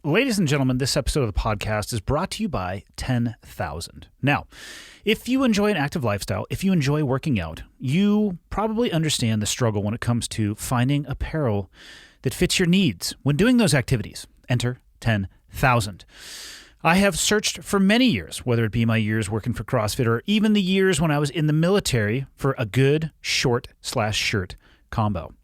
Ladies and gentlemen, this episode of the podcast is brought to you by 10,000. Now, if you enjoy an active lifestyle, if you enjoy working out, you probably understand the struggle when it comes to finding apparel that fits your needs when doing those activities. Enter 10,000. I have searched for many years, whether it be my years working for CrossFit or even the years when I was in the military, for a good short/shirt combo.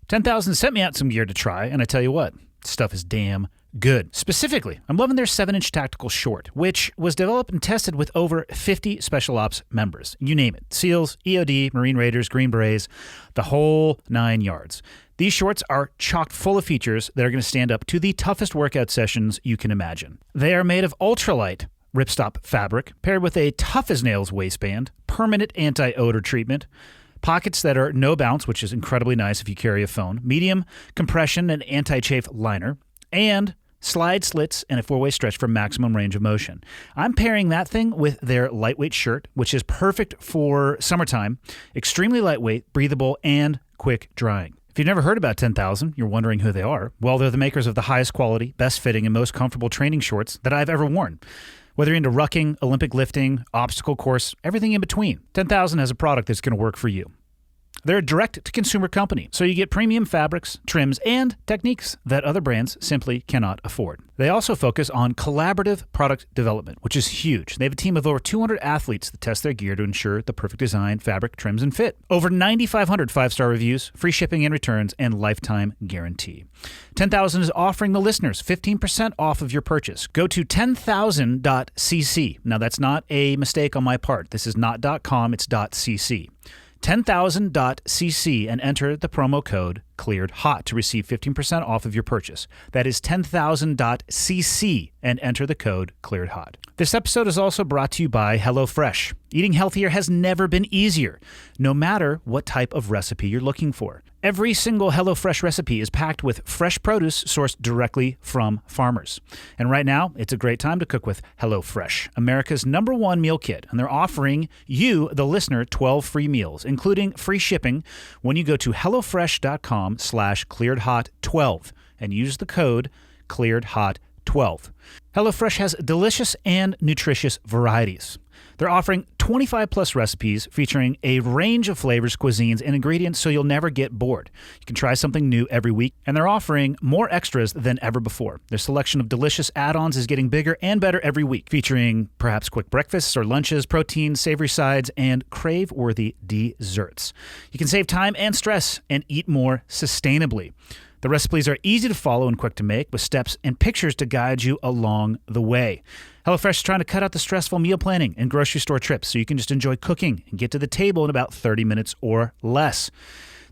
10,000 sent me out some gear to try, and I tell you what, stuff is damn good. Specifically, I'm loving their 7-inch tactical short, which was developed and tested with over 50 Special Ops members. You name it. SEALs, EOD, Marine Raiders, Green Berets, the whole 9 yards. These shorts are chock full of features that are going to stand up to the toughest workout sessions you can imagine. They are made of ultralight ripstop fabric, paired with a tough-as-nails waistband, permanent anti-odor treatment, pockets that are no bounce, which is incredibly nice if you carry a phone, medium compression and anti-chafe liner, and slide slits and a 4-way stretch for maximum range of motion. I'm pairing that thing with their lightweight shirt, which is perfect for summertime, extremely lightweight, breathable, and quick drying. If you've never heard about 10,000, you're wondering who they are. Well, they're the makers of the highest quality, best fitting, and most comfortable training shorts that I've ever worn. Whether you're into rucking, Olympic lifting, obstacle course, everything in between, 10,000 has a product that's going to work for you. They're a direct-to-consumer company, so you get premium fabrics, trims, and techniques that other brands simply cannot afford. They also focus on collaborative product development, which is huge. They have a team of over 200 athletes that test their gear to ensure the perfect design, fabric, trims, and fit. Over 9,500 5-star reviews, free shipping and returns, and lifetime guarantee. 10,000 is offering the listeners 15% off of your purchase. Go to 10,000.cc. Now, that's not a mistake on my part. This is not .com, it's .cc. 10,000.cc and enter the promo code ClearedHot to receive 15% off of your purchase. That is 10,000.cc and enter the code ClearedHot. This episode is also brought to you by Hellofresh. Eating healthier has never been easier, no matter what type of recipe you're looking for. Every single HelloFresh recipe is packed with fresh produce sourced directly from farmers. And right now, it's a great time to cook with HelloFresh, America's #1 meal kit. And they're offering you, the listener, 12 free meals, including free shipping when you go to hellofresh.com/clearedhot12 and use the code ClearedHot12. HelloFresh has delicious and nutritious varieties. They're offering 25-plus recipes featuring a range of flavors, cuisines, and ingredients so you'll never get bored. You can try something new every week, and they're offering more extras than ever before. Their selection of delicious add-ons is getting bigger and better every week, featuring perhaps quick breakfasts or lunches, protein, savory sides, and crave-worthy desserts. You can save time and stress and eat more sustainably. The recipes are easy to follow and quick to make, with steps and pictures to guide you along the way. HelloFresh is trying to cut out the stressful meal planning and grocery store trips so you can just enjoy cooking and get to the table in about 30 minutes or less.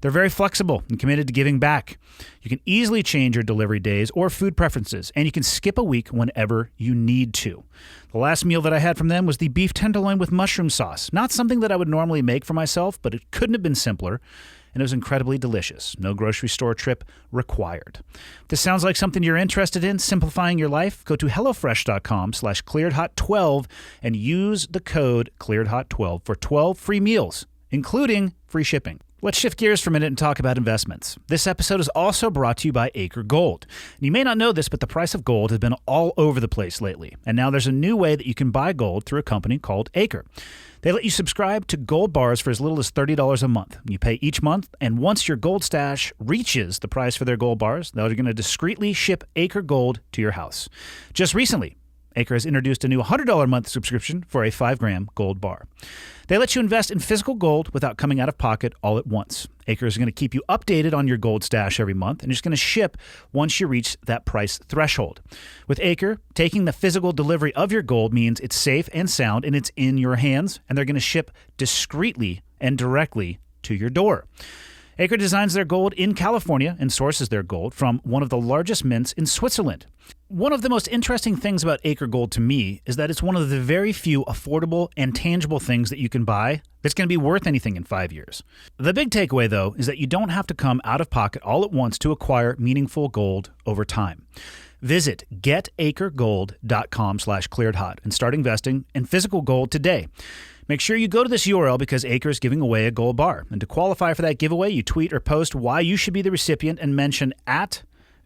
They're very flexible and committed to giving back. You can easily change your delivery days or food preferences, and you can skip a week whenever you need to. The last meal that I had from them was the beef tenderloin with mushroom sauce. Not something that I would normally make for myself, but it couldn't have been simpler. And it was incredibly delicious. No grocery store trip required. If this sounds like something you're interested in, simplifying your life, go to hellofresh.com/clearedhot12 and use the code ClearedHot12 for 12 free meals, including free shipping. Let's shift gears for a minute and talk about investments. This episode is also brought to you by Acre Gold. And you may not know this, but the price of gold has been all over the place lately. And now there's a new way that you can buy gold through a company called Acre. They let you subscribe to gold bars for as little as $30 a month. You pay each month, and once your gold stash reaches the price for their gold bars, they're going to discreetly ship Acre Gold to your house. Just recently, Acre has introduced a new $100 a month subscription for a 5-gram gold bar. They let you invest in physical gold without coming out of pocket all at once. Acre is going to keep you updated on your gold stash every month and it's going to ship once you reach that price threshold. With Acre, taking the physical delivery of your gold means it's safe and sound and it's in your hands, and they're going to ship discreetly and directly to your door. Acre designs their gold in California and sources their gold from one of the largest mints in Switzerland. One of the most interesting things about Acre Gold to me is that it's one of the very few affordable and tangible things that you can buy that's going to be worth anything in 5 years. The big takeaway, though, is that you don't have to come out of pocket all at once to acquire meaningful gold over time. Visit getacregold.com/clearedhot and start investing in physical gold today. Make sure you go to this URL because Acre is giving away a gold bar. And to qualify for that giveaway, you tweet or post why you should be the recipient and mention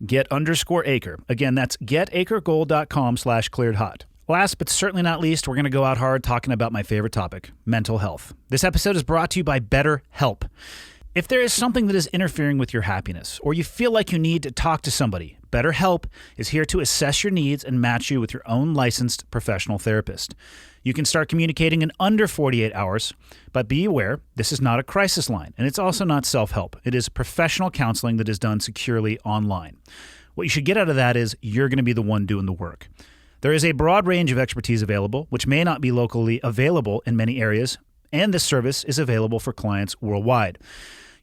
get_acre. Again, that's getacregold.com/clearedhot. Last but certainly not least, we're going to go out hard talking about my favorite topic, mental health. This episode is brought to you by BetterHelp. If there is something that is interfering with your happiness, or you feel like you need to talk to somebody, BetterHelp is here to assess your needs and match you with your own licensed professional therapist. You can start communicating in under 48 hours, but be aware, this is not a crisis line, and it's also not self-help. It is professional counseling that is done securely online. What you should get out of that is you're going to be the one doing the work. There is a broad range of expertise available, which may not be locally available in many areas, and this service is available for clients worldwide.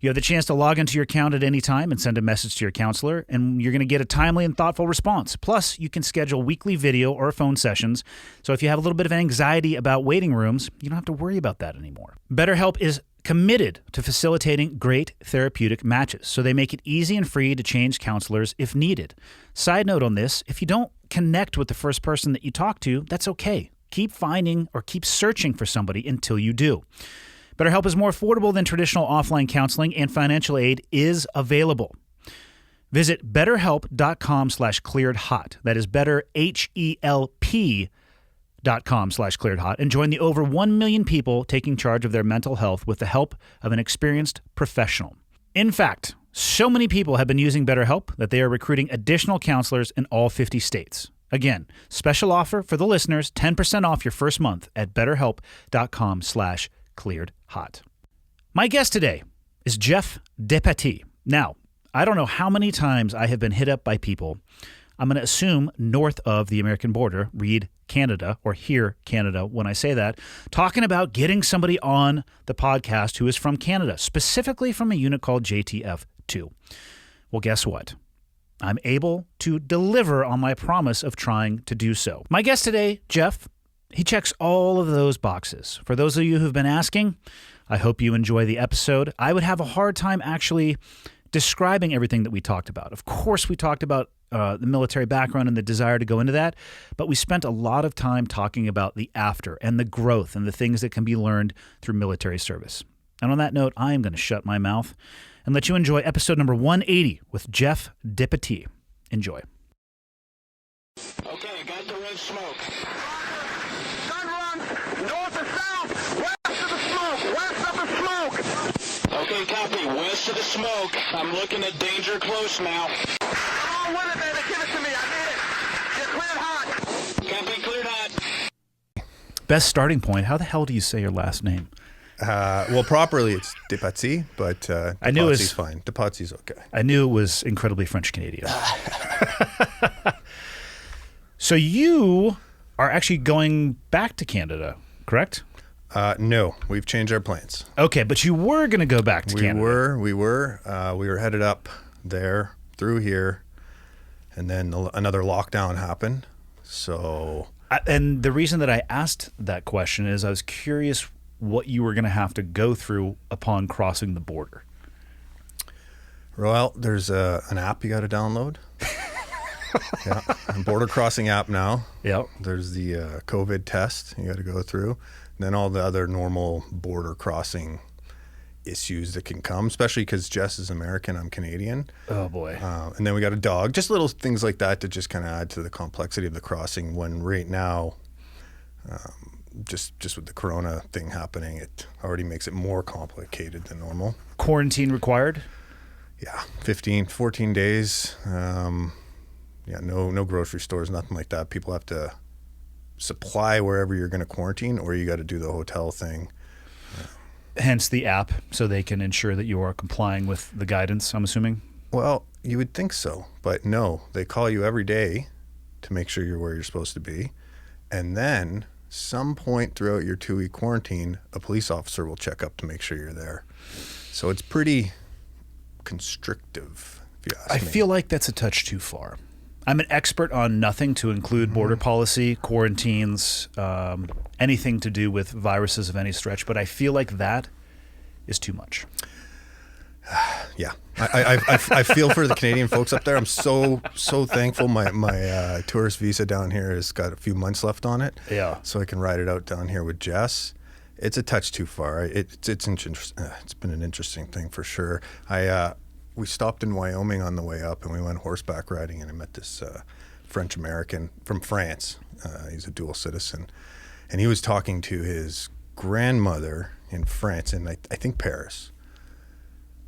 You have the chance to log into your account at any time and send a message to your counselor, and you're going to get a timely and thoughtful response. Plus, you can schedule weekly video or phone sessions, so if you have a little bit of anxiety about waiting rooms, you don't have to worry about that anymore. BetterHelp is committed to facilitating great therapeutic matches, so they make it easy and free to change counselors if needed. Side note on this, if you don't connect with the first person that you talk to, that's okay. Keep finding or keep searching for somebody until you do. BetterHelp is more affordable than traditional offline counseling, and financial aid is available. Visit betterhelp.com/clearedhot. That is betterhelp.com/clearedhot, and join the over 1 million people taking charge of their mental health with the help of an experienced professional. In fact, so many people have been using BetterHelp that they are recruiting additional counselors in all 50 states. Again, special offer for the listeners, 10% off your first month at betterhelp.com/clearedhot. My guest today is Jeff Depatie. Now, I don't know how many times I have been hit up by people, I'm going to assume north of the American border, read Canada, or hear Canada when I say that, talking about getting somebody on the podcast who is from Canada, specifically from a unit called JTF2. Well, guess what? I'm able to deliver on my promise of trying to do so. My guest today, Jeff, he checks all of those boxes. For those of you who've been asking, I hope you enjoy the episode. I would have a hard time actually describing everything that we talked about. Of course, we talked about the military background and the desire to go into that, but we spent a lot of time talking about the after and the growth and the things that can be learned through military service. And on that note, I am going to shut my mouth and let you enjoy episode number 180 with Jeff Depatie. Enjoy. Okay, I got the red smoke. Gun run, north and south, west of the smoke, west of the smoke. Okay, copy, west of the smoke. I'm looking at danger close now. Come on with it, baby, give it to me, I need it. Get cleared hot. Copy, cleared hot. Best starting point, how the hell do you say your last name? Well, properly it's Depatie, but Depatie's fine. Depatie's okay. I knew it was incredibly French-Canadian. So you are actually going back to Canada, correct? No, we've changed our plans. Okay, but you were going to go back to Canada. We were headed up there through here, and then another lockdown happened. So, and the reason that I asked that question is I was curious what you were going to have to go through upon crossing the border. Well, there's an app you got to download. Yeah, a border crossing app now. Yep. There's the COVID test you got to go through. And then all the other normal border crossing issues that can come, especially because Jess is American, I'm Canadian. Oh, boy. And then we got a dog. Just little things like that to just kind of add to the complexity of the crossing when right now, just with the corona thing happening, it already makes it more complicated than normal. Quarantine required? Yeah, 14 days. Yeah, no grocery stores, nothing like that. People have to supply wherever you're going to quarantine, or you got to do the hotel thing. Hence the app, so they can ensure that you are complying with the guidance, I'm assuming? Well, you would think so, but no. They call you every day to make sure you're where you're supposed to be. And then some point throughout your 2-week quarantine, a police officer will check up to make sure you're there. So it's pretty constrictive, if you ask me. I feel like that's a touch too far. I'm an expert on nothing to include border policy, quarantines, anything to do with viruses of any stretch, but I feel like that is too much. Yeah, I feel for the Canadian folks up there. I'm so thankful. My tourist visa down here has got a few months left on it. Yeah, so I can ride it out down here with Jess. It's a touch too far. It's been an interesting thing for sure. we stopped in Wyoming on the way up, and we went horseback riding, and I met this French American from France. He's a dual citizen, and he was talking to his grandmother in France, in I think Paris,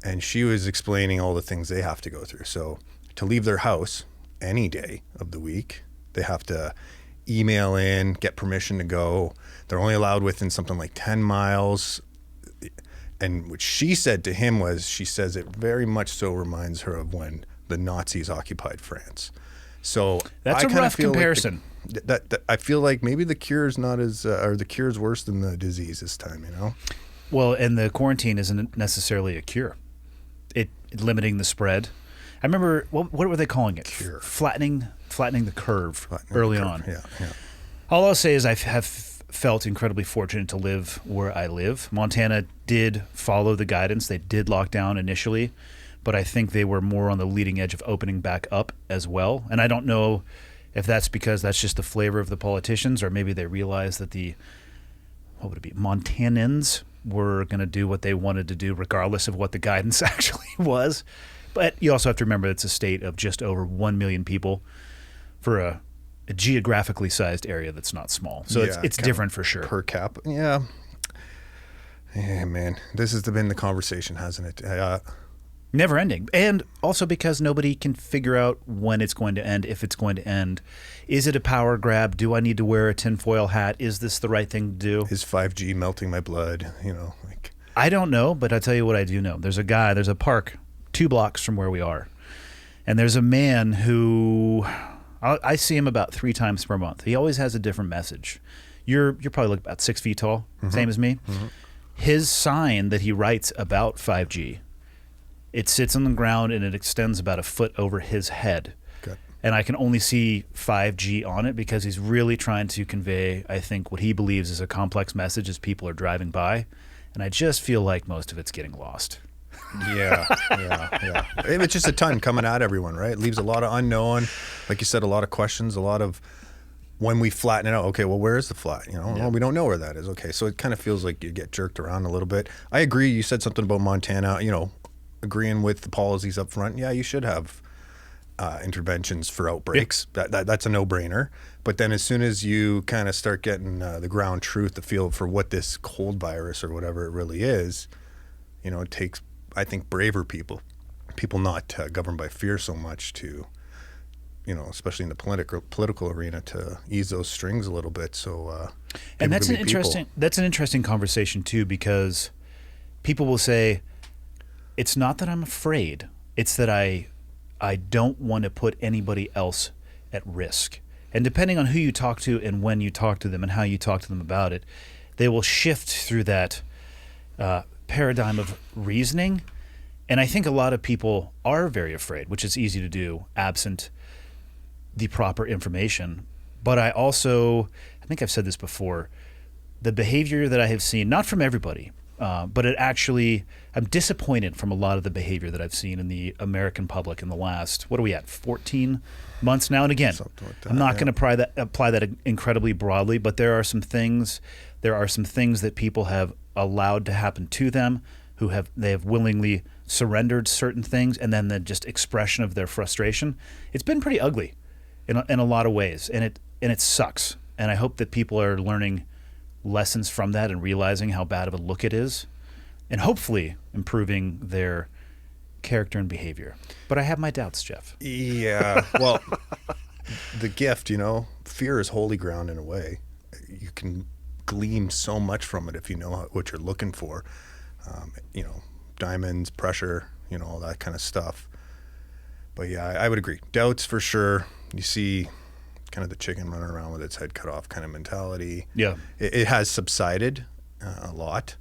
and she was explaining all the things they have to go through. So to leave their house any day of the week, they have to email in, get permission to go. They're only allowed within something like 10 miles. And what she said to him was, she says it very much so reminds her of when the Nazis occupied France. So that's a rough comparison. That I feel like maybe the cure is not as, or the cure is worse than the disease this time, you know? Well, and the quarantine isn't necessarily a cure. It limiting the spread. I remember, what were they calling it? Cure. Flattening the curve early on. Yeah. All I'll say is I have felt incredibly fortunate to live where I live. Montana did follow the guidance. They did lock down initially, but I think they were more on the leading edge of opening back up as well. And I don't know if that's because that's just the flavor of the politicians, or maybe they realized that Montanans were going to do what they wanted to do regardless of what the guidance actually was. But you also have to remember it's a state of just over 1 million people for a geographically sized area that's not small. So it's different for sure. Per cap. Yeah. Yeah, man. This has been the conversation, hasn't it? Never ending. And also because nobody can figure out when it's going to end, if it's going to end. Is it a power grab? Do I need to wear a tinfoil hat? Is this the right thing to do? Is 5G melting my blood? I don't know, but I'll tell you what I do know. There's a park 2 blocks from where we are. And there's a man who... I see him about 3 times per month. He always has a different message. You're probably about 6 feet tall, same as me. Mm-hmm. His sign that he writes about 5G, it sits on the ground and it extends about a foot over his head. Good. And I can only see 5G on it because he's really trying to convey, I think, what he believes is a complex message as people are driving by. And I just feel like most of it's getting lost. Yeah. It's just a ton coming at everyone, right? It leaves a lot of unknown. Like you said, a lot of questions, a lot of when we flatten it out. Okay, well, where is the flat? Well, we don't know where that is. Okay, so it kind of feels like you get jerked around a little bit. I agree. You said something about Montana, agreeing with the policies up front. Yeah, you should have interventions for outbreaks. Yeah. That's a no-brainer. But then as soon as you kind of start getting the ground truth, the feel for what this cold virus or whatever it really is, it takes, I think, braver people not governed by fear so much to, especially in the political arena, to ease those strings a little bit. So, and that's an interesting conversation too, because people will say, it's not that I'm afraid, it's that I don't want to put anybody else at risk. And depending on who you talk to and when you talk to them and how you talk to them about it, they will shift through that paradigm of reasoning. And I think a lot of people are very afraid, which is easy to do absent the proper information. But I think I've said this before, the behavior that I have seen, not from everybody, but I'm disappointed from a lot of the behavior that I've seen in the American public in the last, 14 months now? And again, like I'm not going to apply that incredibly broadly, but there are some things that people have allowed to happen to them, they have willingly surrendered certain things, and then the just expression of their frustration. It's been pretty ugly in a lot of ways, and it sucks. And I hope that people are learning lessons from that and realizing how bad of a look it is, and hopefully improving their character and behavior. But I have my doubts, Jeff. Yeah, well, the gift, fear is holy ground in a way. You can glean so much from it if you know what you're looking for. Diamonds, pressure, all that kind of stuff. But yeah, I would agree. Doubts for sure. You see kind of the chicken running around with its head cut off kind of mentality. Yeah. It has subsided a lot.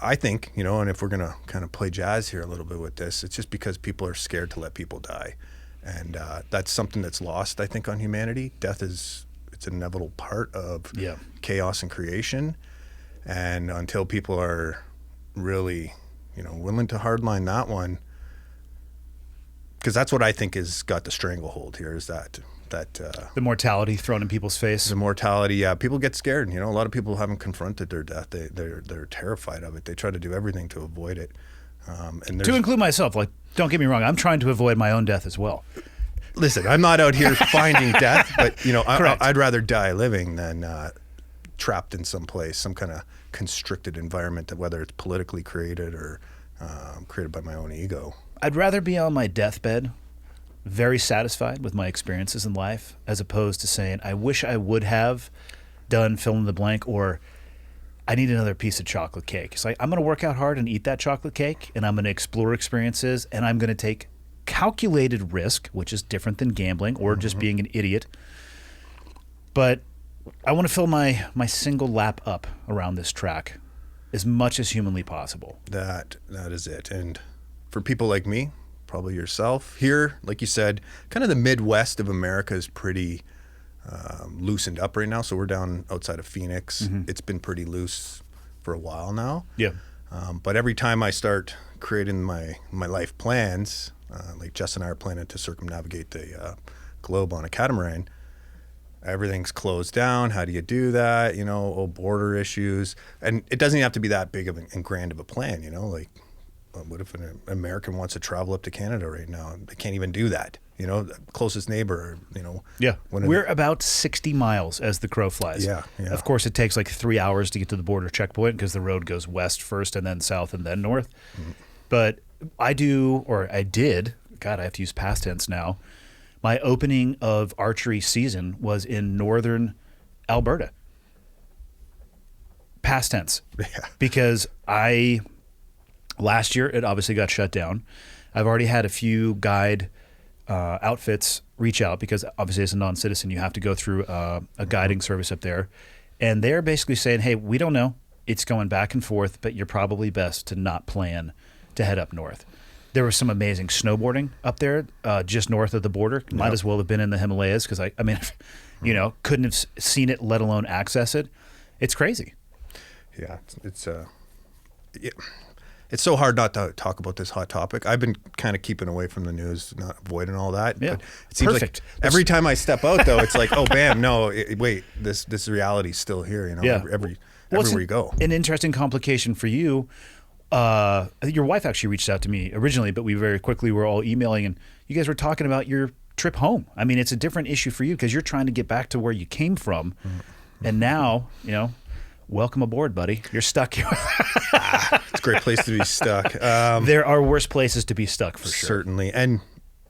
I think, and if we're going to kind of play jazz here a little bit with this, it's just because people are scared to let people die. And that's something that's lost, I think, on humanity. Death it's an inevitable part of chaos and creation. And until people are really, willing to hardline that one, because that's what I think has got the stranglehold here, is that the mortality thrown in people's face. The mortality, yeah. People get scared. A lot of people haven't confronted their death. They're terrified of it. They try to do everything to avoid it. And To include myself, like, don't get me wrong, I'm trying to avoid my own death as well. listen, I'm not out here finding death, but Correct. I'd rather die living than trapped in some place, some kind of constricted environment, that whether it's politically created or created by my own ego. I'd rather be on my deathbed, very satisfied with my experiences in life, as opposed to saying, I wish I would have done fill in the blank, or I need another piece of chocolate cake. It's like, I'm going to work out hard and eat that chocolate cake, and I'm going to explore experiences, and I'm going to take calculated risk, which is different than gambling or just being an idiot. But I want to fill my single lap up around this track as much as humanly possible. That is it. And for people like me, probably yourself, here, like you said, kind of the Midwest of America is pretty loosened up right now. So we're down outside of Phoenix. It's been pretty loose for a while now. Yeah. But every time I start creating my life plans, like Jess and I are planning to circumnavigate the globe on a catamaran, everything's closed down. How do you do that? Border issues. And it doesn't even have to be that big of and grand of a plan, like what if an American wants to travel up to Canada right now? They can't even do that. The closest neighbor, Yeah. We're about 60 miles as the crow flies. Yeah. Of course, it takes like 3 hours to get to the border checkpoint because the road goes west first and then south and then north. But I did, God, I have to use past tense now. My opening of archery season was in northern Alberta. Past tense. Yeah. Because last year, it obviously got shut down. I've already had a few guide outfits reach out because obviously as a non-citizen, you have to go through a guiding service up there. And they're basically saying, hey, we don't know. It's going back and forth, but you're probably best to not plan to head up north. There was some amazing snowboarding up there just north of the border. Might as well have been in the Himalayas because I mean, couldn't have seen it, let alone access it. It's crazy. Yeah, it's so hard not to talk about this hot topic. I've been kind of keeping away from the news, not avoiding all that. Yeah, but it seems perfect. Like every time I step out, though, it's like, oh, bam, no, wait, this reality's still here. Yeah. Everywhere you go. An interesting complication for you. Your wife actually reached out to me originally, but we very quickly were all emailing, and you guys were talking about your trip home. I mean, it's a different issue for you because you're trying to get back to where you came from, and now, welcome aboard, buddy. You're stuck here. It's a great place to be stuck. There are worse places to be stuck for sure. Certainly. And,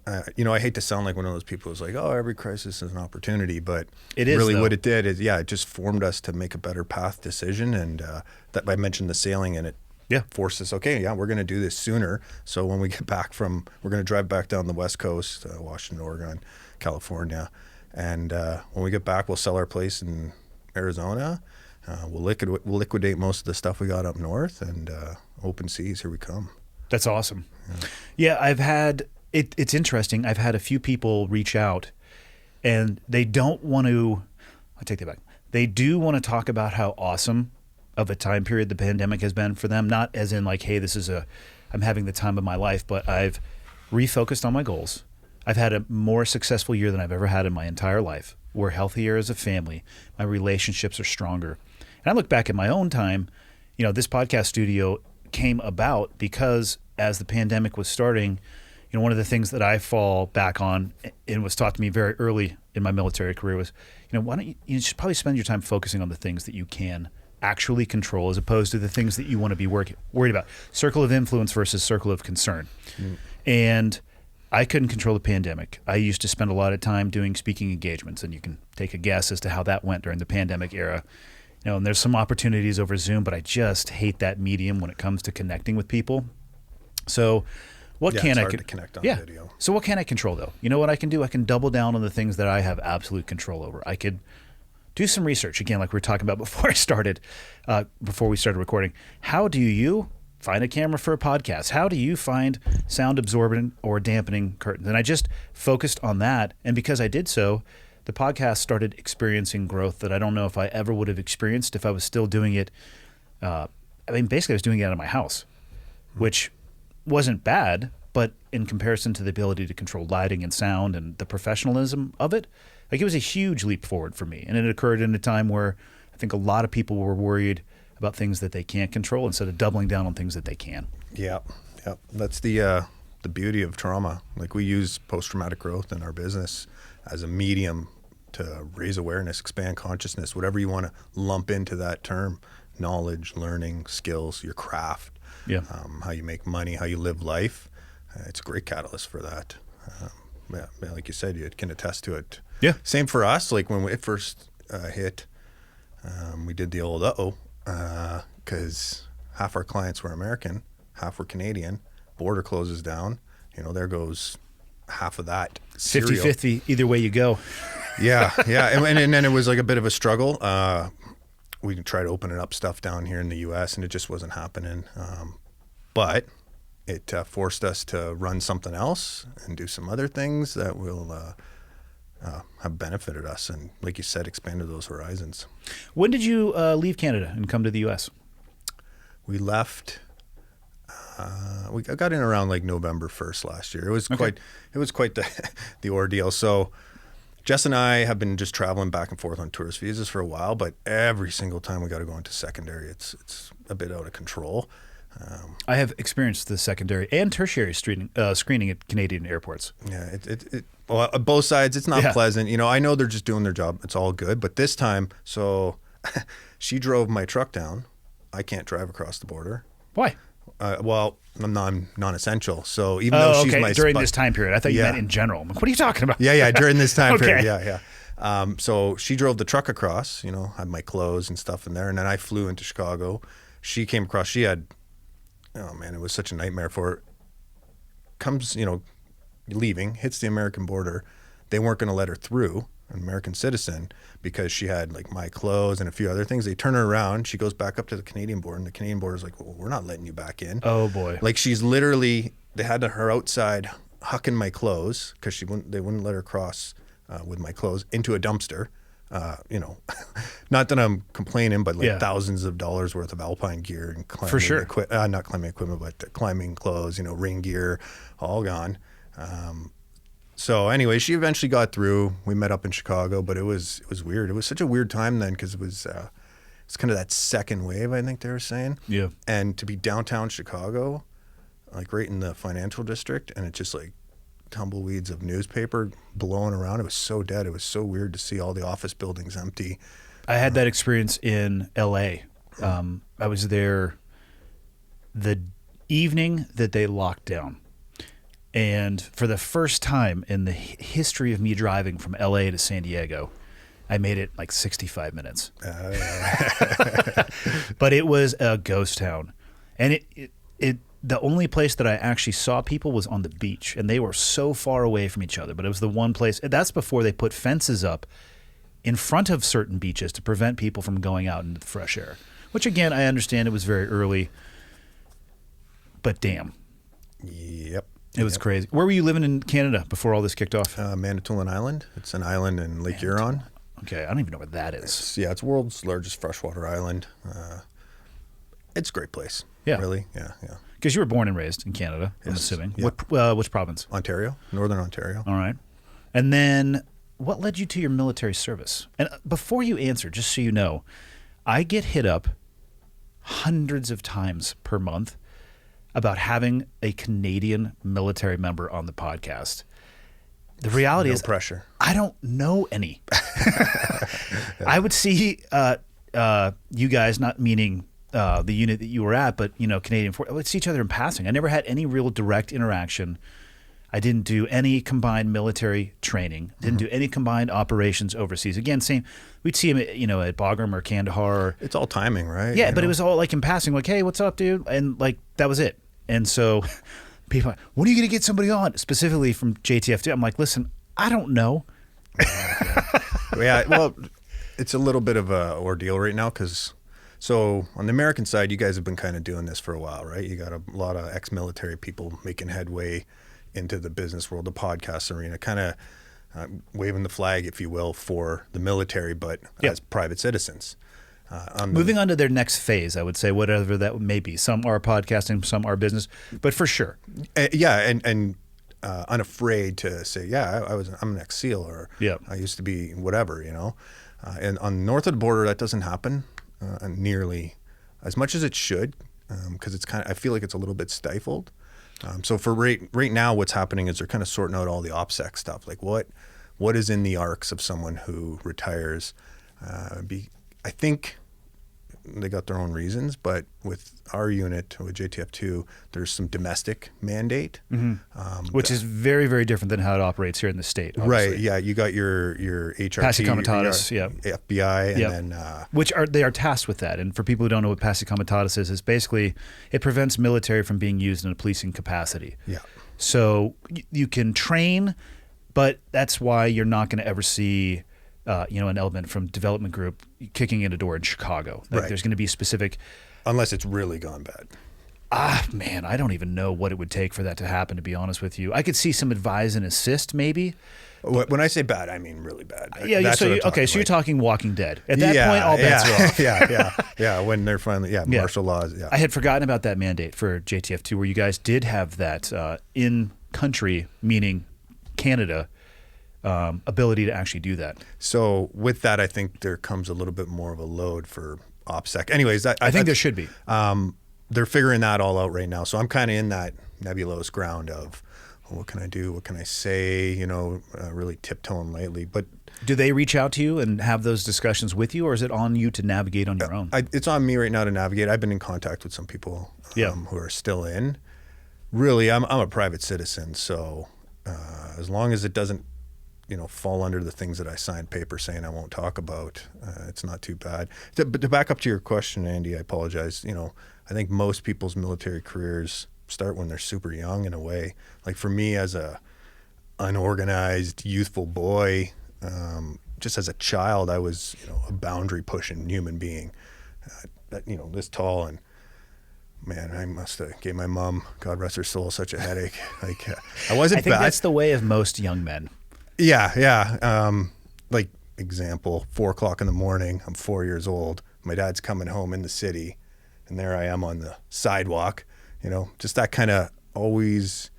I hate to sound like one of those people who's like, oh, every crisis is an opportunity. But it is, really though. what it did is, it just formed us to make a better path decision. And that I mentioned the sailing, and it forced us, we're going to do this sooner. So when we get back we're going to drive back down the West Coast, Washington, Oregon, California. And when we get back, we'll sell our place in Arizona. We'll liquidate most of the stuff we got up north, and open seas, here we come. That's awesome. Yeah, I've had it's interesting. I've had a few people reach out, and they don't want to. I take that back. They do want to talk about how awesome of a time period the pandemic has been for them. Not as in like, hey, I'm having the time of my life, but I've refocused on my goals. I've had a more successful year than I've ever had in my entire life. We're healthier as a family. My relationships are stronger. And I look back at my own time, this podcast studio came about because as the pandemic was starting, one of the things that I fall back on and was taught to me very early in my military career was, why don't you should probably spend your time focusing on the things that you can actually control as opposed to the things that you want to be worried about. Circle of influence versus circle of concern. And I couldn't control the pandemic. I used to spend a lot of time doing speaking engagements, and you can take a guess as to how that went during the pandemic era. And there's some opportunities over Zoom, but I just hate that medium when it comes to connecting with people. So what can it's I hard to connect on video. So what can I control though? You know what I can do? I can double down on the things that I have absolute control over. I could do some research again, like we were talking about before we started recording. How do you find a camera for a podcast? How do you find sound absorbent or dampening curtains? And I just focused on that. And because I did so, the podcast started experiencing growth that I don't know if I ever would have experienced if I was still doing it. Basically I was doing it out of my house, which wasn't bad, but in comparison to the ability to control lighting and sound and the professionalism of it, it was a huge leap forward for me. And it occurred in a time where I think a lot of people were worried about things that they can't control instead of doubling down on things that they can. Yeah. Yep. That's the beauty of trauma. Like, we use post-traumatic growth in our business as a medium to raise awareness, expand consciousness, whatever you want to lump into that term: knowledge, learning, skills, your craft, how you make money, how you live life. It's a great catalyst for that. Like you said, you can attest to it. Yeah. Same for us. Like, when it first hit, we did the old because half our clients were American, half were Canadian. Border closes down. There goes half of that cereal. 50-50, either way you go. Yeah. And then it was like a bit of a struggle. We tried to open it up stuff down here in the U.S. and it just wasn't happening. But it forced us to run something else and do some other things that will have benefited us. And like you said, expanded those horizons. When did you leave Canada and come to the U.S.? We left... we got in around like November 1st last year. It was quite the ordeal. So Jess and I have been just traveling back and forth on tourist visas for a while, but every single time we got to go into secondary, it's a bit out of control. I have experienced the secondary and tertiary screening at Canadian airports. Yeah, well, both sides, it's not pleasant. I know they're just doing their job. It's all good. But this time, so she drove my truck down. I can't drive across the border. Why? Well, I'm non-essential. So even though she's my during this time period, I thought you meant in general. I'm like, what are you talking about? Yeah, during this time Okay. period. Yeah. So she drove the truck across. Had my clothes and stuff in there, and then I flew into Chicago. She came across. She had, oh man, it was such a nightmare for her. Comes, leaving, hits the American border. They weren't going to let her through, an American citizen, because she had like my clothes and a few other things. They turn her around. She goes back up to the Canadian border, and the Canadian border is like, well, we're not letting you back in. Oh boy. Like, she's literally, they had her outside hucking my clothes because they wouldn't let her cross with my clothes into a dumpster. Not that I'm complaining, but like thousands of dollars worth of alpine gear and climbing for sure. Not climbing equipment, but climbing clothes, rain gear, all gone. So anyway, she eventually got through. We met up in Chicago, but it was weird. It was such a weird time then because it's kind of that second wave, I think they were saying. Yeah. And to be downtown Chicago, like right in the financial district, and it's just like tumbleweeds of newspaper blowing around. It was so dead. It was so weird to see all the office buildings empty. I had that experience in L.A. I was there the evening that they locked down. And for the first time in the history of me driving from L.A. to San Diego, I made it like 65 minutes. But it was a ghost town. And the only place that I actually saw people was on the beach. And they were so far away from each other. But it was the one place. That's before they put fences up in front of certain beaches to prevent people from going out into the fresh air. Which, again, I understand it was very early. But damn. Yep. It was crazy. Where were you living in Canada before all this kicked off? Manitoulin Island. It's an island in Lake Huron. Okay, I don't even know what that is. It's world's largest freshwater island. It's a great place. Yeah. Really? Yeah. Because you were born and raised in Canada, I'm Yes. assuming. Yeah. Which province? Ontario, Northern Ontario. All right. And then what led you to your military service? And before you answer, just so you know, I get hit up hundreds of times per month about having a Canadian military member on the podcast. The reality is pressure. I don't know any. I would see you guys, not meaning the unit that you were at, but Canadian Force. I would see each other in passing. I never had any real direct interaction. I didn't do any combined military training. Didn't do any combined operations overseas. Again, same. We'd see him, at Bagram or Kandahar. It's all timing, right? Yeah, but it was all like in passing, like, "Hey, what's up, dude?" And like that was it. And so people are like, "When are you going to get somebody on?" Specifically from JTF2. I'm like, "Listen, I don't know." Yeah, well, it's a little bit of a ordeal right now because, so on the American side, you guys have been kind of doing this for a while, right? You got a lot of ex-military people making headway into the business world, the podcast arena, kind of waving the flag, if you will, for the military, but as private citizens. Moving on to their next phase, I would say, whatever that may be. Some are podcasting, some are business, but for sure. And unafraid to say, I'm an ex-SEAL, or I used to be whatever, and on north of the border, that doesn't happen nearly as much as it should, because it's I feel like it's a little bit stifled. So for right now, what's happening is they're kind of sorting out all the OPSEC stuff. Like what is in the arcs of someone who retires. I think they got their own reasons, but with our unit, with JTF2, there's some domestic mandate. Which is very, very different than how it operates here in the state. Obviously. Right, yeah. You got your HRT, Passe Comitatus, FBI, and then... Which they are tasked with that. And for people who don't know what Passe Comitatus is, it's basically, it prevents military from being used in a policing capacity. Yeah. So you can train, but that's why you're not going to ever see... an element from development group kicking in a door in Chicago. Like There's going to be specific... Unless it's really gone bad. Man, I don't even know what it would take for that to happen, to be honest with you. I could see some advise and assist, maybe. When I say bad, I mean really bad. Yeah, That's so you're talking Walking Dead. At that point, all bets are off. Yeah, when they're finally, martial laws, I had forgotten about that mandate for JTF2, where you guys did have that in-country, meaning Canada, ability to actually do that. So with that, I think there comes a little bit more of a load for OPSEC. Anyways, I think there should be. They're figuring that all out right now. So I'm kind of in that nebulous ground of, what can I do? What can I say? Really tiptoeing lightly. But do they reach out to you and have those discussions with you, or is it on you to navigate on your own? It's on me right now to navigate. I've been in contact with some people who are still in. Really, I'm a private citizen, so as long as it doesn't fall under the things that I signed paper saying I won't talk about, it's not too bad. But to back up to your question, Andy, I apologize. I think most people's military careers start when they're super young in a way. Like for me, as a unorganized, youthful boy, just as a child, I was, a boundary pushing human being, this tall, and man, I must have gave my mom, God rest her soul, such a headache. Like I wasn't I think bad. That's the way of most young men. Yeah. Like example, 4:00 in the morning, I'm 4 years old. My dad's coming home in the city, and there I am on the sidewalk, just that kind of always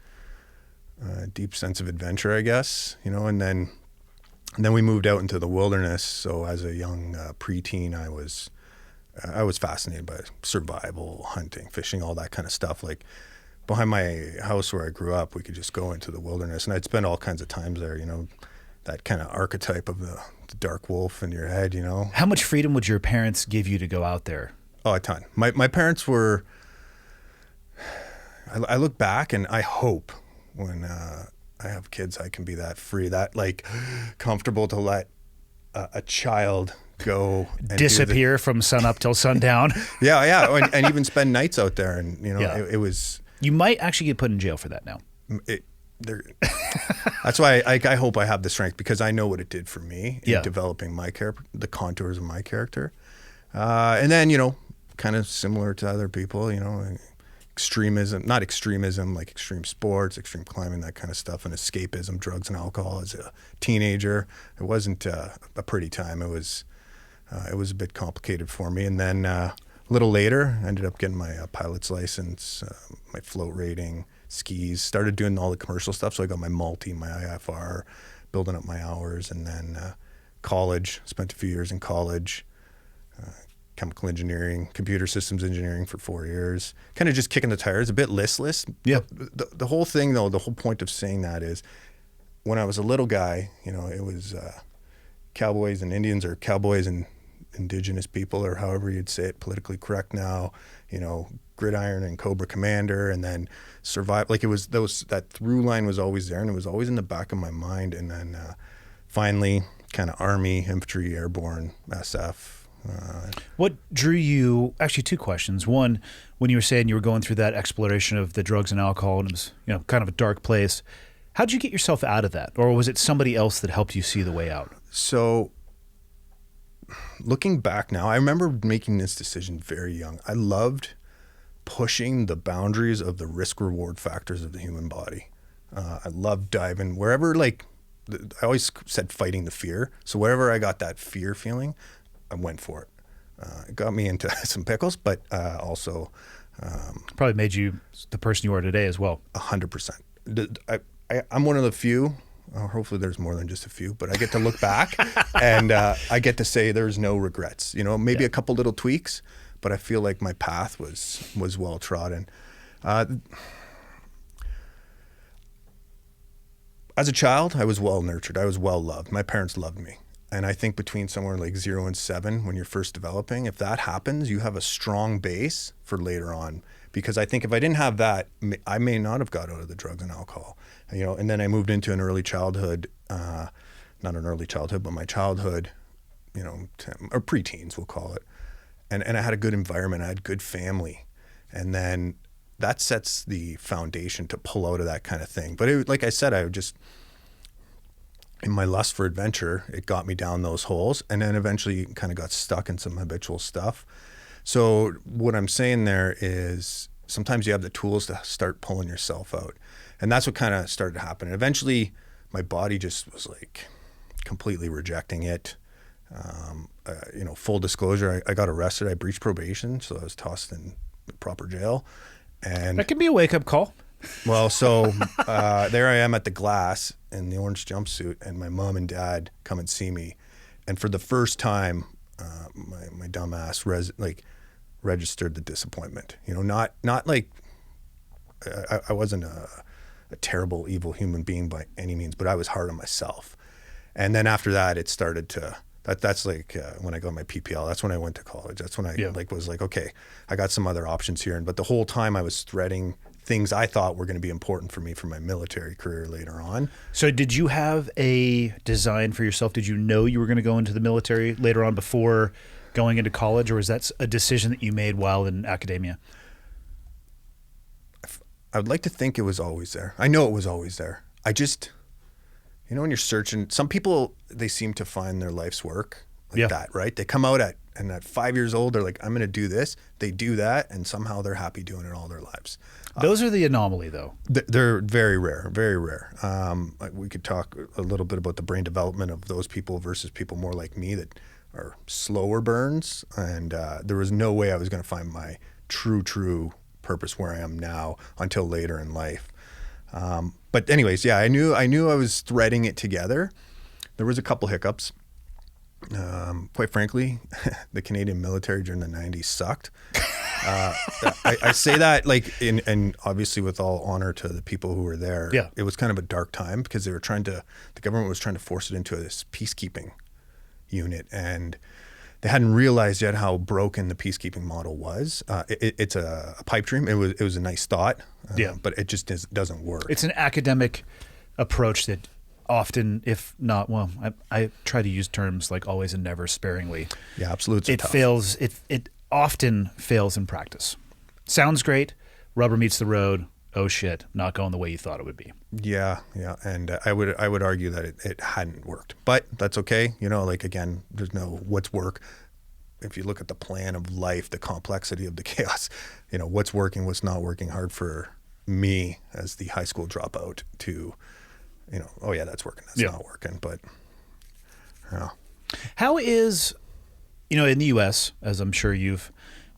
deep sense of adventure, I guess, and then we moved out into the wilderness. So as a young preteen, I was fascinated by survival, hunting, fishing, all that kind of stuff. Like behind my house where I grew up, we could just go into the wilderness, and I'd spend all kinds of times there, that kind of archetype of the dark wolf in your head, How much freedom would your parents give you to go out there? Oh, a ton. My parents were, I look back and I hope when I have kids, I can be that free, that like comfortable to let a child go and disappear from sun up till sundown. Yeah. And even spend nights out there. And, it was... You might actually get put in jail for that now. That's why I hope I have the strength, because I know what it did for me in Yeah. developing my character, the contours of my character. And then, kind of similar to other people, not extremism, like extreme sports, extreme climbing, that kind of stuff, and escapism, drugs and alcohol as a teenager. It wasn't a pretty time. It was a bit complicated for me. And then a little later, I ended up getting my pilot's license, my float rating, skis, started doing all the commercial stuff. So I got my multi, my IFR, building up my hours, and then college, spent a few years in college, chemical engineering, computer systems engineering for 4 years, kind of just kicking the tires, a bit listless. Yeah. The whole thing, though, the whole point of saying that is when I was a little guy, it was cowboys and Indians, or cowboys and indigenous people, or however you'd say it, politically correct now, Gridiron and Cobra Commander, and then survive. Like it was that through line was always there, and it was always in the back of my mind. And then finally, kind of Army, Infantry, Airborne, SF. What drew you? Actually, two questions. One, when you were saying you were going through that exploration of the drugs and alcohol, and it was kind of a dark place. How'd you get yourself out of that, or was it somebody else that helped you see the way out? So, looking back now, I remember making this decision very young. I loved pushing the boundaries of the risk-reward factors of the human body. I loved diving wherever, I always said fighting the fear. So wherever I got that fear feeling, I went for it. It got me into some pickles, but also... Probably made you the person you are today as well. 100%. I'm one of the few, hopefully there's more than just a few, but I get to look back and I get to say there's no regrets. Maybe a couple little tweaks, but I feel like my path was well trodden. As a child, I was well nurtured. I was well loved. My parents loved me. And I think between somewhere like 0 and 7, when you're first developing, if that happens, you have a strong base for later on. Because I think if I didn't have that, I may not have got out of the drugs and alcohol. And then I moved into an early childhood, not an early childhood, but my childhood, or preteens, we'll call it. And I had a good environment. I had good family. And then that sets the foundation to pull out of that kind of thing. But like I said, I would just, in my lust for adventure, it got me down those holes, and then eventually kind of got stuck in some habitual stuff. So what I'm saying there is sometimes you have the tools to start pulling yourself out. And that's what kind of started to happen. And eventually my body just was like completely rejecting it. Full disclosure, I got arrested. I breached probation, so I was tossed in the proper jail. And that can be a wake-up call. Well, so there I am at the Glass in the orange jumpsuit, and my mom and dad come and see me. And for the first time, my dumb ass registered the disappointment. Not like I wasn't a terrible, evil human being by any means, but I was hard on myself. And then after that, it started to. That's like when I got my PPL. That's when I went to college. That's when I was like, okay, I got some other options here. But the whole time I was threading things I thought were going to be important for me for my military career later on. So did you have a design for yourself? Did you know you were going to go into the military later on before going into college, or was that a decision that you made while in academia? I would like to think it was always there. I know it was always there. I just... when you're searching, some people, they seem to find their life's work like that, right? They come out at 5 years old, they're like, I'm going to do this. They do that, and somehow they're happy doing it all their lives. Those are the anomaly, though. They're very rare, very rare. We could talk a little bit about the brain development of those people versus people more like me that are slower burns. And there was no way I was going to find my true purpose where I am now until later in life. But anyways, I knew I was threading it together. There was a couple hiccups. Quite frankly, the Canadian military during the 90s sucked. I say that and obviously with all honor to the people who were there. Yeah. It was kind of a dark time because the government was trying to force it into this peacekeeping unit, and they hadn't realized yet how broken the peacekeeping model was. It's a pipe dream. It was a nice thought, but it just doesn't work. It's an academic approach that often, if not, I try to use terms like always and never sparingly. Yeah, absolutely. It fails. It often fails in practice. Sounds great. Rubber meets the road. Oh shit, not going the way you thought it would be. Yeah, and I would argue that it hadn't worked, but that's okay. Again, there's no what's work. If you look at the plan of life, the complexity of the chaos, what's working, what's not working. Hard for me as the high school dropout to, oh yeah, that's working, that's not working. But how is, in the U.S., as I'm sure you've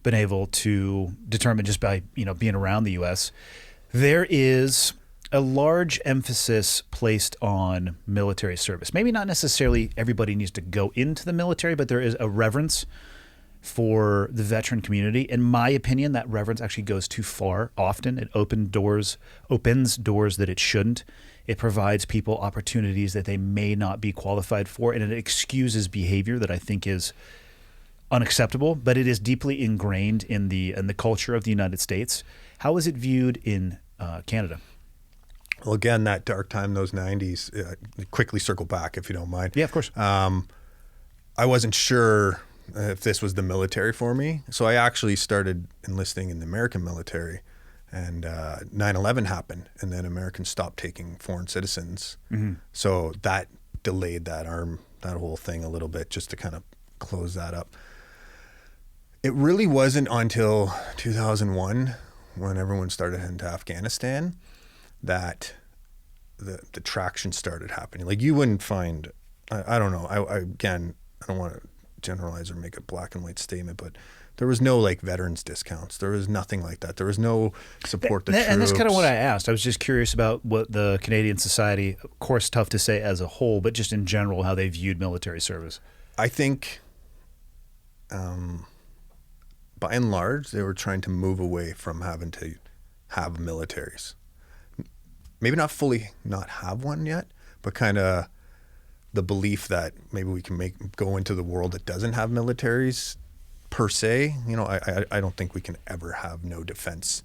been able to determine just by being around the U.S., there is a large emphasis placed on military service. Maybe not necessarily everybody needs to go into the military, but there is a reverence for the veteran community. In my opinion, that reverence actually goes too far often. It opens doors that it shouldn't. It provides people opportunities that they may not be qualified for, and it excuses behavior that I think is unacceptable, but it is deeply ingrained in the culture of the United States. How is it viewed in Canada? Well, again, that dark time, those 90s, quickly circle back if you don't mind. Yeah, of course. I wasn't sure if this was the military for me. So I actually started enlisting in the American military, and 9/11 happened, and then Americans stopped taking foreign citizens. Mm-hmm. So that delayed that whole thing a little bit, just to kind of close that up. It really wasn't until 2001 when everyone started heading to Afghanistan that the traction started happening. Like, you wouldn't find, I don't know, I don't want to generalize or make a black and white statement, but there was no veterans discounts. There was nothing like that. There was no support to troops. And that's kind of what I asked. I was just curious about what the Canadian society, of course, tough to say as a whole, but just in general, how they viewed military service. I think, by and large, they were trying to move away from having to have militaries. maybe not fully not have one yet, but kind of the belief that maybe we can go into the world that doesn't have militaries per se. You know, I don't think we can ever have no defense,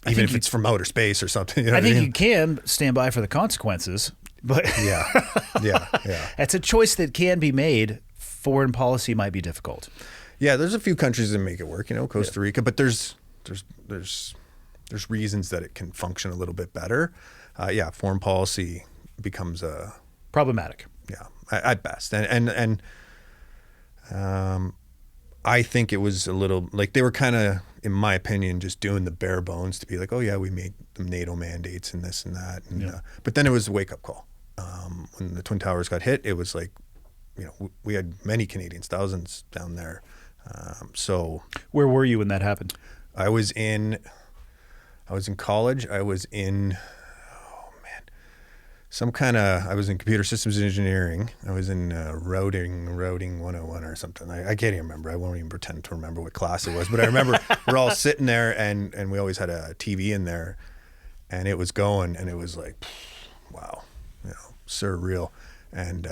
even if it's from outer space or something. You know I think mean? you can stand by for the consequences, but yeah. it's a choice that can be made. Foreign policy might be difficult. Yeah, there's a few countries that make it work, you know, Costa Rica, but there's reasons that it can function a little bit better. Foreign policy becomes Problematic. Yeah, at best. And I think it was a little like they were kind of, in my opinion, just doing the bare bones to be like, oh yeah, we made the NATO mandates and this and that. And, but then it was a wake up call. When the Twin Towers got hit, it was like, you know, we had many Canadians, thousands down there. So where were you when that happened? I was in college. I was in, I was in computer systems engineering. I was in routing 101 or something. I can't even remember. I won't even pretend to remember what class it was. But I remember we're all sitting there and we always had a TV in there and it was going and it was like, wow, you know, surreal. And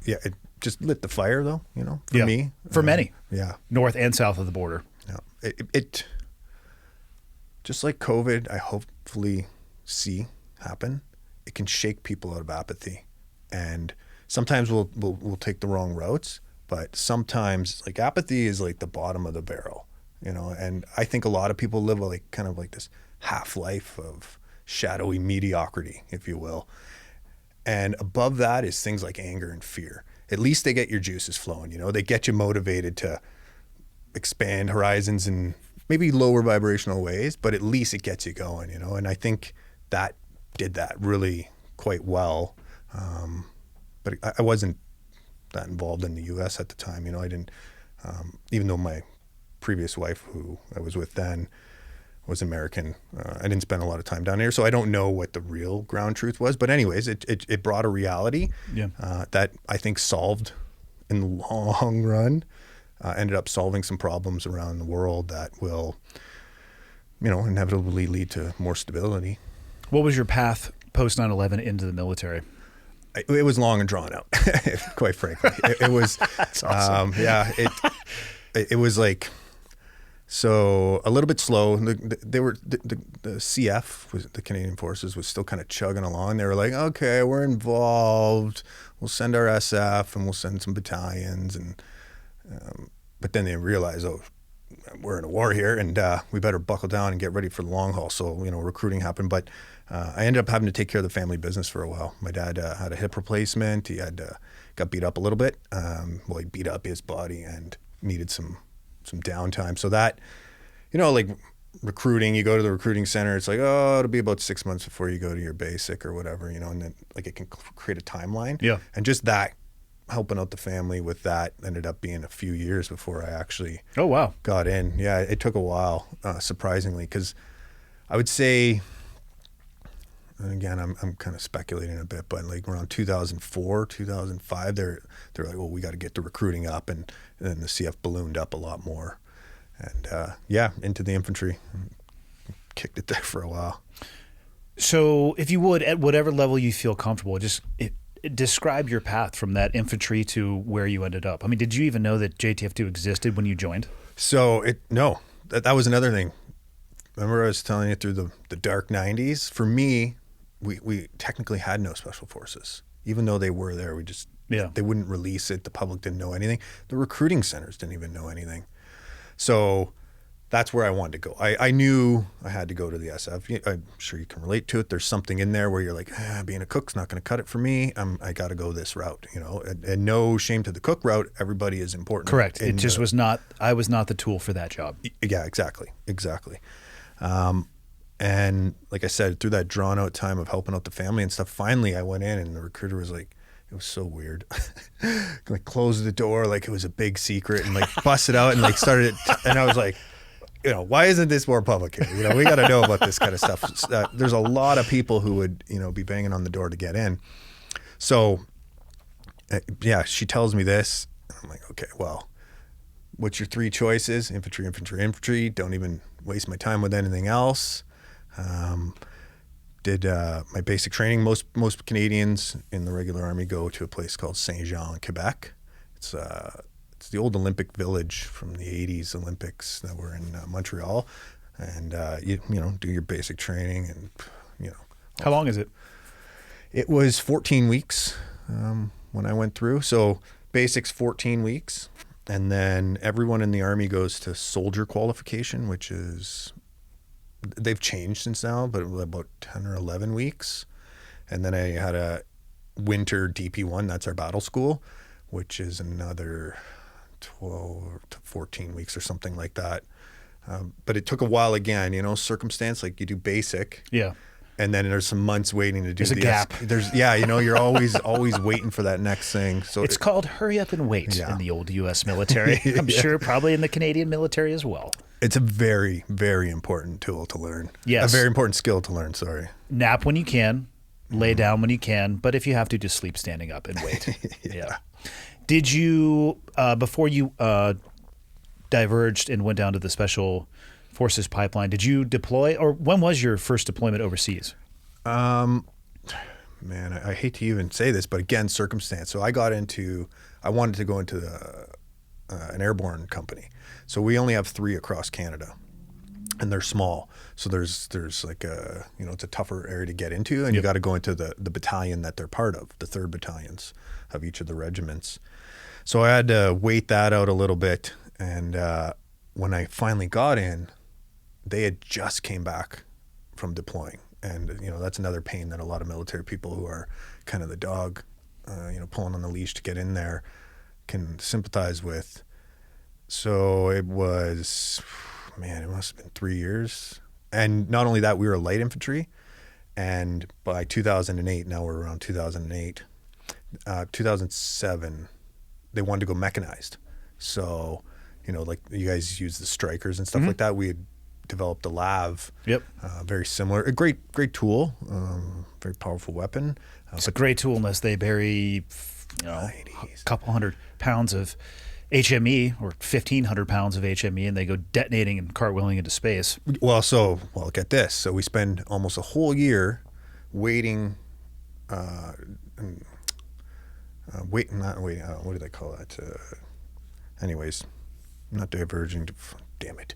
it just lit the fire though, you know, for me. For many. Yeah. North and south of the border. Yeah. It just like COVID, I hopefully see happen. It can shake people out of apathy, and sometimes we'll take the wrong routes. But sometimes, like, apathy is like the bottom of the barrel, you know. And I think a lot of people live like kind of like this half life of shadowy mediocrity, if you will. And above that is things like anger and fear. At least they get your juices flowing, you know. They get you motivated to expand horizons in maybe lower vibrational ways, but at least it gets you going, you know. And I think that did that really quite well. But I wasn't that involved in the U.S. at the time, you know. I didn't, even though my previous wife, who I was with then, was American, I didn't spend a lot of time down here, so I don't know what the real ground truth was. But anyways, it brought a reality that I think solved in the long run, ended up solving some problems around the world that will, you know, inevitably lead to more stability. What was your path post 9/11 into the military? It was long and drawn out, quite frankly. It was, That's awesome. It was like, so a little bit slow. The CF, was the Canadian Forces, was still kind of chugging along. They were like, okay, we're involved. We'll send our SF and we'll send some battalions. And but then they realized, oh, we're in a war here, and we better buckle down and get ready for the long haul. So, you know, recruiting happened, but I ended up having to take care of the family business for a while. My dad had a hip replacement. He got beat up a little bit. He beat up his body and needed some downtime. So that, you know, like recruiting, you go to the recruiting center, it's like, oh, it'll be about 6 months before you go to your basic or whatever, you know, and then like it can create a timeline. Yeah. And just that, helping out the family with that, ended up being a few years before I actually got in. Yeah, it took a while, surprisingly, because I would say, and again, I'm kind of speculating a bit, but like around 2004, 2005, they're like, well, we got to get the recruiting up, and then the CF ballooned up a lot more, and into the infantry, kicked it there for a while. So, if you would, at whatever level you feel comfortable, just describe your path from that infantry to where you ended up. I mean, did you even know that JTF2 existed when you joined? So that was another thing. Remember I was telling you through the dark 90s? For me, we technically had no special forces. Even though they were there, they wouldn't release it. The public didn't know anything. The recruiting centers didn't even know anything. So that's where I wanted to go. I knew I had to go to the SF. I'm sure you can relate to it. There's something in there where you're like, being a cook's not going to cut it for me. I got to go this route, you know. And no shame to the cook route. Everybody is important. Correct. It just was not. I was not the tool for that job. Yeah, exactly. And like I said, through that drawn out time of helping out the family and stuff, finally I went in and the recruiter was like, it was so weird. Like closed the door like it was a big secret and like busted out and like started it. And I was like, you know, why isn't this more public here? You know, we got to know about this kind of stuff. There's a lot of people who would, you know, be banging on the door to get in. So, she tells me this. I'm like, okay, well, what's your three choices? Infantry, infantry, infantry. Don't even waste my time with anything else. Did my basic training. Most Canadians in the regular army go to a place called Saint Jean, Quebec. It's the old Olympic village from the 80s Olympics that were in Montreal. And you know, do your basic training and, you know. How long is it? It was 14 weeks when I went through. So basics 14 weeks. And then everyone in the Army goes to soldier qualification, which is, they've changed since now, but it was about 10 or 11 weeks. And then I had a winter DP1, that's our battle school, which is another 12 to 14 weeks or something like that. But it took a while again, you know, circumstance, like you do basic. Yeah. And then there's some months waiting to do There's a gap. Yeah, you know, you're always waiting for that next thing. So It's called hurry up and wait in the old U.S. military. I'm sure probably in the Canadian military as well. It's a very, very important tool to learn. Yes. A very important skill to learn, sorry. Nap when you can, lay down when you can, but if you have to, just sleep standing up and wait. Yeah. Did you, before you diverged and went down to the Special Forces pipeline, did you deploy, or when was your first deployment overseas? Man, I hate to even say this, but again, circumstance. So I wanted to go into an airborne company. So we only have 3 across Canada, and they're small. So there's like a, you know, it's a tougher area to get into, and you got to go into the battalion that they're part of, the 3rd battalions of each of the regiments. So I had to wait that out a little bit. And when I finally got in, they had just came back from deploying. And, you know, that's another pain that a lot of military people who are kind of the dog, you know, pulling on the leash to get in there can sympathize with. So it was, man, it must have been 3 years. And not only that, we were light infantry. And by 2008, now we're around 2008, 2007, they wanted to go mechanized. So, you know, like you guys use the strikers and stuff like that. We had developed a lav. Yep. Very similar. A great tool. Very powerful weapon. It's a great tool unless they bury, you know, a couple hundred pounds of HME or 1,500 pounds of HME, and they go detonating and cartwheeling into space. Well, get this. So we spend almost a whole year waiting, what do they call that? Anyways, I'm not diverging. Damn it.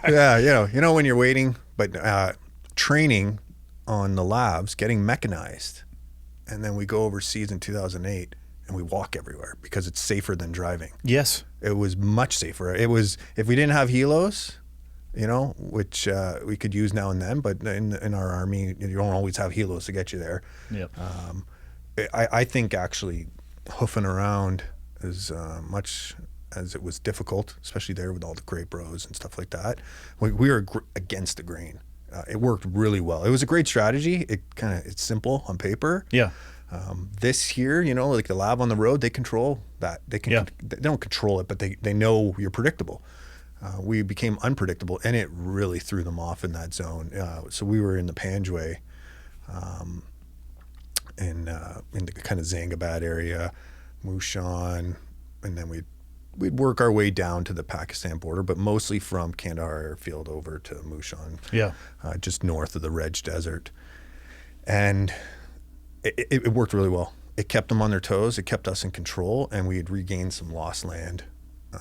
Yeah, you know when you're waiting, but training on the labs, getting mechanized, and then we go overseas in 2008 and we walk everywhere because it's safer than driving. Yes. It was much safer. It was, if we didn't have helos, you know, which we could use now and then, but in our Army, you don't always have helos to get you there. Yep. I think actually hoofing around as much as it was difficult, especially there with all the great bros and stuff like that, we were against the grain. It worked really well. It was a great strategy. It's simple on paper. Yeah. This here, you know, like the lab on the road, they control that. They don't control it, but they know you're predictable. We became unpredictable, and it really threw them off in that zone. So we were in the Panjwai, in the kind of Zangabad area, Mushan, and then we'd work our way down to the Pakistan border, but mostly from Kandahar Airfield over to Mushan, just north of the Reg Desert. And it worked really well. It kept them on their toes. It kept us in control, and we had regained some lost land.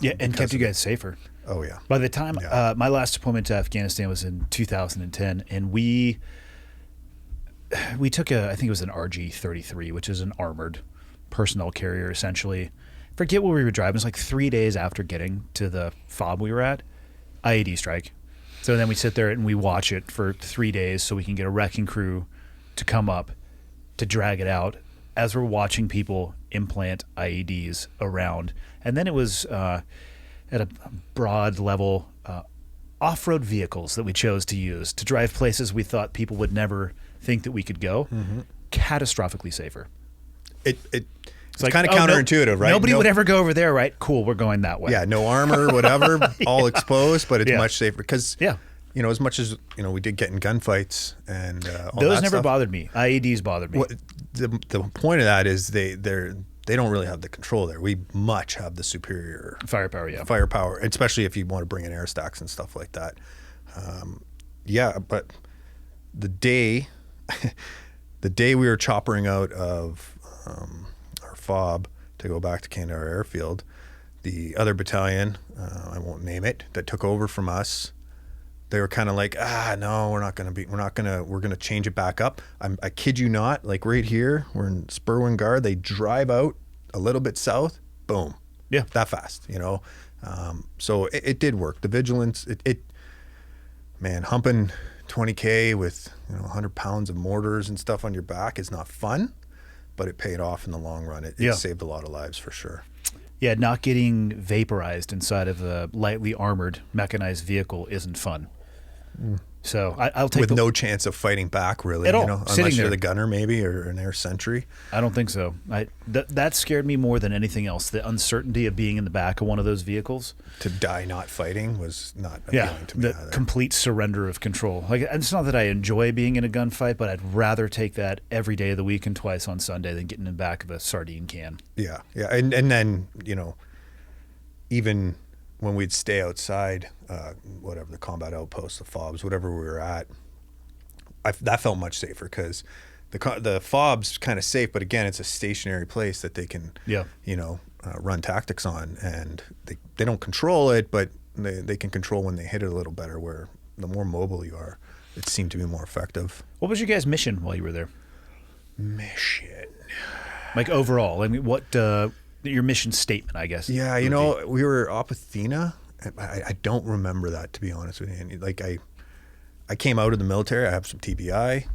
And kept you guys safer. Oh, yeah. By the time my last deployment to Afghanistan was in 2010, and we took I think it was an RG-33, which is an armored personnel carrier, essentially. Forget what we were driving. It was like 3 days after getting to the FOB we were at, IED strike. So then we sit there and we watch it for 3 days so we can get a wrecking crew to come up to drag it out as we're watching people implant IEDs around. And then it was at a broad level off-road vehicles that we chose to use to drive places we thought people would never think that we could go. Catastrophically safer. It's like, kind of counterintuitive, right? Nobody would ever go over there, right? Cool, we're going that way. Yeah, no armor, whatever, all exposed, but it's much safer because, you know, as much as, you know, we did get in gunfights and all those that never stuff, bothered me. IEDs bothered me. Well, the point of that is they don't really have the control there. We much have the superior firepower, firepower, especially if you want to bring in air stacks and stuff like that. Yeah, but the day we were choppering out of our fob to go back to Kandahar Airfield, the other battalion, I won't name it, that took over from us, they were kind of like, no, we're going to change it back up. I kid you not, like right here, we're in Spurwin Guard, they drive out a little bit south, boom. Yeah. That fast, So it did work. The vigilance, man, humping 20K with 100 pounds of mortars and stuff on your back is not fun, but it paid off in the long run. It saved a lot of lives for sure. Yeah, not getting vaporized inside of a lightly armored mechanized vehicle isn't fun. So I'll take with no chance of fighting back, really, at all. Unless you're the gunner, maybe, or an air sentry. I don't think so. That scared me more than anything else. The uncertainty of being in the back of one of those vehicles. To die not fighting was not appealing to me the either. Complete surrender of control. Like, it's not that I enjoy being in a gunfight, but I'd rather take that every day of the week and twice on Sunday than getting in the back of a sardine can. Yeah, and then even when we'd stay outside, whatever the combat outposts, the FOBs, whatever we were at, that felt much safer because the FOB's kind of safe, but again, it's a stationary place that they can, run tactics on, and they don't control it, but they can control when they hit it a little better. Where the more mobile you are, it seemed to be more effective. What was your guys' mission while you were there? Mission, like overall, I mean, what your mission statement, I guess. Yeah, we were op Athena. I don't remember that, to be honest with you. Like I came out of the military. I have some TBI,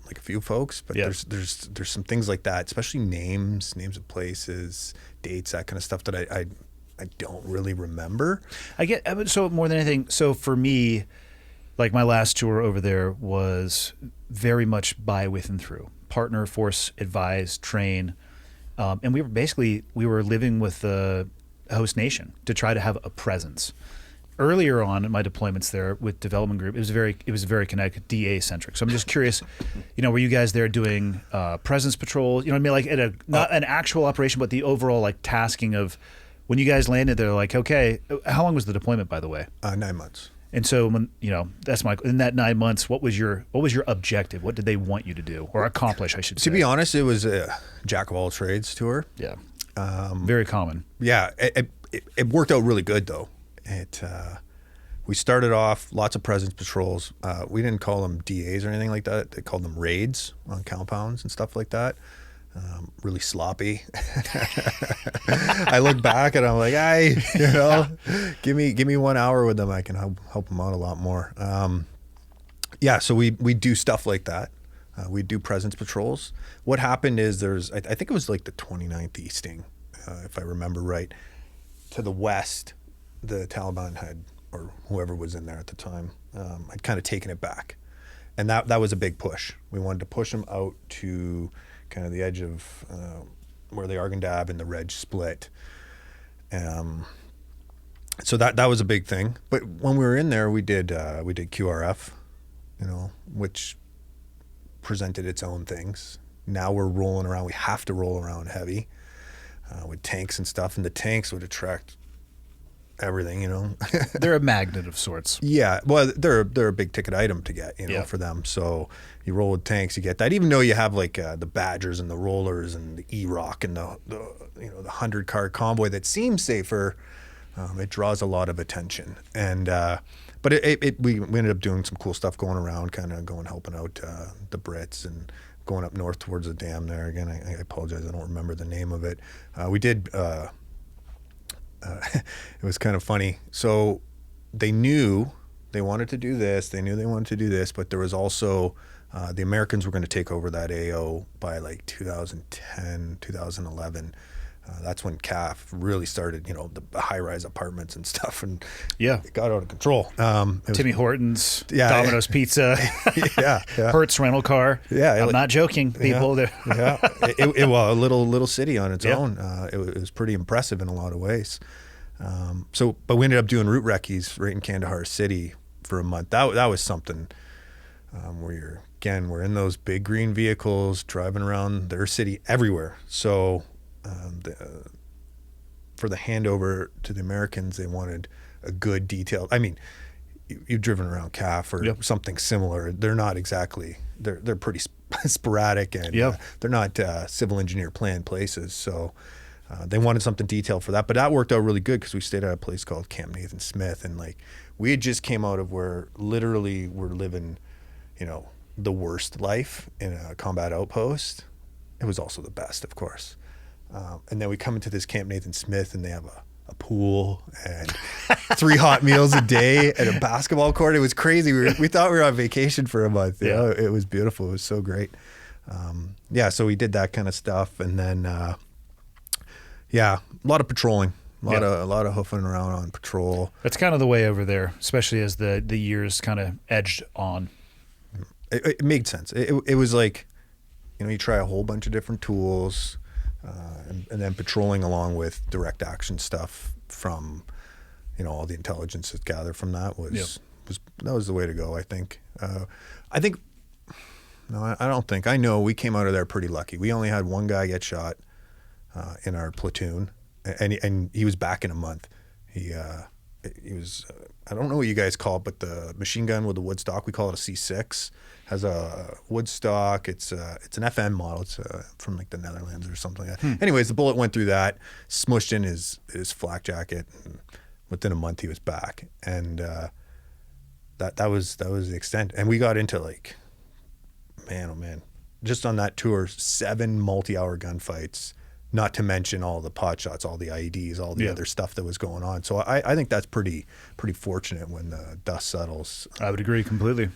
like a few folks, but there's some things like that, especially names of places, dates, that kind of stuff that I don't really remember. I get so more than anything. So for me, like my last tour over there was very much by, with, and through. Partner, force, advise, train. And we were living with the host nation to try to have a presence. Earlier on in my deployments there with development group, it was very connected, DA centric. So I'm just curious, were you guys there doing presence patrols? You know what I mean? Like at not an actual operation, but the overall like tasking of when you guys landed there. Like, okay, how long was the deployment, by the way? 9 months. And so when that's in that 9 months, what was your objective? What did they want you to do or accomplish? I should say. To be honest, it was a jack of all trades tour. Yeah, very common. Yeah, it worked out really good though. We started off lots of presence patrols. We didn't call them DAs or anything like that. They called them raids on compounds and stuff like that. Really sloppy. I look back and I'm like, give me 1 hour with them. I can help them out a lot more. So we do stuff like that. We do presence patrols. What happened is I think it was like the 29th Easting, if I remember right. To the west, the Taliban had, or whoever was in there at the time, had kind of taken it back. And that was a big push. We wanted to push them out to kind of the edge of where the Arghandab and the Reg split. So that was a big thing. But when we were in there, we did QRF, which presented its own things. Now we're rolling around. We have to roll around heavy with tanks and stuff, and the tanks would attract everything, They're a magnet of sorts. Yeah, well, they're a big ticket item to get, for them. So you roll with tanks, you get that. Even though you have like the Badgers and the Rollers and the E-Rock and the 100-car convoy that seems safer, it draws a lot of attention. And but we ended up doing some cool stuff going around, kind of helping out the Brits and going up north towards the dam there. Again, I apologize, I don't remember the name of it. We did. It was kind of funny. So they knew they wanted to do this. They knew they wanted to do this, but there was also the Americans were going to take over that AO by like 2010, 2011. That's when CAF really started, the high-rise apartments and stuff, and it got out of control. Timmy Hortons, Domino's Pizza, Hertz rental car. Yeah, I'm not joking. People there. It was a little city on its own. It was pretty impressive in a lot of ways. But we ended up doing route recce's right in Kandahar City for a month. That was something where we're in those big green vehicles driving around their city everywhere. So. For the handover to the Americans, they wanted a good detailed. I mean, you've driven around CAF or Yep. something similar. They're not exactly, they're pretty sporadic, and Yep. they're not civil engineer planned places. So they wanted something detailed for that, but that worked out really good because we stayed at a place called Camp Nathan Smith, and like we had just came out of where literally we're living, the worst life in a combat outpost. It was also the best, of course. And then we come into this Camp Nathan Smith, and they have a pool and 3 hot meals a day and a basketball court. It was crazy. We thought we were on vacation for a month. You know? It was beautiful. It was so great. So we did that kind of stuff, and then a lot of patrolling, a lot of hoofing around on patrol. That's kind of the way over there, especially as the years kind of edged on. It made sense. It was like, you try a whole bunch of different tools, and then patrolling along with direct action stuff from, all the intelligence that's gathered from that was the way to go. I think. I know we came out of there pretty lucky. We only had one guy get shot in our platoon, and he was back in a month. He was I don't know what you guys call it, but the machine gun with the wood stock, we call it a C6. Has a wood stock. It's an FM model. It's from like the Netherlands or something like that. Anyways, the bullet went through that, smushed in his flak jacket, and within a month he was back. And that was the extent. And we got into like, man, oh man, just on that tour, 7 multi-hour gunfights. Not to mention all the pot shots, all the IEDs, all the other stuff that was going on. So I think that's pretty fortunate when the dust settles. I would agree completely.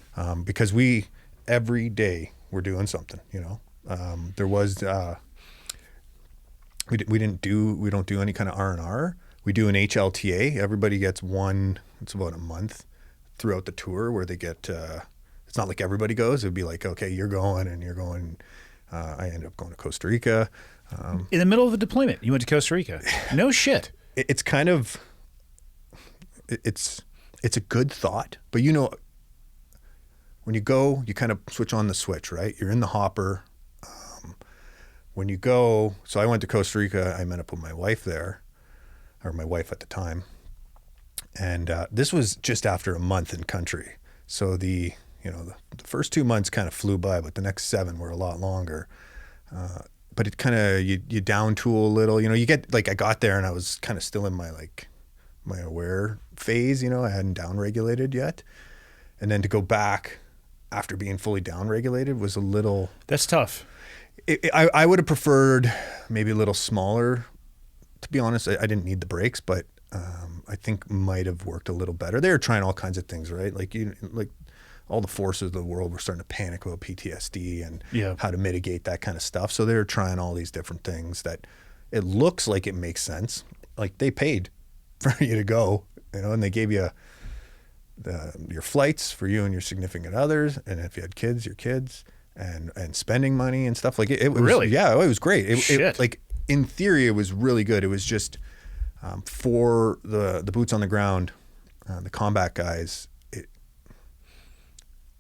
Because every day we're doing something, there was, we don't do any kind of R&R. We do an HLTA. Everybody gets one, it's about a month throughout the tour where they get, it's not like everybody goes. It'd be like, okay, you're going and you're going. I ended up going to Costa Rica. In the middle of a deployment, you went to Costa Rica. No shit. It's kind of, it's a good thought, but when you go, you kind of switch on the switch, right? You're in the hopper. When you go, so I went to Costa Rica. I met up with my wife there, or my wife at the time, and this was just after a month in country. So the first 2 months kind of flew by, but the next 7 were a lot longer. But it kind of, you down tool a little, you get, like, I got there and I was kind of still in my aware phase, I hadn't down regulated yet. And then to go back after being fully down regulated was a little. That's tough. I would have preferred maybe a little smaller, to be honest. I didn't need the brakes, but I think might have worked a little better. They were trying all kinds of things, right? Like all the forces of the world were starting to panic about PTSD and how to mitigate that kind of stuff. So they were trying all these different things that it looks like it makes sense. Like they paid for you to go, and they gave you your flights for you and your significant others. And if you had kids, your kids, and spending money and stuff like it was really, it was great. Shit. Like in theory, it was really good. It was just for the boots on the ground, the combat guys.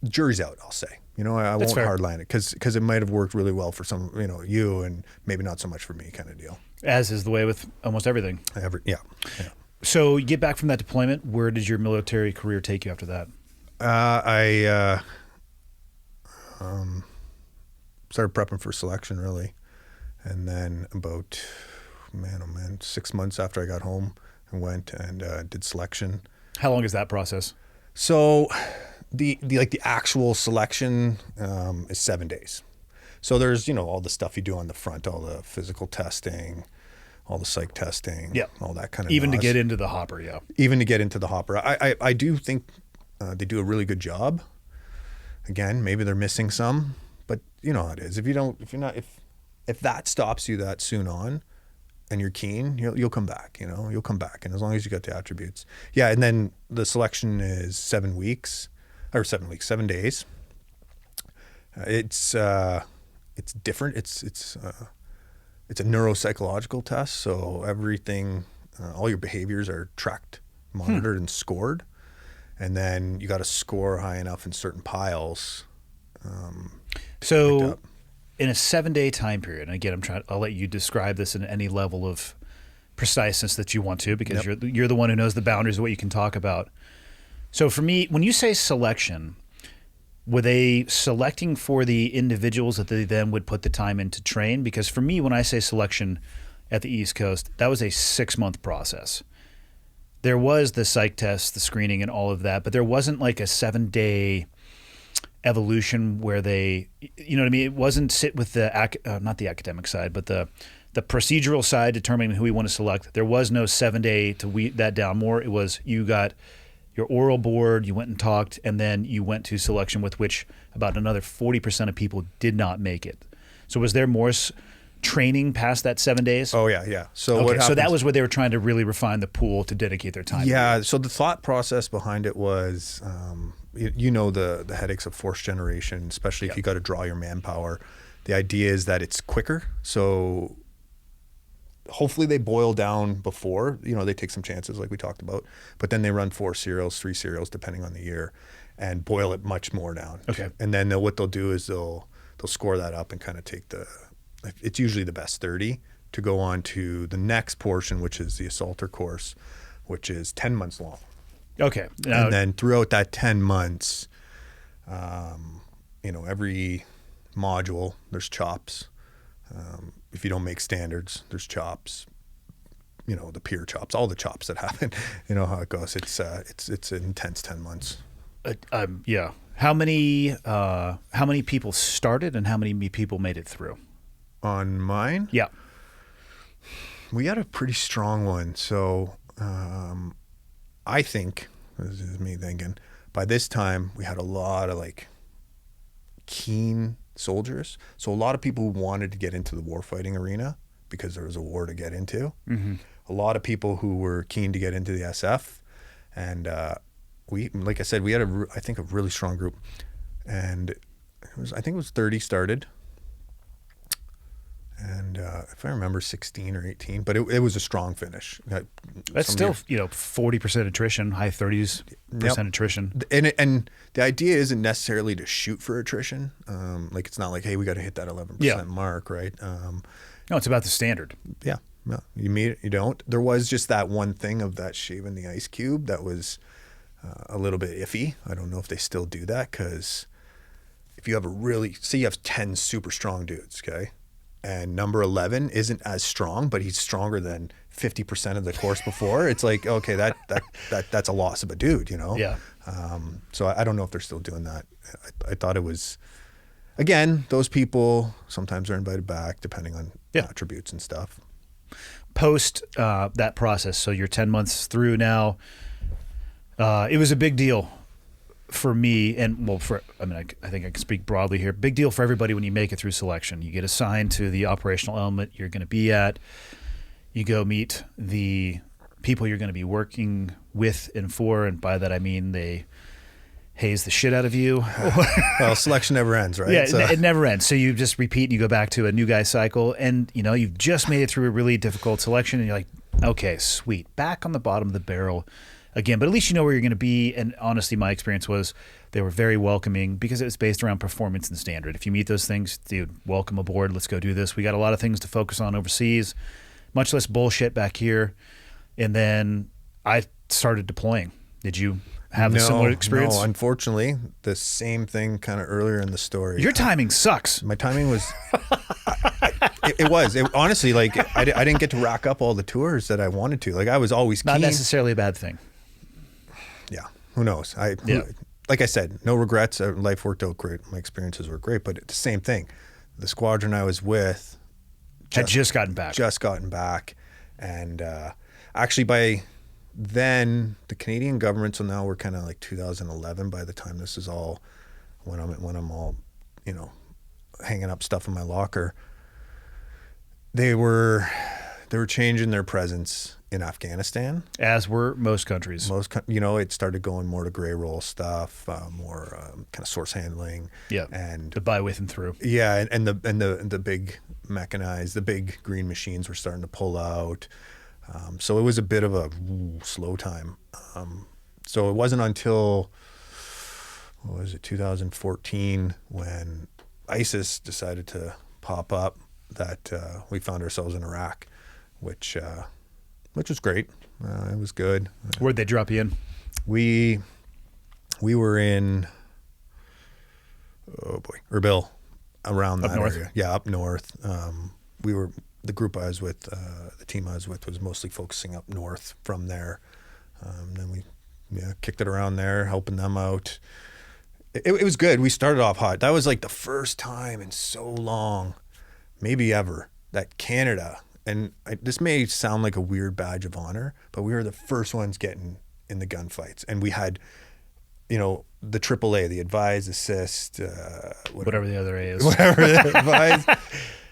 Jury's out, I'll say. I won't hardline it because it might have worked really well for some, you, and maybe not so much for me, kind of deal. As is the way with almost everything. Yeah. So you get back from that deployment. Where did your military career take you after that? I started prepping for selection, really. And then about, 6 months after I got home, I went and did selection. How long is that process? So the actual selection is 7 days. So there's, all the stuff you do on the front, all the physical testing, all the psych testing, all that kind of Even to get into the hopper, Even to get into the hopper. I do think they do a really good job. Again, maybe they're missing some, but you know how it is. If that stops you that soon on and you're keen, you'll come back, you'll come back. And as long as you got the attributes. Yeah. And then the selection is 7 days. It's different. It's a neuropsychological test. So everything, all your behaviors are tracked, monitored, and scored. And then you got to score high enough in certain piles. So in a 7-day time period, and again, I'll let you describe this in any level of preciseness that you want to, because you're the one who knows the boundaries of what you can talk about. So for me, when you say selection, were they selecting for the individuals that they then would put the time in to train? Because for me, when I say selection at the East Coast, that was a 6-month process. There was the psych test, the screening, and all of that, but there wasn't like a 7-day evolution where they, you know what I mean? It wasn't sit with the, not the academic side, but the procedural side, determining who we want to select. There was no 7-day to weed that down more. It was you got your oral board, you went and talked, and then you went to selection, with which about another 40% of people did not make it. So was there more training past that 7 days? Oh, yeah. So okay, what happens, so that was where they were trying to really refine the pool to dedicate their time. Yeah, so the thought process behind it was, you know, the headaches of force generation, especially if you got to draw your manpower. The idea is that it's quicker. So hopefully they boil down before, you know, they take some chances like we talked about, but then they run 4 serials, 3 serials, depending on the year, and boil it much more down. Okay. And then what they'll do is they'll score that up and kind of take it's usually the best 30 to go on to the next portion, which is the assaulter course, which is 10 months long. Okay. And then throughout that 10 months, you know, every module, there's chops. If you don't make standards, there's chops, you know, the peer chops, all the chops that happen. You know how it goes. It's an intense 10 months. Yeah. How many people started and how many people made it through? On mine? Yeah. We had a pretty strong one. So I think, this is me thinking, by this time we had a lot of like keen soldiers. So a lot of people who wanted to get into the warfighting arena because there was a war to get into. Mm-hmm. A lot of people who were keen to get into the SF. And we, like I said, we had I think a really strong group. And I think it was 30 started. And if I remember, 16 or 18, but it was a strong finish. That's still, 40% attrition, high 30s percent attrition. And the idea isn't necessarily to shoot for attrition. Like it's not like, hey, we got to hit that 11% mark, right? No, it's about the standard. Yeah. No, you meet it, you don't. There was just that one thing of that shaving the ice cube that was a little bit iffy. I don't know if they still do that, because if you have say you have 10 super strong dudes, okay? And number 11 isn't as strong, but he's stronger than 50% of the course before. It's like, okay, that's a loss of a dude, you know? Yeah. So I don't know if they're still doing that. I thought it was, again, those people sometimes are invited back depending on attributes and stuff. Post that process, so you're 10 months through now. It was a big deal for me, and I think I can speak broadly here. Big deal for everybody when you make it through selection. You get assigned to the operational element you're going to be at. You go meet the people you're going to be working with and for, and by that I mean they haze the shit out of you. Well, selection never ends, right? Yeah, it never ends. So you just repeat and you go back to a new guy cycle, and you've just made it through a really difficult selection, and you're like, okay, sweet, back on the bottom of the barrel again. But at least you know where you're going to be. And honestly, my experience was they were very welcoming because it was based around performance and standard. If you meet those things, dude, welcome aboard. Let's go do this. We got a lot of things to focus on overseas, much less bullshit back here. And then I started deploying. Did you have a similar experience? No, unfortunately, the same thing kind of earlier in the story. Your timing sucks. My timing was, honestly, like I didn't get to rack up all the tours that I wanted to. Like I was always keen. Not necessarily a bad thing. Yeah, who knows? Like I said, no regrets. Life worked out great. My experiences were great, but the same thing. The squadron I was with had just gotten back. And actually by then, the Canadian government, so now we're kind of like 2011 by the time this is all, when I'm all, hanging up stuff in my locker, they were changing their presence in Afghanistan. As were most countries. It started going more to gray roll stuff, more kind of source handling. Yeah. And to buy with and through. Yeah, and the big mechanized, the big green machines were starting to pull out. So it was a bit of a slow time. So it wasn't until 2014 when ISIS decided to pop up that we found ourselves in Iraq, which was great. It was good. Where'd they drop you in? We We were in, oh boy, Erbil, around that north? area. Yeah, up north. The group I was with, the team I was with was mostly focusing up north from there. Then we kicked it around there, helping them out. It was good. We started off hot. That was like the first time in so long, maybe ever, that Canada, and this may sound like a weird badge of honor, but we were the first ones getting in the gunfights. And we had, the AAA, the advise, assist, whatever the other A is. Whatever the advise.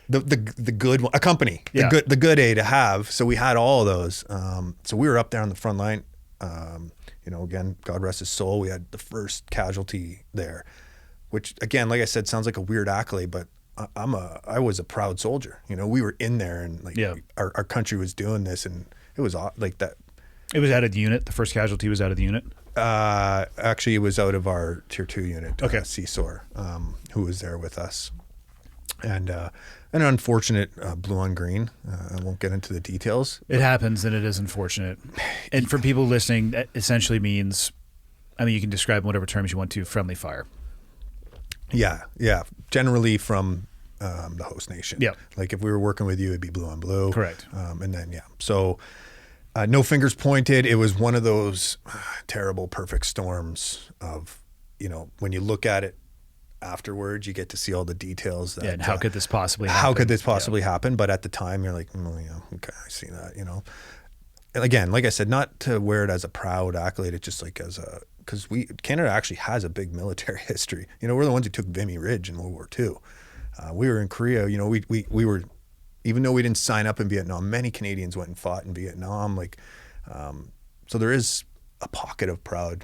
The good one, a company, the good A to have. So we had all of those. So we were up there on the front line. Again, God rest his soul. We had the first casualty there, which again, like I said, sounds like a weird accolade, but I was a proud soldier. We were in there, and our country was doing this, and it was like that. It was out of the unit. The first casualty was out of the unit. Actually, it was out of our Tier 2 unit. Okay, CSOR, who was there with us. And an unfortunate blue on green. I won't get into the details. It happens, and it is unfortunate. And for people listening, that essentially means, you can describe whatever terms you want to, friendly fire. Yeah. Generally from the host nation. Yeah. Like if we were working with you, it'd be blue on blue. Correct. And then, So no fingers pointed. It was one of those terrible perfect storms of, when you look at it afterwards, you get to see all the details. And how could this possibly happen? How could this possibly happen? But at the time, you're like, okay, I see that, And again, like I said, not to wear it as a proud accolade. It's just like because Canada actually has a big military history. We're the ones who took Vimy Ridge in World War II. We were in Korea. We were, even though we didn't sign up in Vietnam, many Canadians went and fought in Vietnam. So there is a pocket of proud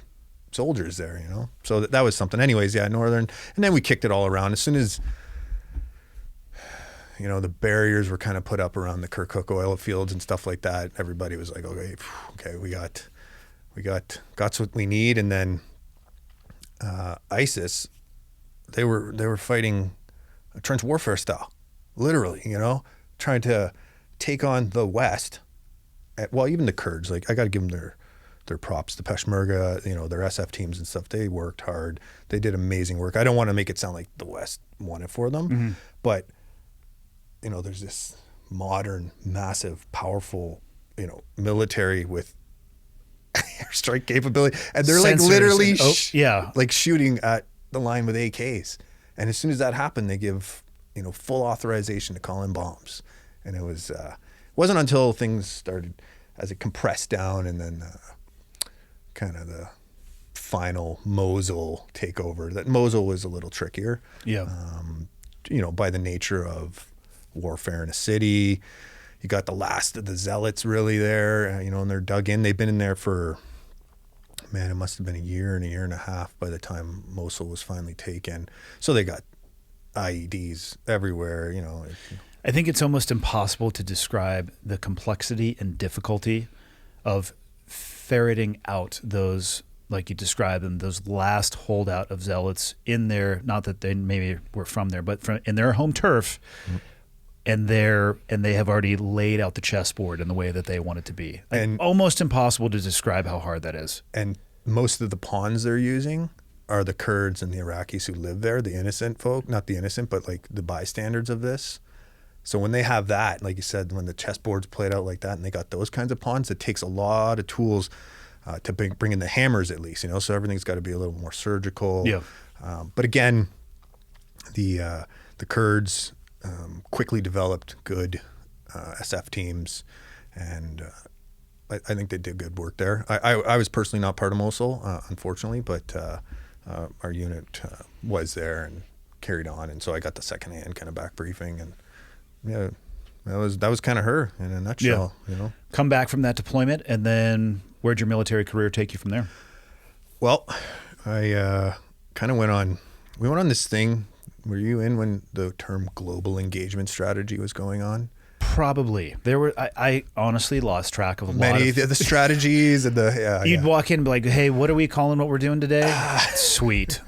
soldiers there, so that was something. Anyways, northern, and then we kicked it all around. As soon as the barriers were kind of put up around the Kirkuk oil fields and stuff like that, everybody was like, okay, we got what we need. And then ISIS, they were fighting a trench warfare style, literally, trying to take on the West. Even the Kurds, I got to give them their props, the Peshmerga, their SF teams and stuff. They worked hard. They did amazing work. I don't want to make it sound like the West won it for them, but there's this modern, massive, powerful, military with airstrike capability, and they're Sensors literally shooting at the line with AKs. And as soon as that happened, they give full authorization to call in bombs. And it wasn't until things started, as it compressed down, and then kind of the final Mosul takeover, that Mosul was a little trickier. By the nature of warfare in a city. You got the last of the zealots really there, and they're dug in. They've been in there for, it must have been a year and a half by the time Mosul was finally taken. So they got IEDs everywhere, I think it's almost impossible to describe the complexity and difficulty of ferreting out those, like you described them, those last holdout of zealots in their, not that they maybe were from there, but in their home turf, and they have already laid out the chessboard in the way that they want it to be. And almost impossible to describe how hard that is. And most of the pawns they're using are the Kurds and the Iraqis who live there, the innocent folk, not the innocent, but like the bystanders of this. So when they have that, like you said, when the chessboard's played out like that and they got those kinds of pawns, it takes a lot of tools to bring in the hammers at least, so everything's got to be a little more surgical. But again, the Kurds quickly developed good SF teams, and I think they did good work there. I was personally not part of Mosul, unfortunately, but our unit was there and carried on, and so I got the secondhand kind of back briefing, and that was kind of her in a nutshell. Come back from that deployment, and then where'd your military career take you from there? Well, I kind of went on this thing. Were you in when the term global engagement strategy was going on? Probably. There were. I honestly lost track of many of the strategies and the. You'd walk in and be like, "Hey, what are we calling what we're doing today?" Sweet.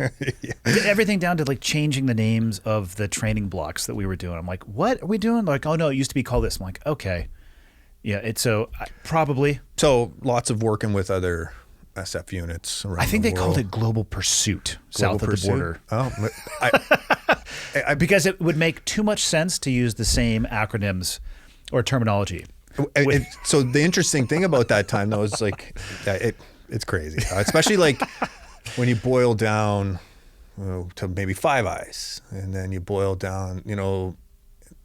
Everything down to like changing the names of the training blocks that we were doing. I'm like, "What are we doing?" Like, "Oh no, it used to be called this." I'm like, "Okay." Yeah. It's probably. So lots of working with other SF units around I think the they world. called it Global Pursuit Global south of Pursuit? the border. Oh, Because it would make too much sense to use the same acronyms or terminology. so the interesting thing about that time though is like, it's crazy, especially like when you boil down to maybe Five Eyes, and then you boil down,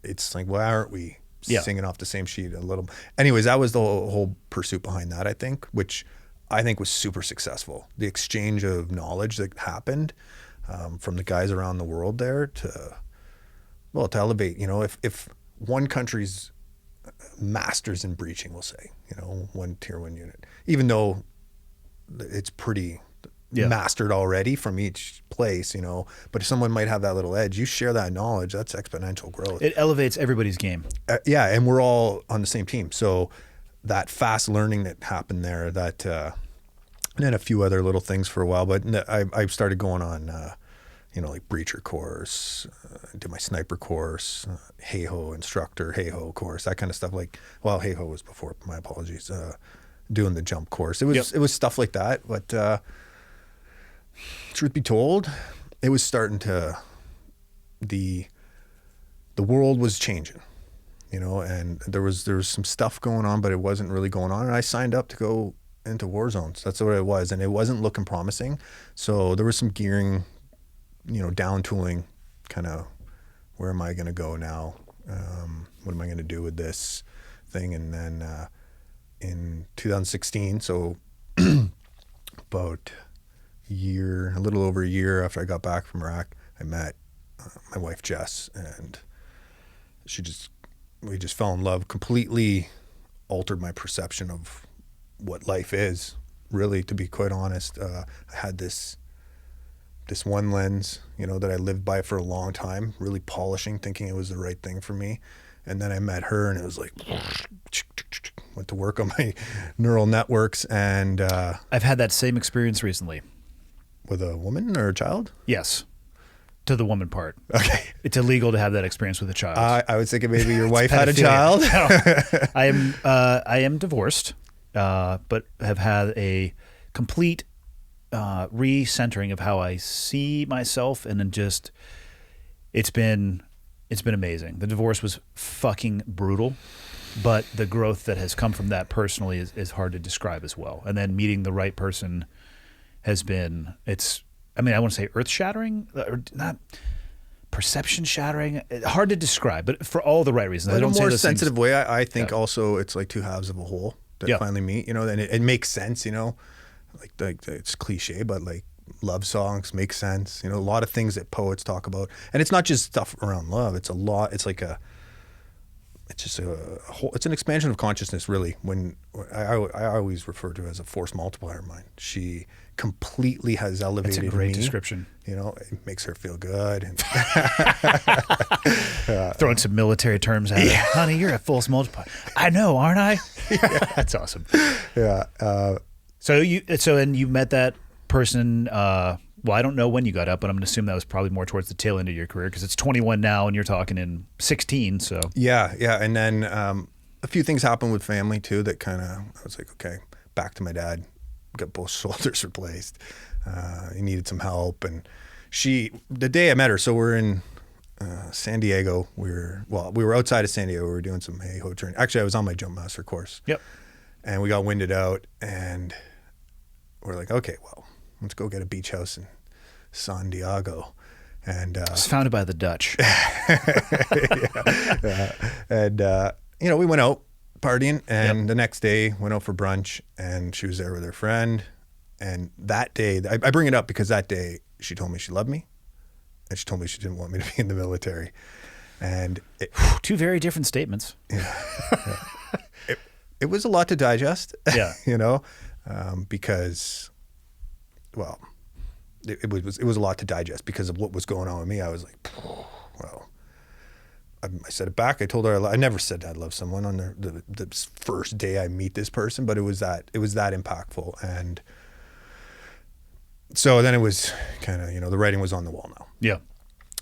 it's like, why aren't we singing off the same sheet a little? Anyways, that was the whole pursuit behind that, I think, which I think was super successful. The exchange of knowledge that happened from the guys around the world there to elevate, if one country's masters in breaching, we'll say, one tier 1 unit, even though it's pretty mastered already from each place, but if someone might have that little edge, you share that knowledge, that's exponential growth. It elevates everybody's game. And we're all on the same team. So that fast learning that happened there, that, and then a few other little things for a while, but I started going on, like breacher course, did my sniper course, Hey-Ho instructor, Hey-Ho course, that kind of stuff. Hey-Ho was before, my apologies, doing the jump course. It was stuff like that. But truth be told, it was starting to, the world was changing, and there was some stuff going on, but it wasn't really going on. And I signed up to go into war zones. That's what it was. And it wasn't looking promising. So there was some gearing, down tooling, kind of, where am I going to go now? What am I going to do with this thing? And then in 2016, so about a little over a year after I got back from Iraq, I met my wife Jess, and we just fell in love. Completely altered my perception of what life is, really, to be quite honest. I had this one lens, that I lived by for a long time, really polishing, thinking it was the right thing for me. And then I met her, and it was like, went to work on my neural networks. And I've had that same experience recently. With a woman or a child? Yes. To the woman part. Okay. It's illegal to have that experience with a child. I was thinking maybe your wife had a child. No. I am divorced, but have had a complete recentering of how I see myself, and then just it's been amazing. The divorce was fucking brutal, but the growth that has come from that personally is hard to describe as well. And then meeting the right person has been, I want to say earth shattering, or not perception shattering. Hard to describe, but for all the right reasons. In a more sensitive way, I think also it's like two halves of a whole that finally meet, and it makes sense, like it's cliche, but like love songs make sense. A lot of things that poets talk about, and it's not just stuff around love. It's a lot. It's like it's an expansion of consciousness, really. When I always refer to it as a force multiplier of mine. She completely has elevated me. It's a great description. It makes her feel good. And throwing some military terms at her. Honey, you're a force multiplier. I know, aren't I? That's awesome. Yeah. So you met that person. Well, I don't know when you got up, but I'm going to assume that was probably more towards the tail end of your career, because it's 21 now and you're talking in 16. So yeah. And then a few things happened with family too that kind of, I was like, okay, back to my dad, got both shoulders replaced. He needed some help. And the day I met her, so we're in San Diego. We were outside of San Diego. We were doing some Hey-Ho training. Actually, I was on my jump master course. Yep. And we got winded out, and we're like, okay, well, let's go get a beach house in San Diego. And it was founded by the Dutch. And we went out partying, and the next day went out for brunch, and she was there with her friend. And that day, I bring it up because that day she told me she loved me, and she told me she didn't want me to be in the military. And two very different statements. It was a lot to digest. Yeah. Because, well, it was a lot to digest because of what was going on with me. I was like, well, I said it back. I told her I never said I'd love someone on the first day I meet this person, but it was that impactful. And so then it was kind of, the writing was on the wall now. Yeah.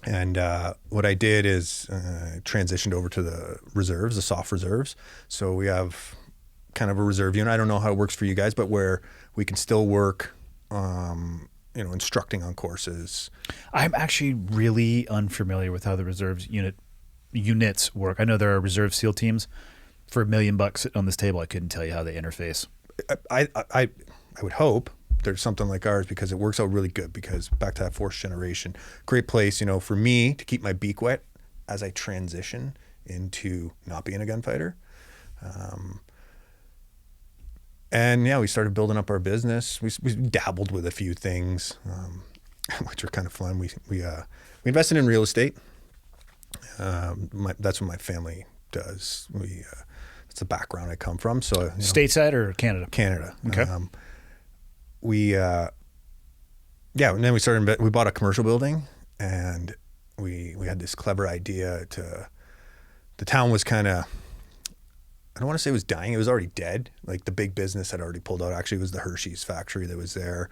And what I did is transitioned over to the reserves, the soft reserves. So we have kind of a reserve unit. I don't know how it works for you guys, but where we can still work, instructing on courses. I'm actually really unfamiliar with how the reserves units work. I know there are reserve SEAL teams. For $1 million on this table, I couldn't tell you how they interface. I would hope there's something like ours, because it works out really good, because back to that fourth generation, great place, for me to keep my beak wet as I transition into not being a gunfighter. And yeah, we started building up our business. We dabbled with a few things, which are kind of fun. We invested in real estate. That's what my family does. That's the background I come from. So stateside or Canada? Canada. Okay. And then we bought a commercial building, and we had this clever idea the town was kind of, I don't want to say it was dying. It was already dead. Like the big business had already pulled out. Actually, it was the Hershey's factory that was there,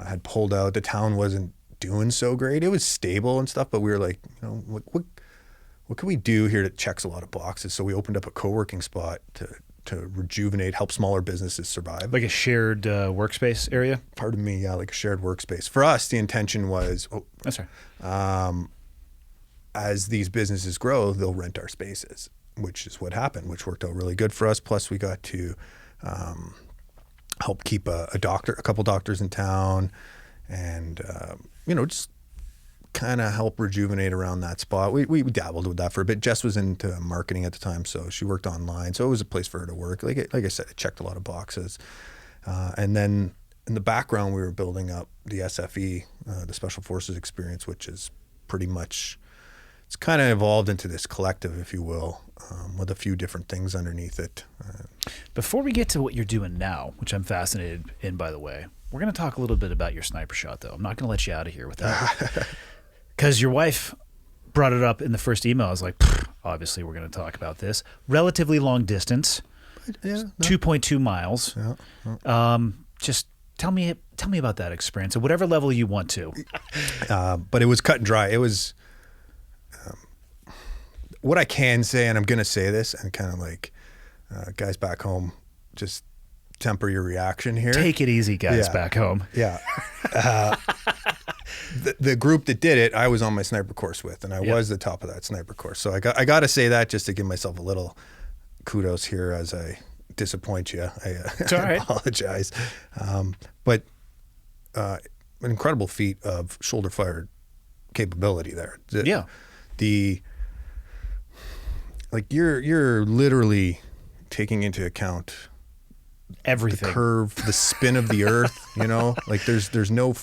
had pulled out. The town wasn't doing so great. It was stable and stuff, but we were like, what can we do here that checks a lot of boxes? So we opened up a co-working spot to rejuvenate, help smaller businesses survive. Like a shared workspace area? Pardon me, yeah, like a shared workspace. For us, the intention was, That's right. As these businesses grow, they'll rent our spaces, which is what happened, which worked out really good for us. Plus, we got to help keep a couple doctors in town, and just kind of help rejuvenate around that spot. We dabbled with that for a bit. Jess was into marketing at the time, so she worked online. So it was a place for her to work. Like I said, it checked a lot of boxes. And then in the background, we were building up the SFE, the Special Forces experience, which is pretty much, it's kind of evolved into this collective, if you will, with a few different things underneath it. Before we get to what you're doing now, which I'm fascinated in, by the way, we're going to talk a little bit about your sniper shot, though. I'm not going to let you out of here with that. Because your wife brought it up in the first email. I was like, obviously we're going to talk about this. Relatively long distance, 2.2 miles. Yeah. Just tell me about that experience at whatever level you want to. But it was cut and dry. It was what I can say, and I'm going to say this, and kind of like guys back home, just temper your reaction here. Take it easy, guys back home. Yeah. The group that did it, I was on my sniper course with, and I was the top of that sniper course. So I got to say that just to give myself a little kudos here as I disappoint you. It's all right. Apologize. But an incredible feat of shoulder fired capability there. You're literally taking into account everything, the curve, the spin of the earth, like there's no,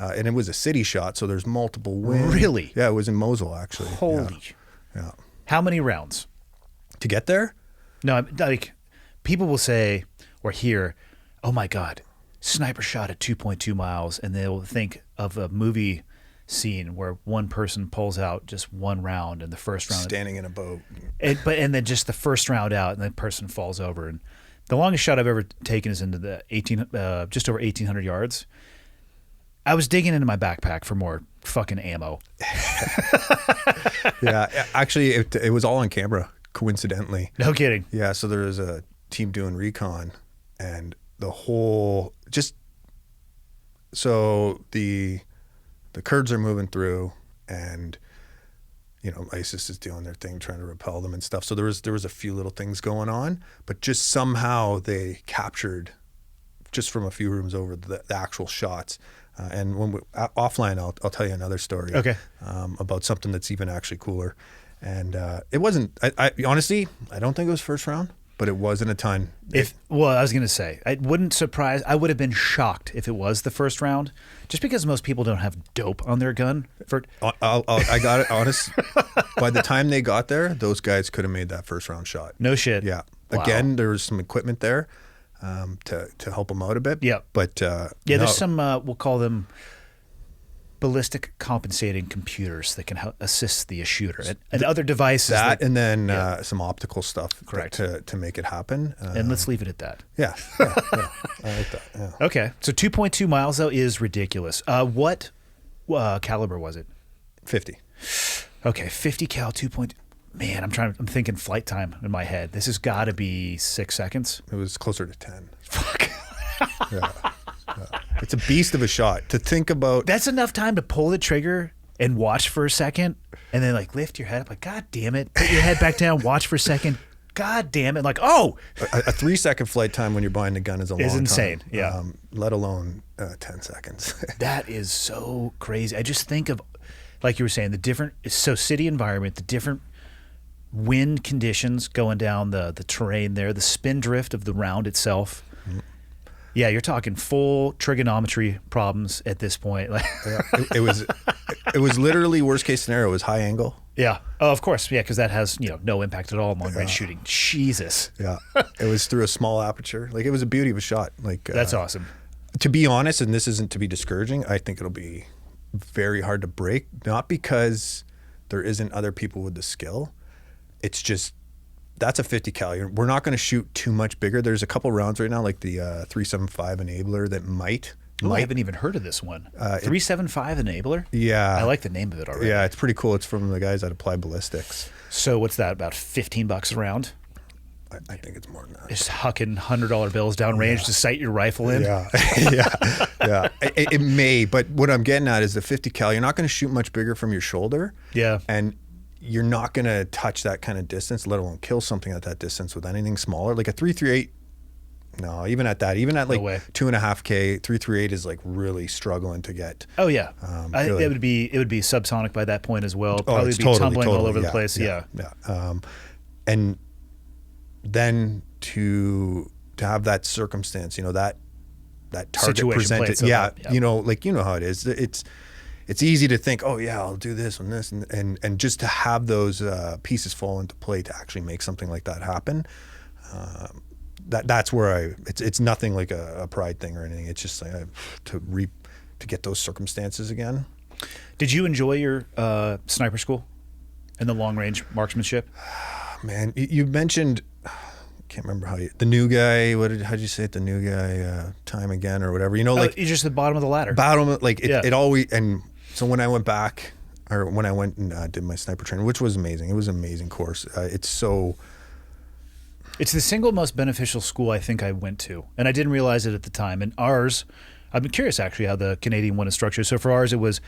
and it was a city shot. So there's multiple winds. Really? Yeah. It was in Mosul, actually. Holy. Yeah. How many rounds To get there? No, like people will say or hear, oh my God, sniper shot at 2.2 miles. And they'll think of a movie scene where one person pulls out just one round in the first round. Standing in a boat. And then just the first round out and the person falls over. And the longest shot I've ever taken is into the just over 1,800 yards. I was digging into my backpack for more fucking ammo. Yeah, actually, it was all on camera, coincidentally. No kidding. Yeah, so there was a team doing recon, and the whole so the Kurds are moving through, and ISIS is doing their thing, trying to repel them and stuff. So there was a few little things going on, but just somehow they captured, just from a few rooms over, the actual shots. And when offline, I'll tell you another story. Okay. About something that's even actually cooler. And it wasn't. I honestly, I don't think it was first round, but it wasn't a ton. I was going to say, I wouldn't surprise. I would have been shocked if it was the first round, just because most people don't have dope on their gun. I got it. Honest. By the time they got there, those guys could have made that first round shot. No shit. Yeah. Wow. Again, there was some equipment there to help them out a bit. Yeah. But there's some we'll call them ballistic compensating computers that can assist the shooter and other devices. And then some optical stuff. Correct. To make it happen. And let's leave it at that. Yeah. I like that. Yeah. Okay. So 2.2 miles, though, is ridiculous. What caliber was it? 50. Okay, 50 cal, 2. Man, I'm thinking flight time in my head. This has got to be 6 seconds. It was closer to 10. Fuck. Yeah. It's a beast of a shot to think about. That's enough time to pull the trigger and watch for a second, and then like lift your head up, like, God damn it. Put your head back down, watch for a second. God damn it. Like, oh. A 3-second flight time when you're buying a gun is a long time. Is insane, yeah. Let alone 10 seconds. That is so crazy. I just think of, like you were saying, city environment, the different wind conditions going down the terrain there, the spin drift of the round itself. Mm-hmm. Yeah, you're talking full trigonometry problems at this point. Yeah, it was literally worst case scenario. It was high angle. Yeah. Oh, of course. Yeah, because that has no impact at all on long range shooting. Jesus. Yeah. It was through a small aperture. Like, it was a beauty of a shot. Like, that's awesome. To be honest, and this isn't to be discouraging, I think it'll be very hard to break. Not because there isn't other people with the skill. It's just, that's a 50 cal. We're not going to shoot too much bigger. There's a couple rounds right now, like the 375 enabler that might. I haven't even heard of this one. 375 enabler? Yeah. I like the name of it already. Yeah, it's pretty cool. It's from the guys at Applied Ballistics. So what's that, about $15 a round? I think it's more than that. Just hucking $100 bills downrange to sight your rifle in? Yeah. Yeah. It may, but what I'm getting at is the 50 cal, you're not going to shoot much bigger from your shoulder. Yeah. And you're not going to touch that kind of distance, let alone kill something at that distance with anything smaller. Like a 338, no, even at like 2.5K, 338 is like really struggling to get. Oh yeah, it would be subsonic by that point as well. Probably be totally, tumbling all over the place. Yeah. And then to have that circumstance, that target situation presented. Yeah, like how it is. It's easy to think, oh yeah, I'll do this and this, and just to have those pieces fall into play to actually make something like that happen. That's where it's nothing like a pride thing or anything. It's just like to get those circumstances again. Did you enjoy your sniper school and the long range marksmanship? Man, you mentioned, I can't remember the new guy. How'd you say it? The new guy, time again or whatever. Like you're just the bottom of the ladder. It always. And so when I went back, or when I went and did my sniper training, which was amazing. It was an amazing course. It's the single most beneficial school I think I went to, and I didn't realize it at the time. And ours, I'm curious actually how the Canadian one is structured. So for ours, it was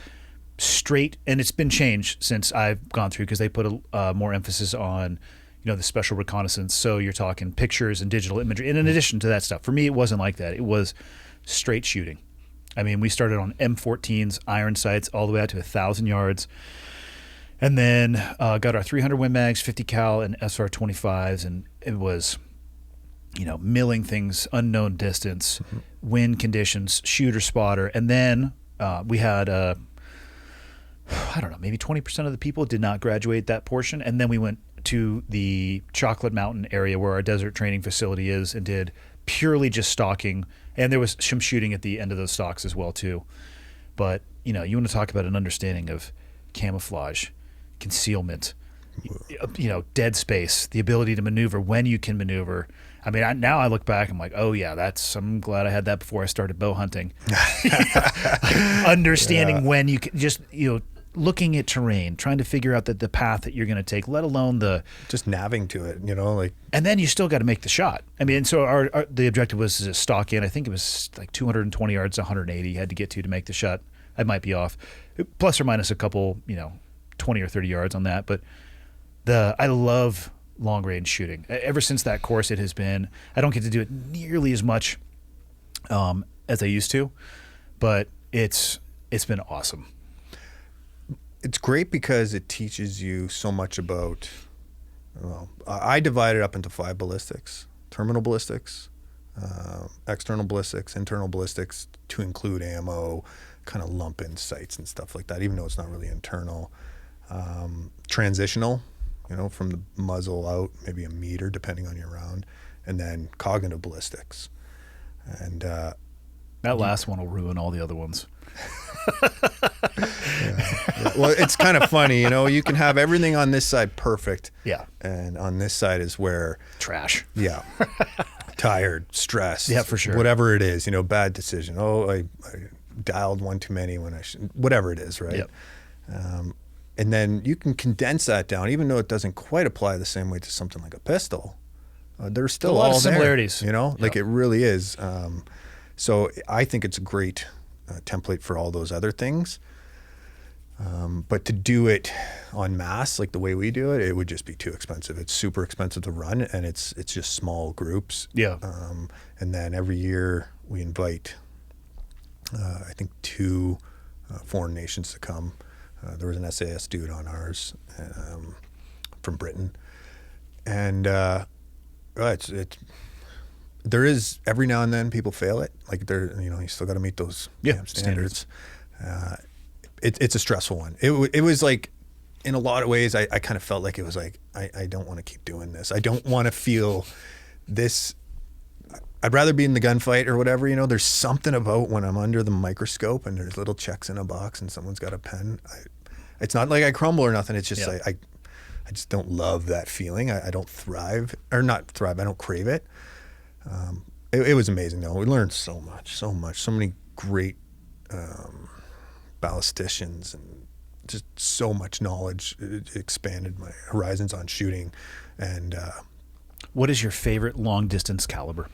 straight, and it's been changed since I've gone through because they put a more emphasis on, the special reconnaissance. So you're talking pictures and digital imagery. And in addition to that stuff, for me, it wasn't like that. It was straight shooting. I mean, we started on M14s, iron sights, all the way out to 1,000 yards. And then got our 300 Win Mags, 50 cal, and SR25s, and it was, milling things, unknown distance, wind conditions, shooter spotter, and then we had I don't know, maybe 20% of the people did not graduate that portion, and then we went to the Chocolate Mountain area where our desert training facility is and did purely just stalking, and there was some shooting at the end of those stalks as well too. But you want to talk about an understanding of camouflage, concealment, dead space, the ability to maneuver when you can maneuver. I mean, now I look back, I'm like, oh yeah, I'm glad I had that before I started bow hunting. Understanding when you can just, looking at terrain, trying to figure out the path that you're going to take, let alone just navving to it, like. And then you still got to make the shot. I mean, so the objective was to stalk in. I think it was like 220 yards, 180 you had to get to make the shot. I might be off, plus or minus a couple, 20 or 30 yards on that. But I love long range shooting. Ever since that course, it has been, I don't get to do it nearly as much as I used to, but it's been awesome. It's great because it teaches you so much about, I divide it up into 5 ballistics: terminal ballistics, external ballistics, internal ballistics, to include ammo, kind of lump in sights and stuff like that, even though it's not really internal. Transitional, from the muzzle out, maybe a meter depending on your round, and then cognitive ballistics. And that last one will ruin all the other ones. Yeah. Well, it's kind of funny, you can have everything on this side perfect. Yeah. And on this side is where trash. Yeah. Tired, stressed. Yeah, for sure. Whatever it is, bad decision. Oh, I dialed one too many when I should, whatever it is, right? Yep. And then you can condense that down, even though it doesn't quite apply the same way to something like a pistol. There's still a lot all of similarities. there, you know, like it really is. So I think it's a great template for all those other things. But to do it en masse, like the way we do it, it would just be too expensive. It's super expensive to run, and it's just small groups. Yeah. And then every year we invite, I think, 2 foreign nations to come. There was an SAS dude on ours from Britain, and there is every now and then people fail it. Like you still got to meet those damn standards. It's a stressful one. It was like, in a lot of ways, I kind of felt like it was like, I don't want to keep doing this. I don't want to feel this. I'd rather be in the gunfight or whatever, you know. There's something about when I'm under the microscope and there's little checks in a box and someone's got a pen. It's not like I crumble or nothing. It's just like, I just don't love that feeling. I don't thrive, or not thrive, I don't crave it. It was amazing though. We learned so many great ballisticians, and just so much knowledge. It expanded my horizons on shooting. And what is your favorite long distance caliber?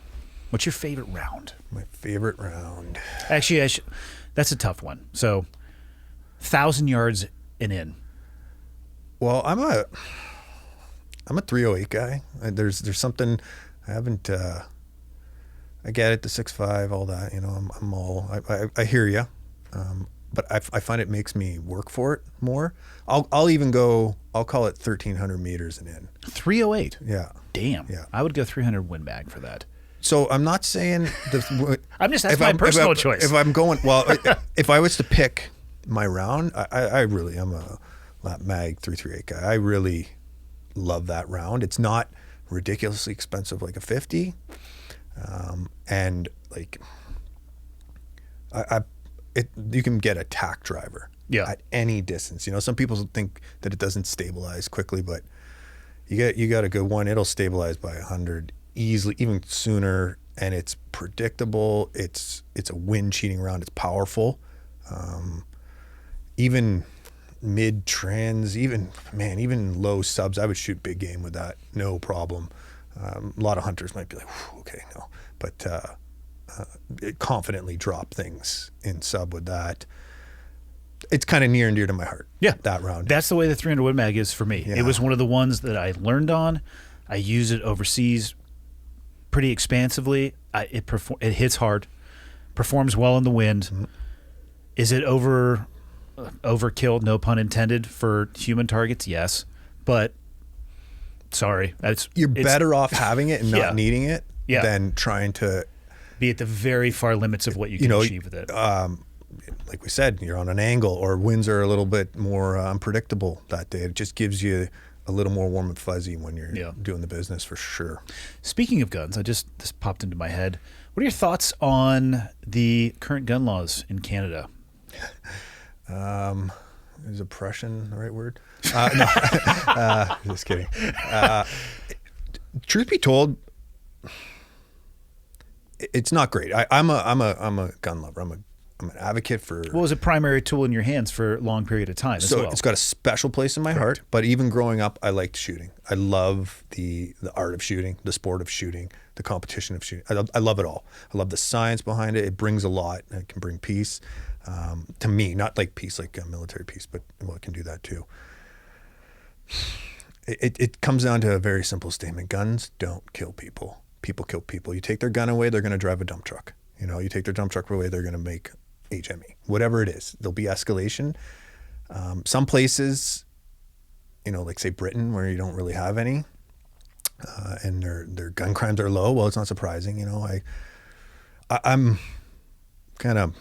What's your favorite round? My favorite round. Actually, that's a tough one. So, 1,000 yards and in. Well, I'm a 308 guy. There's something I haven't. I get it, the 6.5, all that. You know, I'm all. I hear you, but I find it makes me work for it more. I'll even go. I'll call it 1,300 meters and in. 308. Yeah. Damn. Yeah. I would go 300 windbag for that. So I'm not saying that's my personal choice. If I'm going, well, if I was to pick my round, I really am a lap mag 338 guy. I really love that round. It's not ridiculously expensive like a 50, and like you can get a tack driver at any distance. You know, some people think that it doesn't stabilize quickly, but you got a good one. It'll stabilize by 100 easily, even sooner, and it's predictable. It's a wind cheating round. It's powerful. Even mid trans, even low subs, I would shoot big game with that, no problem. A lot of hunters might be like, okay, no, but confidently drop things in sub with that. It's kind of near and dear to my heart. Yeah, that round. That's the way the 300 Win Mag is for me. Yeah. It was one of the ones that I learned on. I use it overseas pretty expansively. It hits hard, performs well in the wind. Mm-hmm. Is it overkill? No pun intended for human targets. Yes, but sorry, you're better off having it and not needing it than trying to be at the very far limits of what you can achieve with it. Like we said, you're on an angle, or winds are a little bit more unpredictable that day. It just gives you a little more warm and fuzzy when you're doing the business, for sure. Speaking of guns, this popped into my head. What are your thoughts on the current gun laws in Canada? Is oppression the right word? No, just kidding. Truth be told, it's not great. I'm a gun lover. I'm an advocate for. Well, it was a primary tool in your hands for a long period of time. So it's got a special place in my heart. But even growing up, I liked shooting. I love the art of shooting, the sport of shooting, the competition of shooting. I love it all. I love the science behind it. It brings a lot. It can bring peace to me. Not like peace, like military peace, but it can do that too. It comes down to a very simple statement: guns don't kill people. People kill people. You take their gun away, they're going to drive a dump truck. You take their dump truck away, they're going to make HME, whatever it is. There'll be escalation. Some places, like say Britain, where you don't really have any, and their gun crimes are low. Well, it's not surprising. I'm kind of,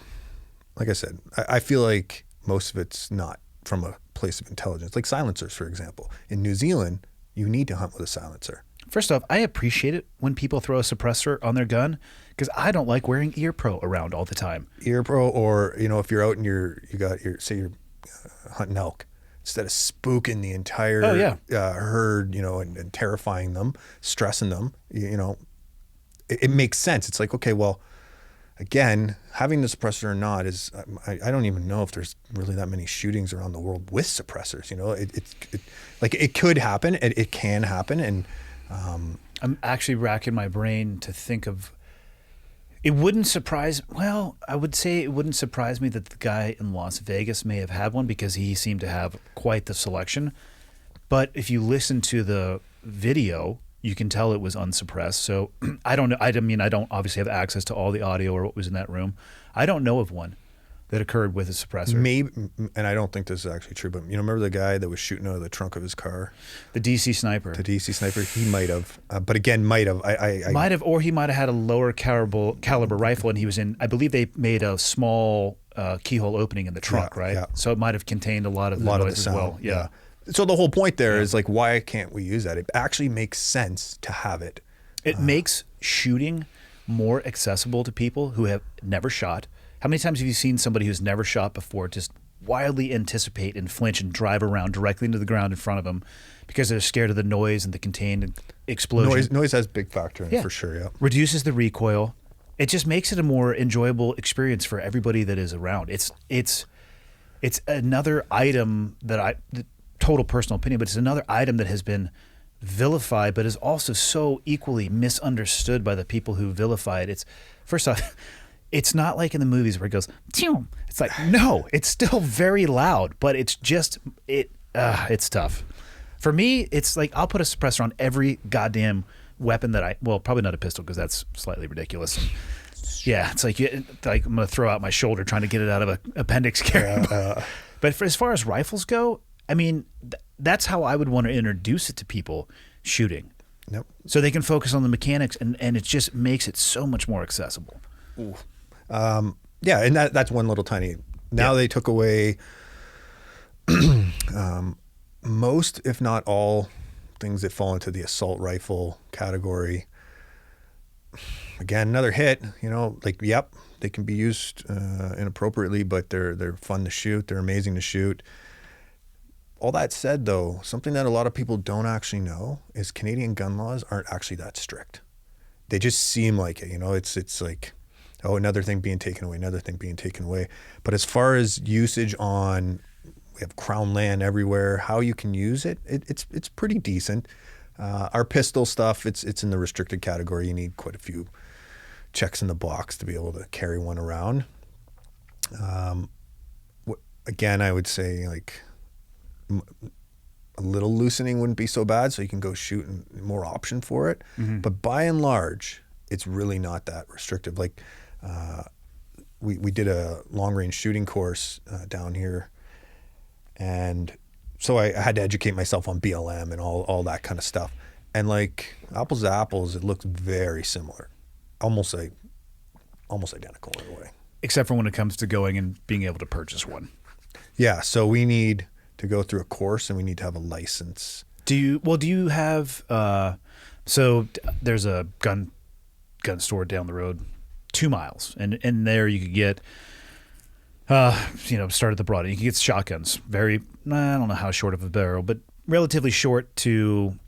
like I said, I feel like most of it's not from a place of intelligence. Like silencers, for example. In New Zealand, you need to hunt with a silencer. First off, I appreciate it when people throw a suppressor on their gun, because I don't like wearing ear pro around all the time. Ear pro, or if you're out and you're hunting elk, instead of spooking the entire herd, and terrifying them, stressing them, it makes sense. It's like, okay, well, again, having the suppressor or not is, I don't even know if there's really that many shootings around the world with suppressors. You know, it could happen. It can happen. And I'm actually racking my brain to think of. It wouldn't surprise. Well, I would say it wouldn't surprise me that the guy in Las Vegas may have had one because he seemed to have quite the selection. But if you listen to the video, you can tell it was unsuppressed. So I don't know. I mean, I don't obviously have access to all the audio or what was in that room. I don't know of one that occurred with a suppressor. maybe, and I don't think this is actually true, but remember the guy that was shooting out of the trunk of his car? The DC sniper. The DC sniper, he might have, but again, might have. I Might have, or he might have had a lower caliber rifle, and he was in. I believe they made a small keyhole opening in the trunk, right? Yeah. So it might have contained a lot of the noise as sound, well. Yeah. So the whole point there is like, why can't we use that? It actually makes sense to have it. It makes shooting more accessible to people who have never shot. How many times have you seen somebody who's never shot before just wildly anticipate and flinch and drive around directly into the ground in front of them because they're scared of the noise and the contained explosion? Noise has a big factor in it for sure. Yeah. Reduces the recoil. It just makes it a more enjoyable experience for everybody that is around. It's another item that total personal opinion, but it's another item that has been vilified, but is also so equally misunderstood by the people who vilify it. It's first off, it's not like in the movies where it goes, Tew. It's like, no, it's still very loud, but it's just, it's tough. For me, it's like, I'll put a suppressor on every goddamn weapon that well, probably not a pistol because that's slightly ridiculous. And yeah, it's like I'm going to throw out my shoulder trying to get it out of an appendix carry. But as far as rifles go, I mean, that's how I would want to introduce it to people shooting. Yep. So they can focus on the mechanics, and it just makes it so much more accessible. Yeah, and that's one little tiny. Now they took away most, if not all, things that fall into the assault rifle category. Again, another hit. You know, like they can be used inappropriately, but they're fun to shoot. They're amazing to shoot. All that said, though, something that a lot of people don't actually know is Canadian gun laws aren't actually that strict. They just seem like it. You know, it's like, oh, another thing being taken away, another thing being taken away. But as far as usage on, we have crown land everywhere. How you can use it, it's pretty decent. Our pistol stuff, it's in the restricted category. You need quite a few checks in the box to be able to carry one around. Again, I would say like a little loosening wouldn't be so bad, so you can go shoot and more option for it. Mm-hmm. But by and large, it's really not that restrictive. Like we did a long range shooting course down here, and so I had to educate myself on BLM and all that kind of stuff. And like apples to apples, it looks very similar, almost identical in a way. Except for when it comes to going and being able to purchase one. Yeah, so we need to go through a course and we need to have a license. Do you have so there's a gun store down the road 2 miles, and there you could get start at the broad. You can get shotguns, I don't know how short of a barrel, but relatively short to,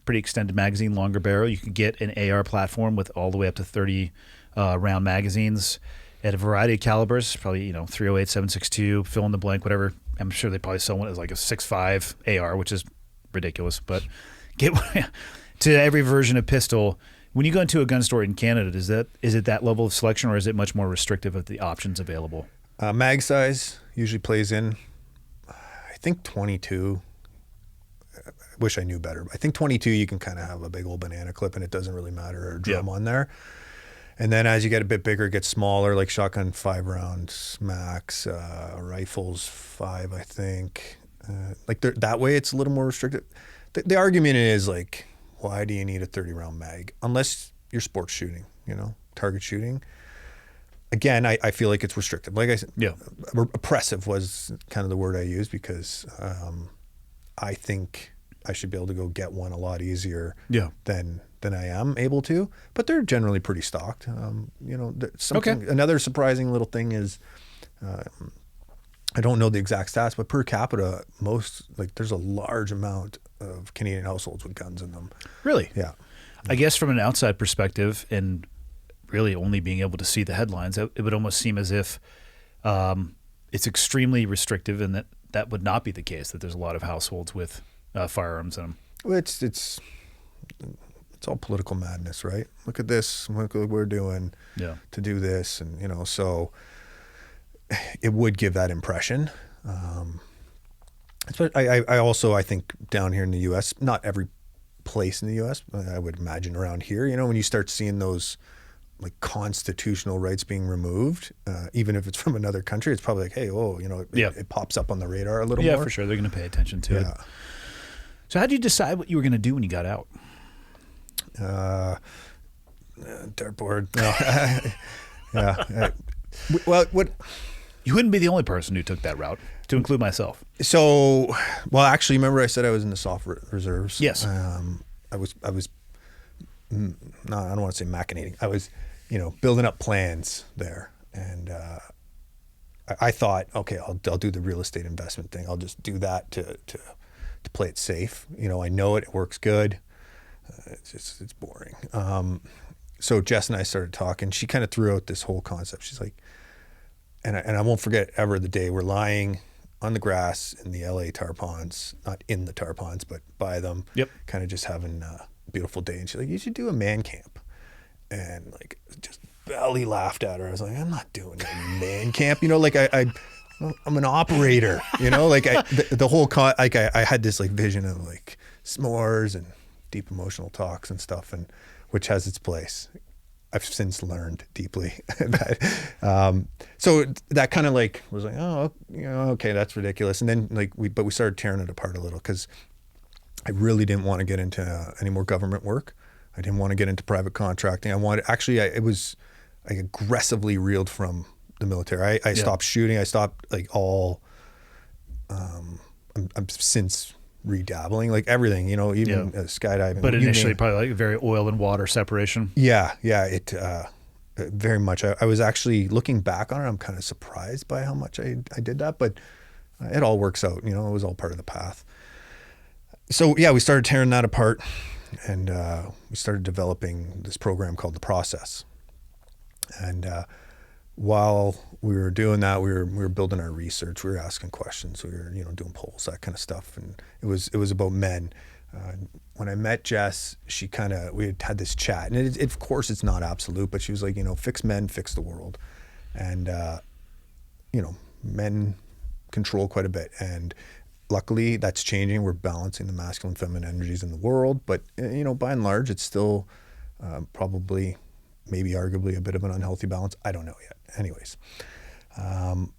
pretty extended magazine, longer barrel. You can get an AR platform with all the way up to 30 round magazines at a variety of calibers, probably, 308, 7.62, fill in the blank, whatever. I'm sure they probably sell one as like a 6.5 AR, which is ridiculous, but get to every version of pistol. When you go into a gun store in Canada, is it that level of selection, or is it much more restrictive of the options available? Mag size usually plays in. I think 22. I wish I knew better. I think 22 you can kind of have a big old banana clip and it doesn't really matter, or a drum on there. And then as you get a bit bigger, it gets smaller, like shotgun 5 rounds max, rifles 5, I think. That way it's a little more restricted. The argument is like, why do you need a 30 round mag? Unless you're sports shooting, target shooting. Again, I feel like it's restrictive. Like I said, oppressive was kind of the word I used, because I think I should be able to go get one a lot easier than I am able to. But they're generally pretty stocked. Another surprising little thing is, I don't know the exact stats, but per capita, there's a large amount of Canadian households with guns in them. Really? Yeah. I guess from an outside perspective, and really only being able to see the headlines, it would almost seem as if it's extremely restrictive, and that would not be the case, that there's a lot of households with firearms in them. Well, it's all political madness, right? Look at this. Look what we're doing to do this. And, so it would give that impression. I think down here in the U.S., not every place in the U.S., I would imagine around here, when you start seeing those like constitutional rights being removed, even if it's from another country, it's probably like, hey, it pops up on the radar a little more. Yeah, for sure. They're going to pay attention to it. So how did you decide what you were going to do when you got out? Dartboard. No. Well, you wouldn't be the only person who took that route, to include myself. So, actually, remember I said I was in the soft reserves? Yes. I was. No, I don't want to say machinating. I was, building up plans there, and I thought, okay, I'll do the real estate investment thing. I'll just do that to play it safe. I know it works good. It's boring. So Jess and I started talking. She kind of threw out this whole concept. She's like, and I won't forget ever the day we're lying on the grass in the LA tar ponds, not in the tar ponds, but by them. Yep. Kind of just having a beautiful day. And she's like, you should do a man camp. And like, just belly laughed at her. I was like, I'm not doing a man camp. I'm an operator, the whole I had this like vision of like s'mores and deep emotional talks and stuff, and which has its place. I've since learned deeply that, so that kind of like was like, oh, okay, that's ridiculous. And then like we started tearing it apart a little, because I really didn't want to get into any more government work. I didn't want to get into private contracting. I aggressively reeled from the military. I stopped shooting. I stopped like all, I'm since redabbling, like everything, even skydiving. But initially probably like very oil and water separation. Yeah. It very much. I was actually looking back on it, I'm kind of surprised by how much I did that, but it all works out, it was all part of the path. So yeah, we started tearing that apart, and we started developing this program called The Process. And while we were doing that, we were building our research. We were asking questions. We were, doing polls, that kind of stuff. And it was about men. When I met Jess, we had this chat, and of course it's not absolute, but she was like, fix men, fix the world. And, men control quite a bit. And luckily that's changing. We're balancing the masculine, feminine energies in the world. But, by and large, it's still probably, maybe arguably a bit of an unhealthy balance. I don't know yet. Anyways, and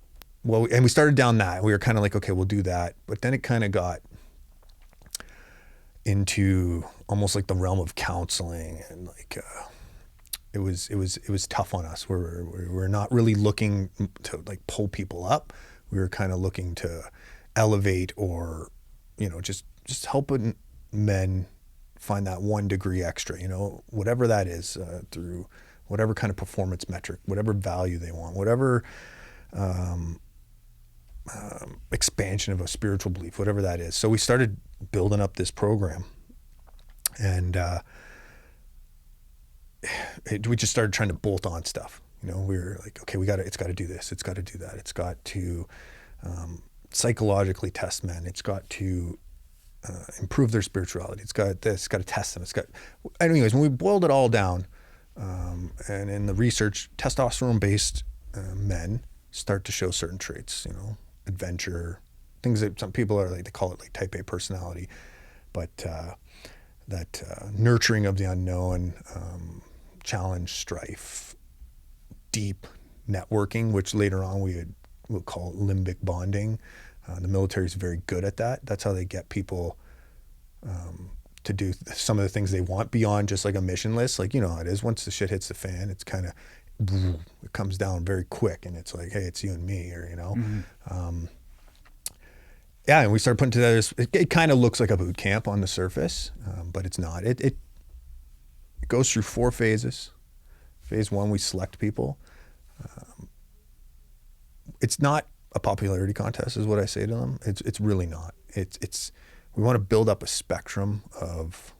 we started down that. We were kind of like, okay, we'll do that. But then it kind of got into almost like the realm of counseling, and like it was tough on us. We're not really looking to like pull people up. We were kind of looking to elevate, or just helping men find that 1 degree extra, whatever that is, through whatever kind of performance metric, whatever value they want, whatever expansion of a spiritual belief, whatever that is. So we started building up this program, and we just started trying to bolt on stuff. We were like, okay, it's got to do this, it's got to do that, it's got to psychologically test men, it's got to improve their spirituality, it's got this, it's got to test them, anyways, when we boiled it all down, and in the research, testosterone-based men start to show certain traits, adventure, things that some people are like, they call it like type A personality, but that nurturing of the unknown, challenge, strife, deep networking, which later on we'll call limbic bonding. The military is very good at that. That's how they get people to do some of the things they want beyond just like a mission list. Like, how it is, once the shit hits the fan, it's kind of, it comes down very quick, and it's like, hey, it's you and me, or, Mm-hmm. And we started putting together, it kind of looks like a boot camp on the surface, but it's not. It goes through 4 phases. Phase 1, we select people. It's not a popularity contest, is what I say to them. It's really not. We want to build up a spectrum of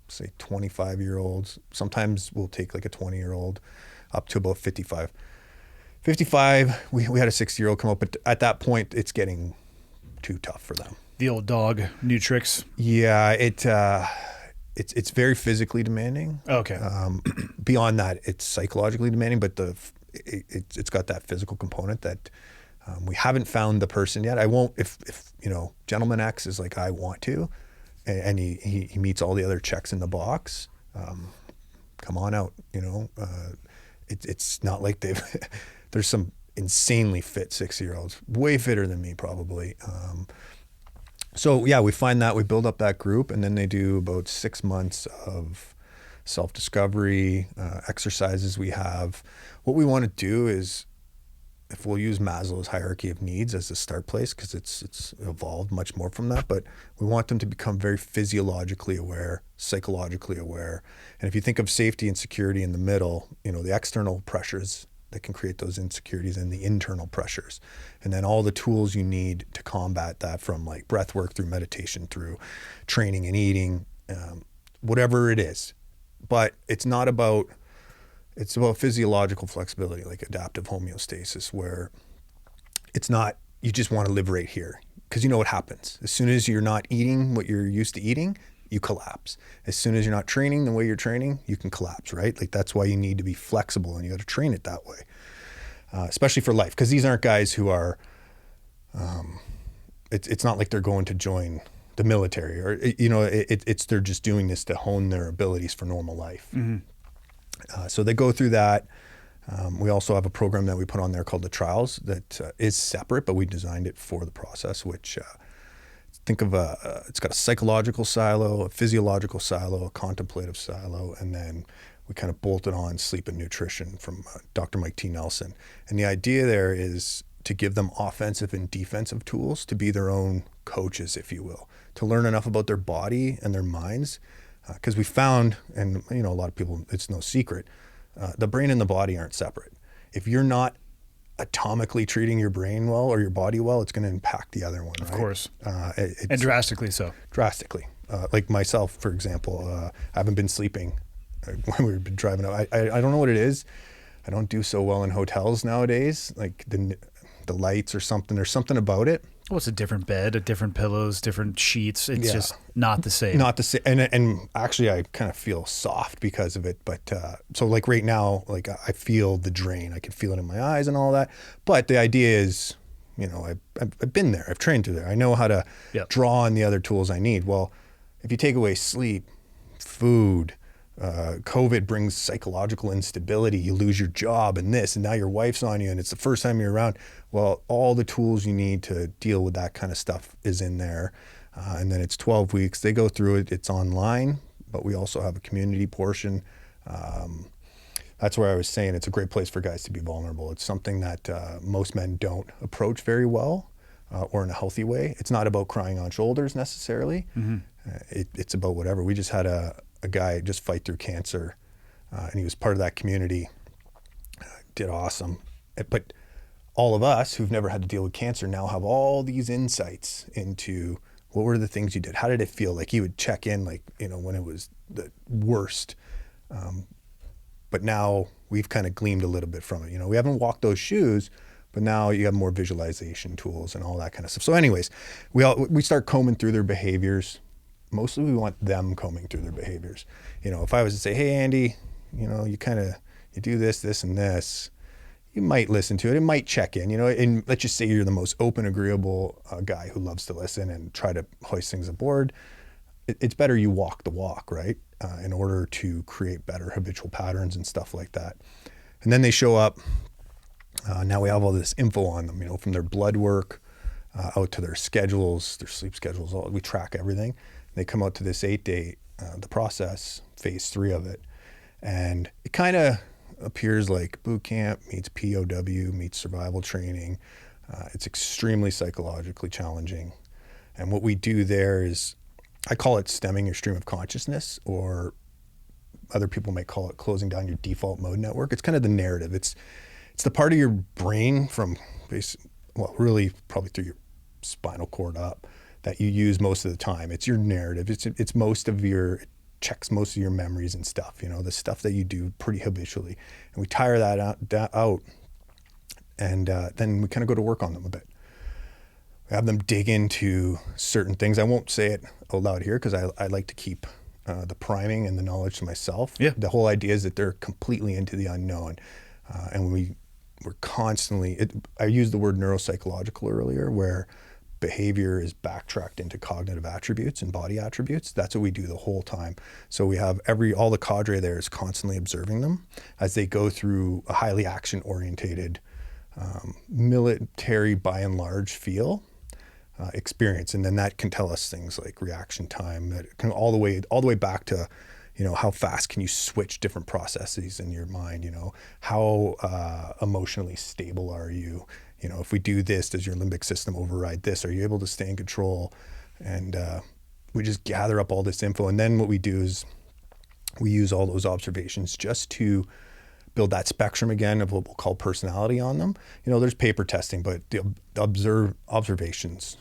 say 25-year-olds. Sometimes we'll take like a 20-year-old up to about 55. 55, we had a 60-year-old come up, but at that point, it's getting too tough for them. The old dog, new tricks. Yeah, it's very physically demanding. Okay. Beyond that, it's psychologically demanding, but it's got that physical component that we haven't found the person yet. I won't, if Gentleman X is like, I want to, and he meets all the other checks in the box, come on out, it's not like there's some insanely fit 60-year-olds, way fitter than me probably. So yeah, we find that, we build up that group, and then they do about 6 months of self-discovery, exercises we have. What we want to do is, if we'll use Maslow's hierarchy of needs as the start place, because it's evolved much more from that, but we want them to become very physiologically aware, psychologically aware. And if you think of safety and security in the middle, the external pressures that can create those insecurities and the internal pressures. And then all the tools you need to combat that, from like breath work through meditation, through training and eating, whatever it is. But it's about physiological flexibility, like adaptive homeostasis, where it's not, you just want to live right here. Because you know what happens. As soon as you're not eating what you're used to eating, you collapse. As soon as you're not training the way you're training, you can collapse, right? Like that's why you need to be flexible, and you got to train it that way, especially for life. Because these aren't guys who are, it's not like they're going to join the military, or it's they're just doing this to hone their abilities for normal life. Mm-hmm. So they go through that. We also have a program that we put on there called the Trials that is separate, but we designed it for the process, which think of it's got a psychological silo, a physiological silo, a contemplative silo, and then we kind of bolted on sleep and nutrition from Dr. Mike T. Nelson. And the idea there is to give them offensive and defensive tools to be their own coaches, if you will, to learn enough about their body and their minds. Because we found, and a lot of people, it's no secret, the brain and the body aren't separate. If you're not atomically treating your brain well or your body well, it's going to impact the other one, right? Of course. And drastically so. Drastically. Like myself, for example, I haven't been sleeping when we've been driving out. I don't know what it is. I don't do so well in hotels nowadays, like the lights or something. There's something about it. Well, it's a different bed, different pillows, different sheets. It's just not the same. Not the same. And actually, I kind of feel soft because of it. But so like right now, like I feel the drain. I can feel it in my eyes and all that. But the idea is, I've been there. I've trained through there. I know how to draw on the other tools I need. Well, if you take away sleep, food, COVID brings psychological instability. You lose your job and this, and now your wife's on you, and it's the first time you're around. Well, all the tools you need to deal with that kind of stuff is in there. And then it's 12 weeks. They go through it. It's online, but we also have a community portion. That's where I was saying it's a great place for guys to be vulnerable. It's something that most men don't approach very well or in a healthy way. It's not about crying on shoulders necessarily. Mm-hmm. It's about whatever. We just had a guy just fight through cancer, and he was part of that community, did awesome. But all of us who've never had to deal with cancer now have all these insights into what were the things you did? How did it feel? Like he would check in like, when it was the worst. But now we've kind of gleamed a little bit from it. We haven't walked those shoes, but now you have more visualization tools and all that kind of stuff. So anyways, we start combing through their behaviors. Mostly we want them combing through their behaviors. If I was to say, hey, Andy, you do this, and this, you might listen to it. It might check in, and let's just say you're the most open, agreeable guy who loves to listen and try to hoist things aboard. It's better you walk the walk, right? In order to create better habitual patterns and stuff like that. And then they show up. Now we have all this info on them, from their blood work out to their schedules, their sleep schedules. We track everything. They come out to this 8-day, the process, phase 3 of it. And it kind of appears like boot camp meets POW meets survival training. It's extremely psychologically challenging. And what we do there is, I call it stemming your stream of consciousness, or other people might call it closing down your default mode network. It's kind of the narrative. It's the part of your brain from, really probably through your spinal cord up, that you use most of the time. It's your narrative. It's most of your checks most of your memories and stuff, the stuff that you do pretty habitually. And we tire that out and then we kind of go to work on them a bit. We have them dig into certain things. I won't say it out loud here because I like to keep the priming and the knowledge to myself. Yeah. The whole idea is that they're completely into the unknown. And we're constantly, I used the word neuropsychological earlier, where behavior is backtracked into cognitive attributes and body attributes. That's what we do the whole time. So we have all the cadre there is constantly observing them as they go through a highly action orientated, military by and large feel experience. And then that can tell us things like reaction time, that can all the way back to, how fast can you switch different processes in your mind, how emotionally stable are you? If we do this, does your limbic system override this? Are you able to stay in control? And we just gather up all this info. And then what we do is we use all those observations just to build that spectrum again of what we'll call personality on them. There's paper testing, but the observations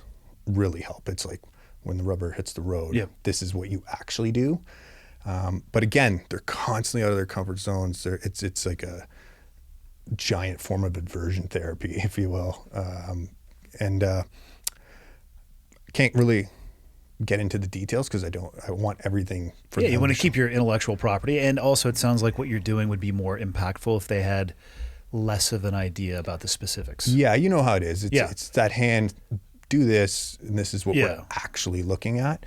really help. It's like when the rubber hits the road, Yep. This is what you actually do. But again, they're constantly out of their comfort zones. It's like a giant form of aversion therapy, if you will. And can't really get into the details because I want everything for them. You want to keep your intellectual property. And also it sounds like what you're doing would be more impactful if they had less of an idea about the specifics. Yeah, you know how it is. It's that hand, do this, and this is what we're actually looking at.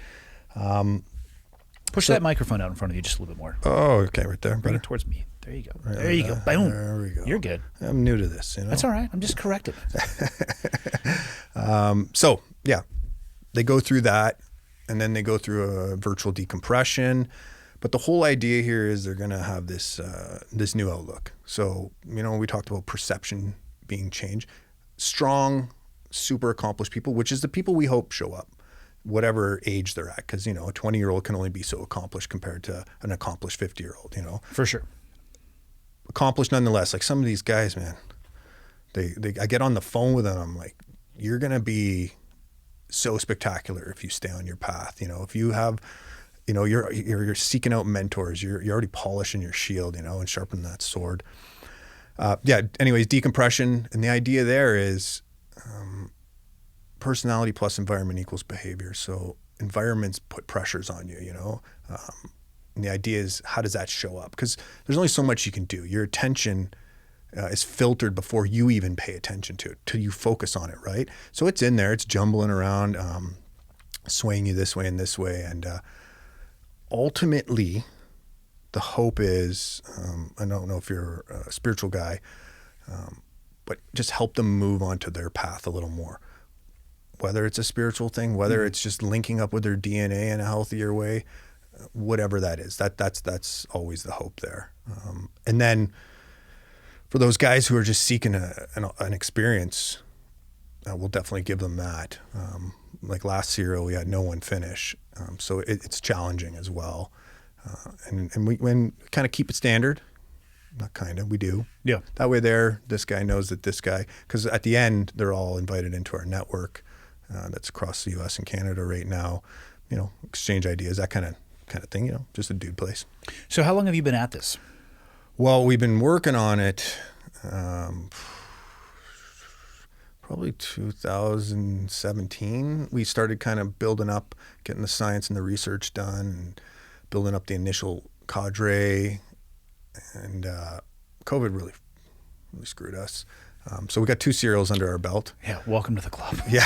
Push that microphone out in front of you just a little bit more. Oh, okay, right there. Bring Better. it towards me. There you go. Right There you go. Boom. There we go. You're good. I'm new to this. That's all right. I'm just correcting. So yeah, they go through that, and then they go through a virtual decompression. But the whole idea here is they're going to have this new outlook. So we talked about perception being changed. Strong, super accomplished people, which is the people we hope show up, whatever age they're at, because a 20-year-old can only be so accomplished compared to an accomplished 50-year-old. For sure. Accomplished nonetheless. Like some of these guys, man, I get on the phone with them. I'm like, you're gonna be so spectacular if you stay on your path. If you have, you're seeking out mentors. You're already polishing your shield, and sharpening that sword. Anyways, decompression, and the idea there is personality plus environment equals behavior. So environments put pressures on you. And the idea is, how does that show up? Because there's only so much you can do. Your attention is filtered before you even pay attention to it, till you focus on it, right? So it's in there, it's jumbling around, swaying you this way and this way. And ultimately, the hope is, I don't know if you're a spiritual guy, but just help them move onto their path a little more. Whether it's a spiritual thing, whether it's just linking up with their DNA in a healthier way, whatever that is, that's always the hope there. And then for those guys who are just seeking an experience, we'll definitely give them that. Like last serial, we had no one finish. So it's challenging as well. And we kind of keep it standard. Not kind of, we do. Yeah. That way this guy knows that this guy, because at the end, they're all invited into our network that's across the U.S. and Canada right now. Exchange ideas, that kind of thing, just a dude place. So how long have you been at this? Well, we've been working on it probably 2017. We started kind of building up, getting the science and the research done, and building up the initial cadre. And COVID really screwed us. So we got 2 serials under our belt. Yeah, welcome to the club. Yeah.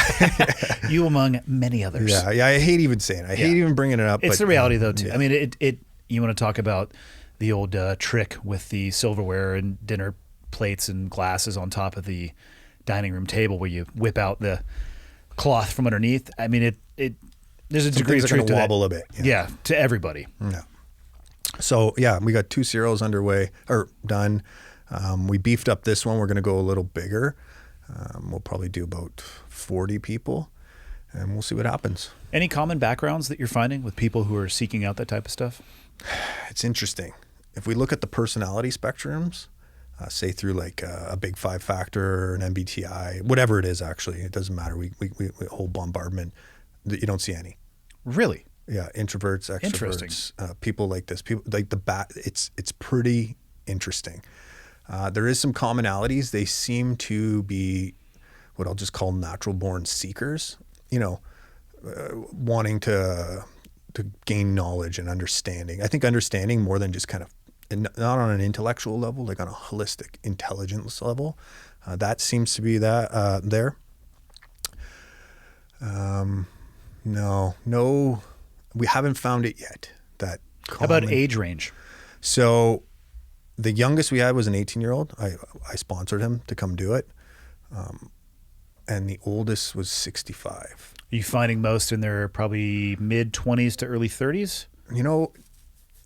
You among many others. Yeah, I hate even saying it. I hate even bringing it up. It's but, the reality though too. Yeah. I mean, it. You want to talk about the old trick with the silverware and dinner plates and glasses on top of the dining room table, where you whip out the cloth from underneath. I mean, there's a degree of truth to wobble that. a bit. Yeah, to everybody. Yeah. So yeah, we got 2 serials underway or done. We beefed up this one. We're going to go a little bigger. We'll probably do about 40 people, and we'll see what happens. Any common backgrounds that you're finding with people who are seeking out that type of stuff? It's interesting. If we look at the personality spectrums, say through like a big 5 factor, an MBTI, whatever it is, actually, it doesn't matter. We whole bombardment, you don't see any. Really? Yeah, introverts, Interesting. extroverts, people like this, people like it's pretty interesting. There is some commonalities. They seem to be what I'll just call natural born seekers, wanting to gain knowledge and understanding. I think understanding more than just kind of, and not on an intellectual level, like on a holistic intelligence level. That seems to be that there. No, we haven't found it yet. That How about age range? So the youngest we had was an 18-year-old. I sponsored him to come do it. And the oldest was 65. Are you finding most in their probably mid-20s to early 30s?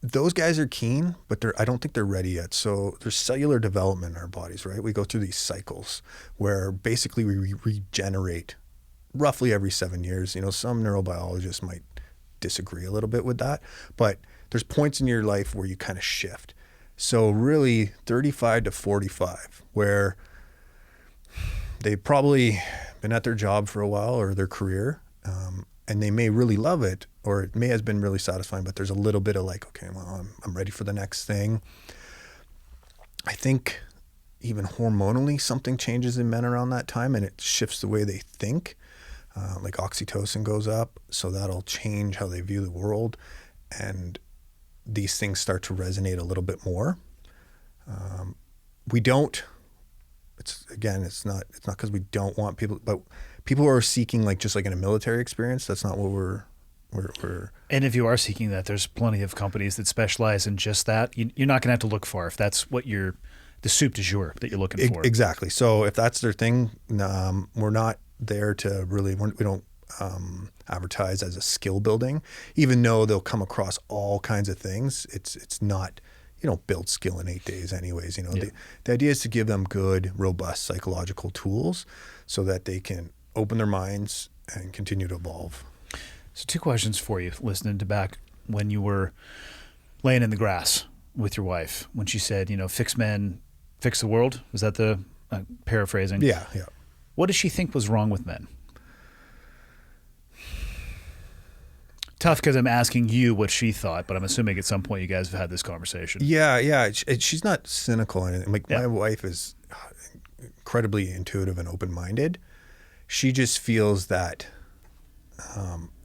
Those guys are keen, but I don't think they're ready yet. So there's cellular development in our bodies, right? We go through these cycles where basically we regenerate roughly every 7 years. Some neurobiologists might disagree a little bit with that, but there's points in your life where you kind of shift. So really 35 to 45, where they've probably been at their job for a while or their career, and they may really love it, or it may have been really satisfying, but there's a little bit of like, okay, well, I'm ready for the next thing. I think even hormonally something changes in men around that time, and it shifts the way they think. Like oxytocin goes up, so that'll change how they view the world, and these things start to resonate a little bit more. It's not because we don't want people, but people who are seeking just like in a military experience, that's not what we're. And if you are seeking that, there's plenty of companies that specialize in just that. You're not going to have to look far if that's what the soup du jour that you're looking for. Exactly. So if that's their thing, we're not there to really, we don't advertise as a skill building, even though they'll come across all kinds of things. It's not, build skill in 8 days anyways. The idea is to give them good, robust psychological tools so that they can open their minds and continue to evolve. So 2 questions for you, listening to back when you were laying in the grass with your wife, when she said, fix men, fix the world. Was that the paraphrasing? Yeah. What does she think was wrong with men? Tough because I'm asking you what she thought, but I'm assuming at some point you guys have had this conversation. Yeah. She's not cynical or anything. My wife is incredibly intuitive and open-minded. She just feels that,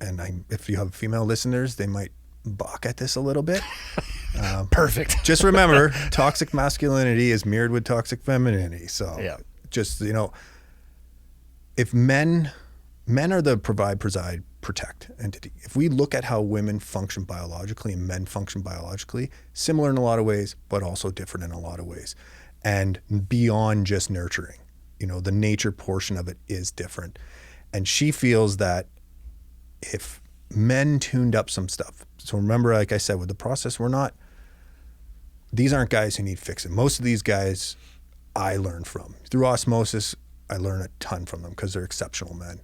if you have female listeners, they might balk at this a little bit. Perfect. Just remember, toxic masculinity is mirrored with toxic femininity. So just, if men are the provide, preside, protect entity. If we look at how women function biologically and men function biologically, similar in a lot of ways, but also different in a lot of ways. And beyond just nurturing, the nature portion of it is different. And she feels that if men tuned up some stuff, so remember, like I said, with the process, these aren't guys who need fixing. Most of these guys I learn from. Through osmosis, I learn a ton from them because they're exceptional men.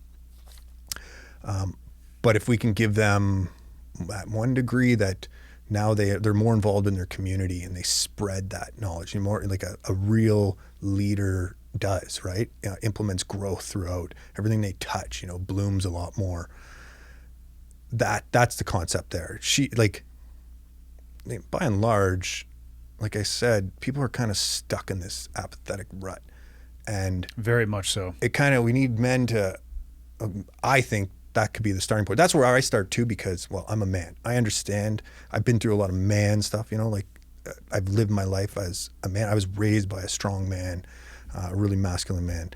But if we can give them at one degree that now they're more involved in their community and they spread that knowledge, more like a real leader does, right? Implements growth throughout everything they touch, blooms a lot more. That's the concept there. By and large, like I said, people are kind of stuck in this apathetic rut, and very much so. We need men to, I think that could be the starting point. That's where I start too, because, well, I'm a man. I understand. I've been through a lot of man stuff, I've lived my life as a man. I was raised by a strong man, a really masculine man.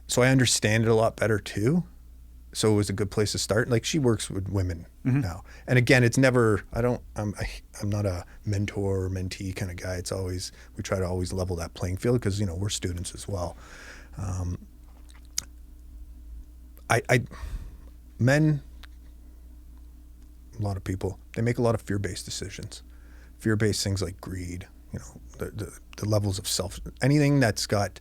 So I understand it a lot better too. So it was a good place to start. She works with women now. And again, it's never, I'm not a mentor or mentee kind of guy. It's always, we try to always level that playing field because, we're students as well. Men, a lot of people, they make a lot of fear-based decisions. Fear-based things like greed, the levels of anything that's got,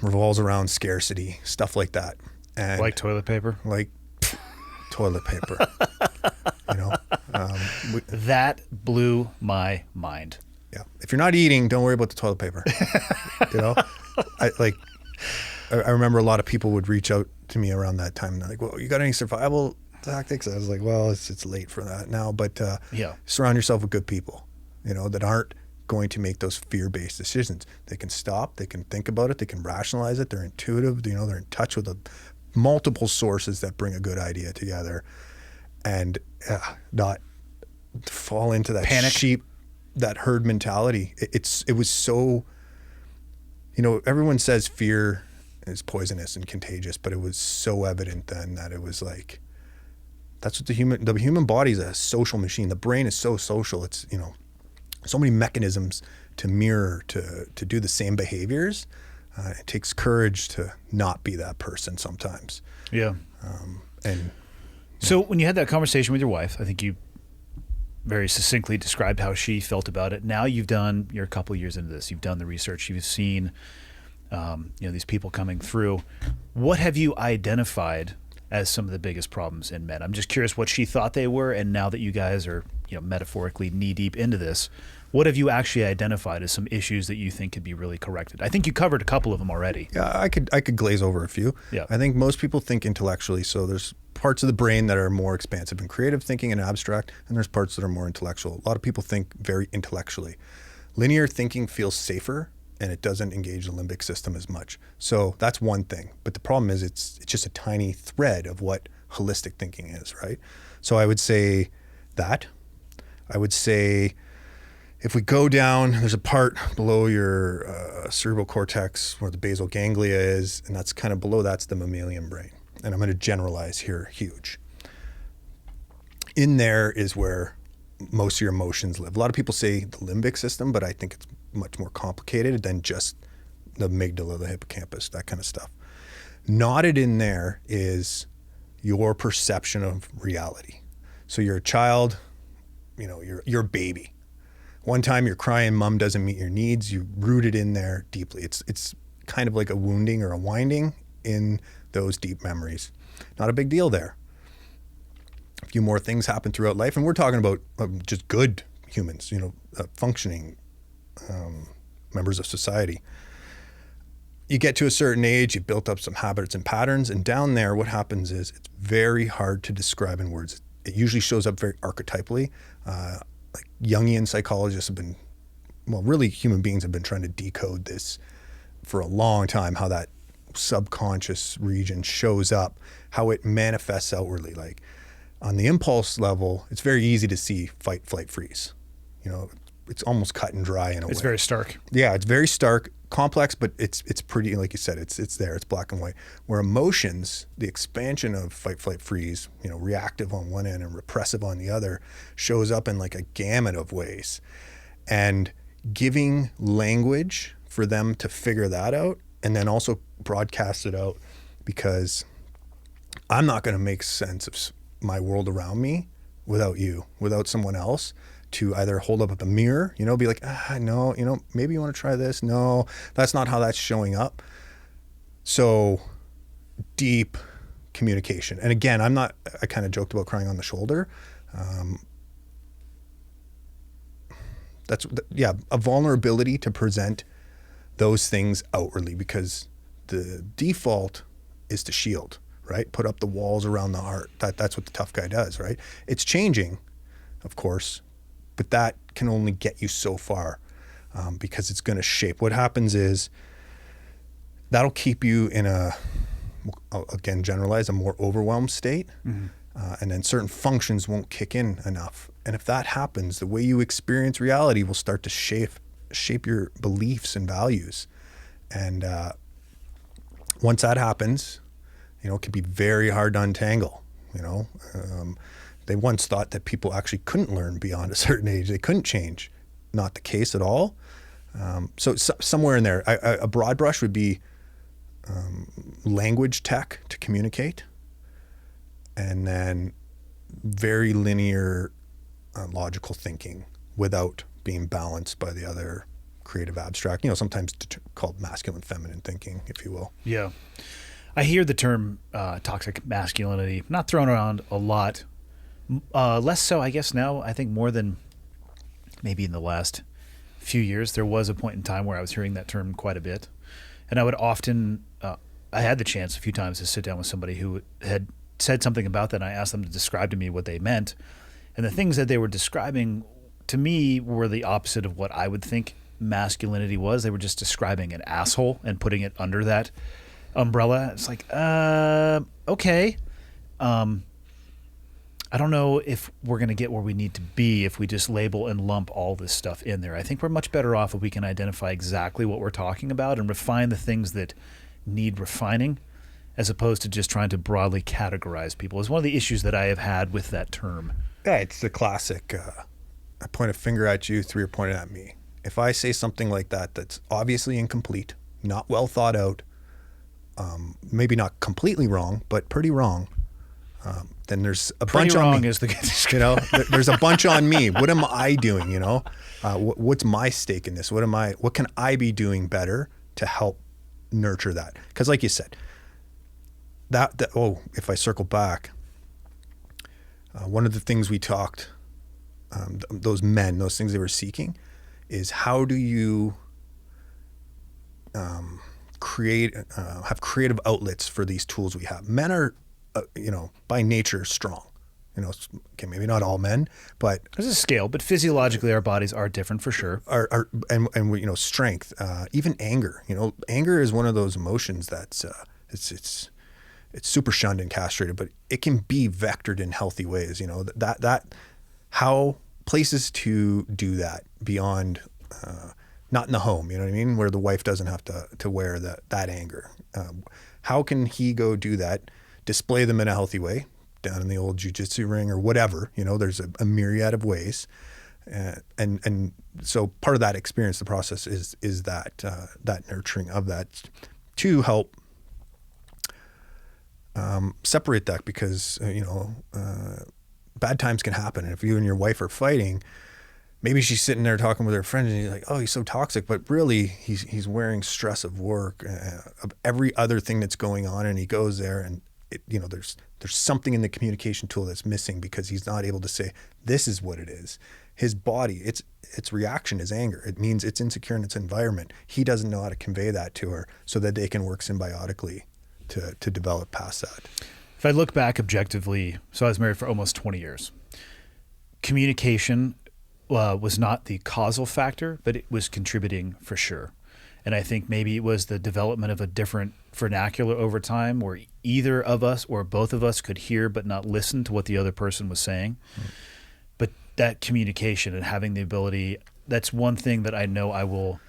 revolves around scarcity, stuff like that. And like toilet paper? Like toilet paper. That blew my mind. Yeah. If you're not eating, don't worry about the toilet paper. I remember a lot of people would reach out to me around that time. And they're like, well, you got any survival tactics. I was like, well, it's late for that now. But Yeah. surround yourself with good people, that aren't going to make those fear-based decisions. They can stop, they can think about it, they can rationalize it. They're intuitive, they're in touch with multiple sources that bring a good idea together, and not fall into that Panic. that herd mentality. It was so, everyone says fear is poisonous and contagious, but it was so evident then that it was like, that's what the human body is, a social machine. The brain is so social. It's, so many mechanisms to mirror, to do the same behaviors. It takes courage to not be that person sometimes. Yeah. So when you had that conversation with your wife, I think you very succinctly described how she felt about it. Now you're a couple of years into this. You've done the research. You've seen, these people coming through. What have you identified as some of the biggest problems in men? I'm just curious what she thought they were, and now that you guys are, metaphorically knee deep into this, what have you actually identified as some issues that you think could be really corrected? I think you covered a couple of them already. Yeah, I could glaze over a few. Yeah. I think most people think intellectually, so there's parts of the brain that are more expansive and creative thinking and abstract, and there's parts that are more intellectual. A lot of people think very intellectually. Linear thinking feels safer, and it doesn't engage the limbic system as much. So that's one thing. But the problem is it's just a tiny thread of what holistic thinking is, right? So I would say that. I would say if we go down, there's a part below your cerebral cortex where the basal ganglia is, and that's kind of below that's the mammalian brain. And I'm going to generalize here huge. In there is where most of your emotions live. A lot of people say the limbic system, but I think it's much more complicated than just the amygdala, the hippocampus, that kind of stuff. Knotted in there is your perception of reality. So you're a child, you're a baby. One time you're crying, mom doesn't meet your needs, you root it in there deeply. It's kind of like a wounding or a winding in those deep memories. Not a big deal there. A few more things happen throughout life, and we're talking about just good humans, functioning members of society. You get to a certain age, you've built up some habits and patterns, and down there what happens is it's very hard to describe in words. It usually shows up very archetypally. Like Jungian psychologists have been, really human beings have been trying to decode this for a long time, how that subconscious region shows up, how it manifests outwardly. Like on the impulse level, it's very easy to see fight, flight, freeze. It's almost cut and dry in a way. It's very stark. Yeah, it's very stark, complex, but it's pretty, like you said, it's there, it's black and white. Where emotions, the expansion of fight, flight, freeze, reactive on one end and repressive on the other, shows up in like a gamut of ways. And giving language for them to figure that out, and then also broadcast it out, because I'm not going to make sense of my world around me without you, without someone else to either hold up a mirror, be like, no, maybe you want to try this. No, that's not how that's showing up. So deep communication. And again, I kind of joked about crying on the shoulder. A vulnerability to present those things outwardly, because the default is to shield, right? Put up the walls around the heart. That's what the tough guy does, right? It's changing, of course, but that can only get you so far, because it's going to shape. What happens is that'll keep you in again, generalize, a more overwhelmed state. Mm-hmm. And then certain functions won't kick in enough. And if that happens, the way you experience reality will start to shape your beliefs and values. And once that happens, it can be very hard to untangle. They once thought that people actually couldn't learn beyond a certain age. They couldn't change. Not the case at all. So somewhere in there, a broad brush would be language tech to communicate, and then very linear logical thinking without being balanced by the other creative abstract, sometimes called masculine feminine thinking, if you will. Yeah. I hear the term toxic masculinity not thrown around a lot. Less so, I guess, now. I think more than maybe in the last few years. There was a point in time where I was hearing that term quite a bit. And I would often, I had the chance a few times to sit down with somebody who had said something about that, and I asked them to describe to me what they meant. And the things that they were describing to me were the opposite of what I would think masculinity was. They were just describing an asshole and putting it under that umbrella. It's like, okay. I don't know if we're going to get where we need to be if we just label and lump all this stuff in there. I think we're much better off if we can identify exactly what we're talking about and refine the things that need refining, as opposed to just trying to broadly categorize people. It's one of the issues that I have had with that term. Yeah, it's the classic, I point a finger at you, three are pointed at me. If I say something like that that's obviously incomplete, not well thought out, maybe not completely wrong, but pretty wrong, then there's a Pretty bunch wrong on me. is the There's a bunch on me. What am I doing? What's my stake in this? What can I be doing better to help nurture that? Because like you said, if I circle back, one of the things we talked, those things they were seeking, is how do you have creative outlets for these tools we have. Men are, by nature strong. Okay, maybe not all men, but there's a scale. But physiologically, our bodies are different for sure. Strength, even anger. Anger is one of those emotions that's it's super shunned and castrated, but it can be vectored in healthy ways. How places to do that beyond, not in the home, you know what I mean? Where the wife doesn't have to wear that anger. How can he go do that, display them in a healthy way, down in the old jiu-jitsu ring or whatever, there's a myriad of ways. And so part of that experience, the process is that nurturing of that to help separate that, because, bad times can happen. And if you and your wife are fighting, maybe she's sitting there talking with her friend and you're like, oh, he's so toxic, but really he's wearing stress of work, of every other thing that's going on. And he goes there and there's something in the communication tool that's missing because he's not able to say, this is what it is. His body, its reaction is anger. It means it's insecure in its environment. He doesn't know how to convey that to her so that they can work symbiotically to develop past that. If I look back objectively, so I was married for almost 20 years. Communication was not the causal factor, but it was contributing for sure. And I think maybe it was the development of a different vernacular over time where either of us or both of us could hear but not listen to what the other person was saying. Mm. But that communication and having the ability, that's one thing that I know I will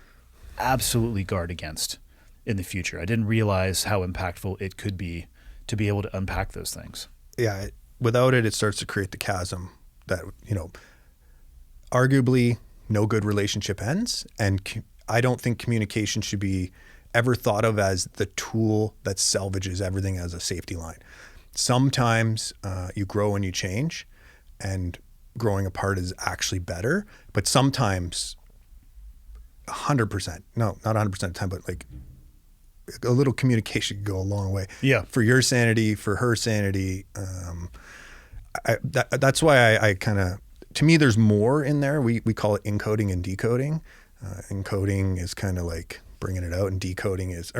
absolutely guard against in the future. I didn't realize how impactful it could be to be able to unpack those things. Yeah, without it starts to create the chasm that, arguably no good relationship ends. And I don't think communication should be ever thought of as the tool that salvages everything as a safety line. Sometimes you grow and you change, and growing apart is actually better. But sometimes 100%, no, not 100% of the time, but like a little communication could go a long way. Yeah. For your sanity, for her sanity. That's why I kind of, to me, there's more in there. We call it encoding and decoding. Encoding is kind of like bringing it out, and decoding is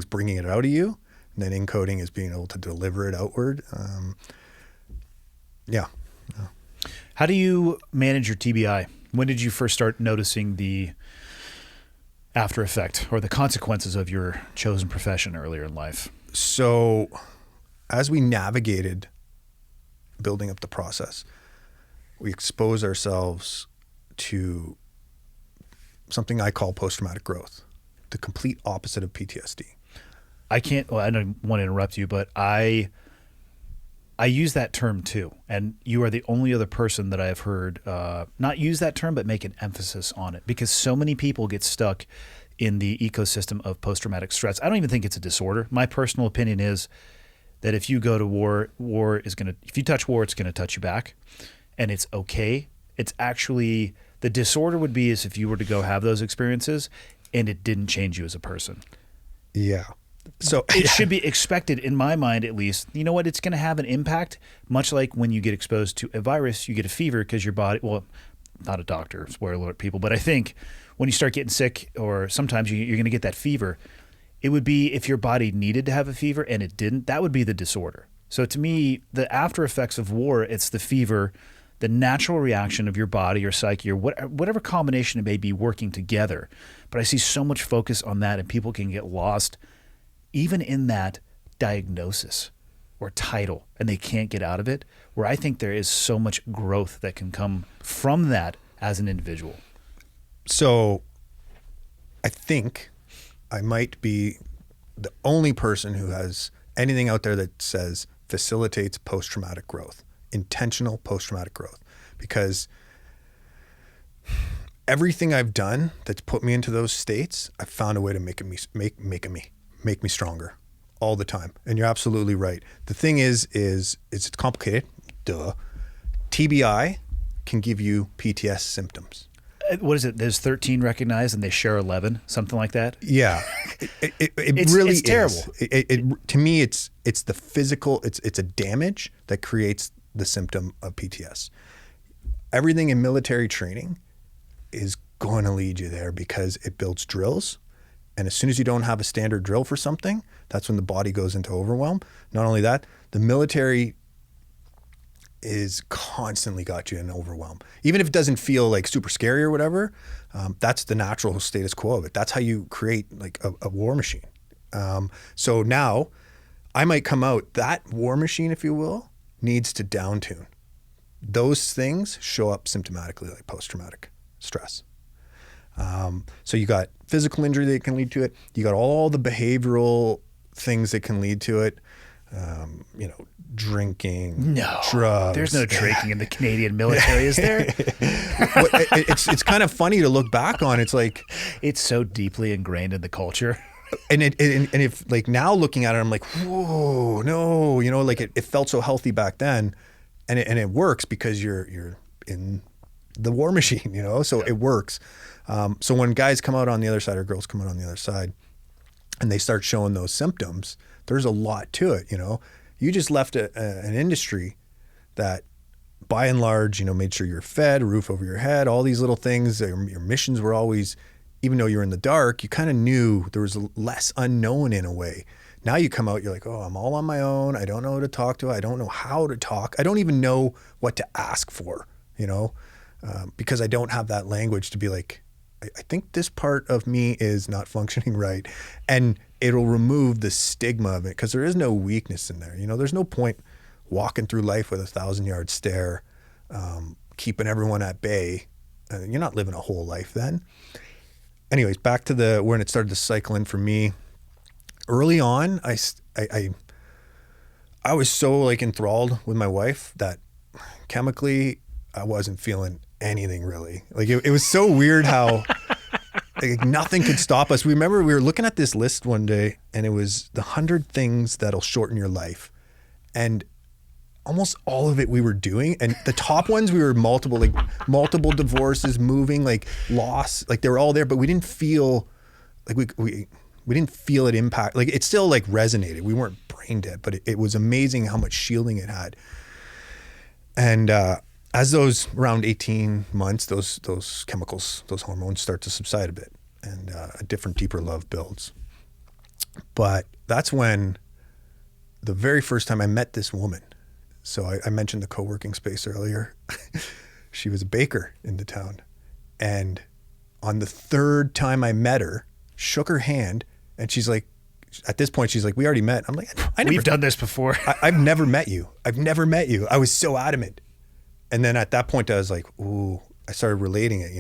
bringing it out of you. And then encoding is being able to deliver it outward. Yeah. How do you manage your TBI? When did you first start noticing the after effect or the consequences of your chosen profession earlier in life? So as we navigated building up the process, we expose ourselves to something I call post-traumatic growth, the complete opposite of PTSD. I don't want to interrupt you, but I use that term too. And you are the only other person that I have heard not use that term, but make an emphasis on it, because so many people get stuck in the ecosystem of post-traumatic stress. I don't even think it's a disorder. My personal opinion is that if you go to war if you touch war, it's going to touch you back, and it's okay. It's actually, the disorder would be is if you were to go have those experiences and it didn't change you as a person. Yeah. So it should be expected, in my mind at least. You know what? It's going to have an impact, much like when you get exposed to a virus, you get a fever because your body, well, not a doctor, spoiler alert people, but I think when you start getting sick, or sometimes you're going to get that fever, it would be if your body needed to have a fever and it didn't, that would be the disorder. So to me, the after effects of war, it's the fever, the natural reaction of your body or psyche or whatever combination it may be working together. But I see so much focus on that, and people can get lost even in that diagnosis or title, and they can't get out of it, where I think there is so much growth that can come from that as an individual. So I think I might be the only person who has anything out there that says facilitates post-traumatic growth, intentional post-traumatic growth, because everything I've done that's put me into those states, I've found a way to make me stronger all the time. And you're absolutely right. The thing is it's complicated. Duh. TBI can give you PTS symptoms. What is it? There's 13 recognized and they share 11, something like that. Yeah, it really is terrible. To me, it's the physical. It's a damage that creates the symptom of PTS. Everything in military training is going to lead you there because it builds drills, and as soon as you don't have a standard drill for something, that's when the body goes into overwhelm. Not only that, the military is constantly got you in overwhelm. Even if it doesn't feel like super scary or whatever, that's the natural status quo of it. That's how you create like a war machine. So now I might come out, that war machine, if you will, needs to down tune. Those things show up symptomatically like post-traumatic stress. So you got physical injury that can lead to it. You got all the behavioral things that can lead to it. Drinking, drugs. There's no drinking in the Canadian military, is there? It's kind of funny to look back on. It's like it's so deeply ingrained in the culture. And if like now looking at it, I'm like, whoa, no, like it felt so healthy back then, and it works because you're in the war machine, so it works. So when guys come out on the other side or girls come out on the other side, and they start showing those symptoms, there's a lot to it, You just left an industry that, by and large, made sure you're fed, a roof over your head, all these little things. Your missions were always, even though you're in the dark, you kind of knew there was less unknown in a way. Now you come out, you're like, oh, I'm all on my own. I don't know who to talk to. I don't know how to talk. I don't even know what to ask for, because I don't have that language to be like, I think this part of me is not functioning right. And it'll remove the stigma of it because there is no weakness in there. There's no point walking through life with a 1,000-yard stare, keeping everyone at bay. You're not living a whole life then. Anyways, back to when it started to cycle in for me. Early on, I was so like enthralled with my wife that chemically I wasn't feeling anything really. Like it was so weird how like nothing could stop us. Remember we were looking at this list one day and it was the 100 things that'll shorten your life. And almost all of it we were doing. And the top ones, we were multiple divorces, moving, like loss, like they were all there, but we didn't feel like we didn't feel it impact. Like it still like resonated. We weren't brain dead, but it was amazing how much shielding it had. And, as those around 18 months, those chemicals, those hormones start to subside a bit and a different, deeper love builds. But that's when the very first time I met this woman. So I mentioned the co-working space earlier. She was a baker in the town. And on the third time I met her, shook her hand, and she's like, at this point, she's like, we already met. I'm like, we've done this before. I've never met you. I've never met you. I was so adamant. And then at that point, I was like, ooh, I started relating it,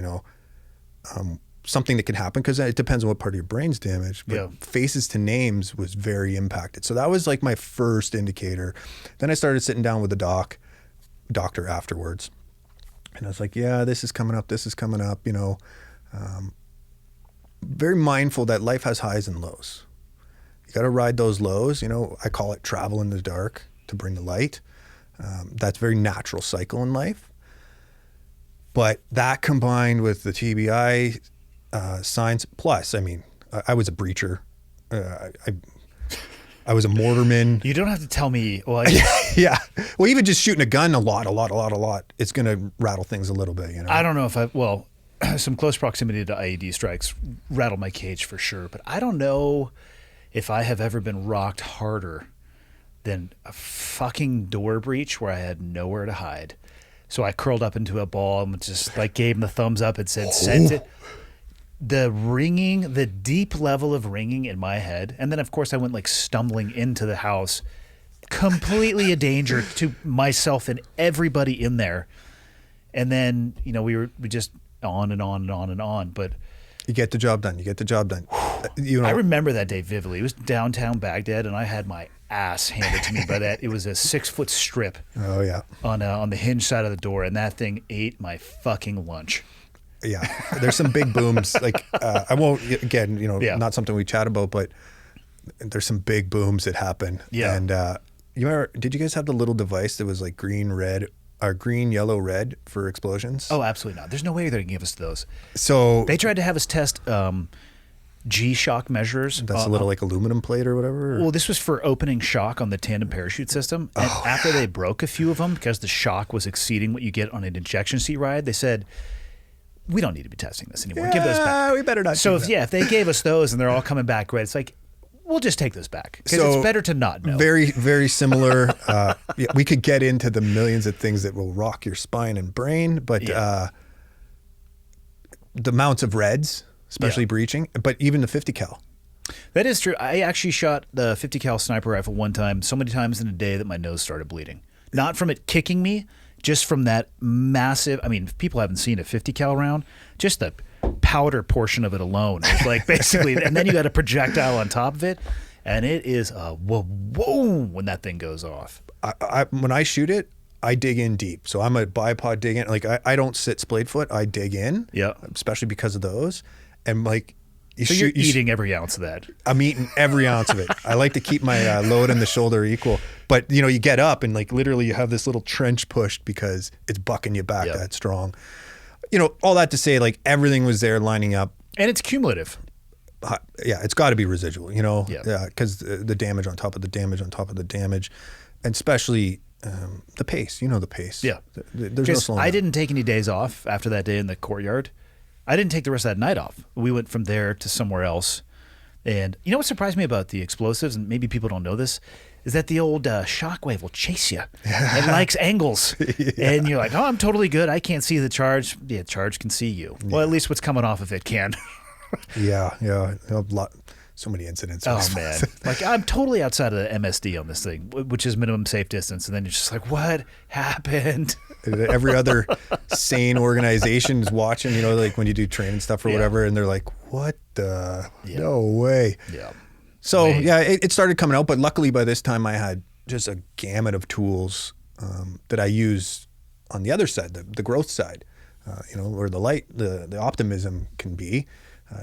something that can happen because it depends on what part of your brain's damaged. But faces to names was very impacted. So that was like my first indicator. Then I started sitting down with the doctor afterwards. And I was like, yeah, this is coming up. Very mindful that life has highs and lows. You got to ride those lows. I call it travel in the dark to bring the light. That's a very natural cycle in life. But that combined with the TBI signs, plus, I was a breacher. I was a mortarman. You don't have to tell me. Well, yeah. Well, even just shooting a gun a lot, it's going to rattle things a little bit, I don't know if some close proximity to IED strikes rattled my cage for sure. But I don't know if I have ever been rocked harder then a fucking door breach where I had nowhere to hide. So I curled up into a ball and just like gave him the thumbs up and said, sent it. The ringing, the deep level of ringing in my head. And then, of course, I went like stumbling into the house, completely a danger to myself and everybody in there. And then, you know, we just on and on and on and on. But You get the job done. You get the job done. You know, I remember that day vividly. It was downtown Baghdad, and I had my ass handed to me by that. It was a 6-foot strip. Oh, yeah. On the hinge side of the door, and that thing ate my fucking lunch. Yeah, there's some big booms. Like I won't again, not something we chat about, but there's some big booms that happen. Yeah. And you remember? Did you guys have the little device that was like green, red, or green, yellow, red for explosions? Oh, absolutely not. There's no way they're gonna give us those. So They tried to have us test G-shock measures. that's a little like aluminum plate or whatever. Well, this was for opening shock on the tandem parachute system. And after they broke a few of them because the shock was exceeding what you get on an injection seat ride, they said, we don't need to be testing this anymore. Give those back. We better not. So do that. if they gave us those and they're all coming back red, it's like, we'll just take those back because So, it's better to not know. Very, very similar. We could get into the millions of things that will rock your spine and brain, but the amounts of reds, especially breaching, but even the 50 cal. That is true. I actually shot the 50 cal sniper rifle one time, so many times in a day that my nose started bleeding. Not from it kicking me, just from that massive. I mean, if people haven't seen a 50 cal round, just the powder portion of it alone is like basically, and then you got a projectile on top of it, and it is a whoa when that thing goes off. When I shoot it, I dig in deep. So I'm a bipod dig in. Like I don't sit splayed foot. I dig in. Yeah. Especially because of those. And like So you're eating every ounce of that. I'm eating every ounce of it. I like to keep my load and the shoulder equal. But you get up and like literally you have this little trench pushed because it's bucking you back that strong. All that to say, like everything was there lining up. And it's cumulative. Yeah, it's got to be residual, Yeah. Because the damage on top of the damage on top of the damage, and especially the pace. The pace. Yeah. There's no slowing I down. didn't take any days off after that day in the courtyard. I didn't take the rest of that night off. We went from there to somewhere else. And you know what surprised me about the explosives, and maybe people don't know this, is that the old shockwave will chase you. It likes angles. And you're like, oh, I'm totally good. I can't see the charge. Yeah, charge can see you. Well, at least what's coming off of it can. Yeah. So many incidents. Oh, man. Like, I'm totally outside of the MSD on this thing, which is minimum safe distance. And then you're just like, what happened? Every other sane organization is watching, like when you do training stuff or whatever, and they're like, what the? No way. Yeah. So, it started coming out, but luckily by this time I had just a gamut of tools that I use on the other side, the growth side, where the light, the optimism can be.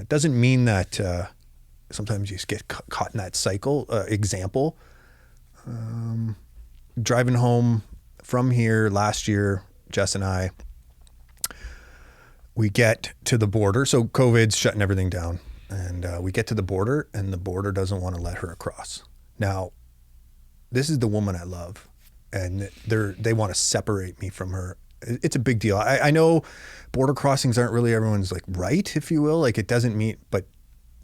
It doesn't mean that sometimes you just get caught in that cycle. Example, driving home from here last year, Jess and I, we get to the border. So COVID's shutting everything down. And we get to the border, and the border doesn't want to let her across. Now, this is the woman I love, and they want to separate me from her. It's a big deal. I know border crossings aren't really everyone's like right, if you will. Like it doesn't mean, but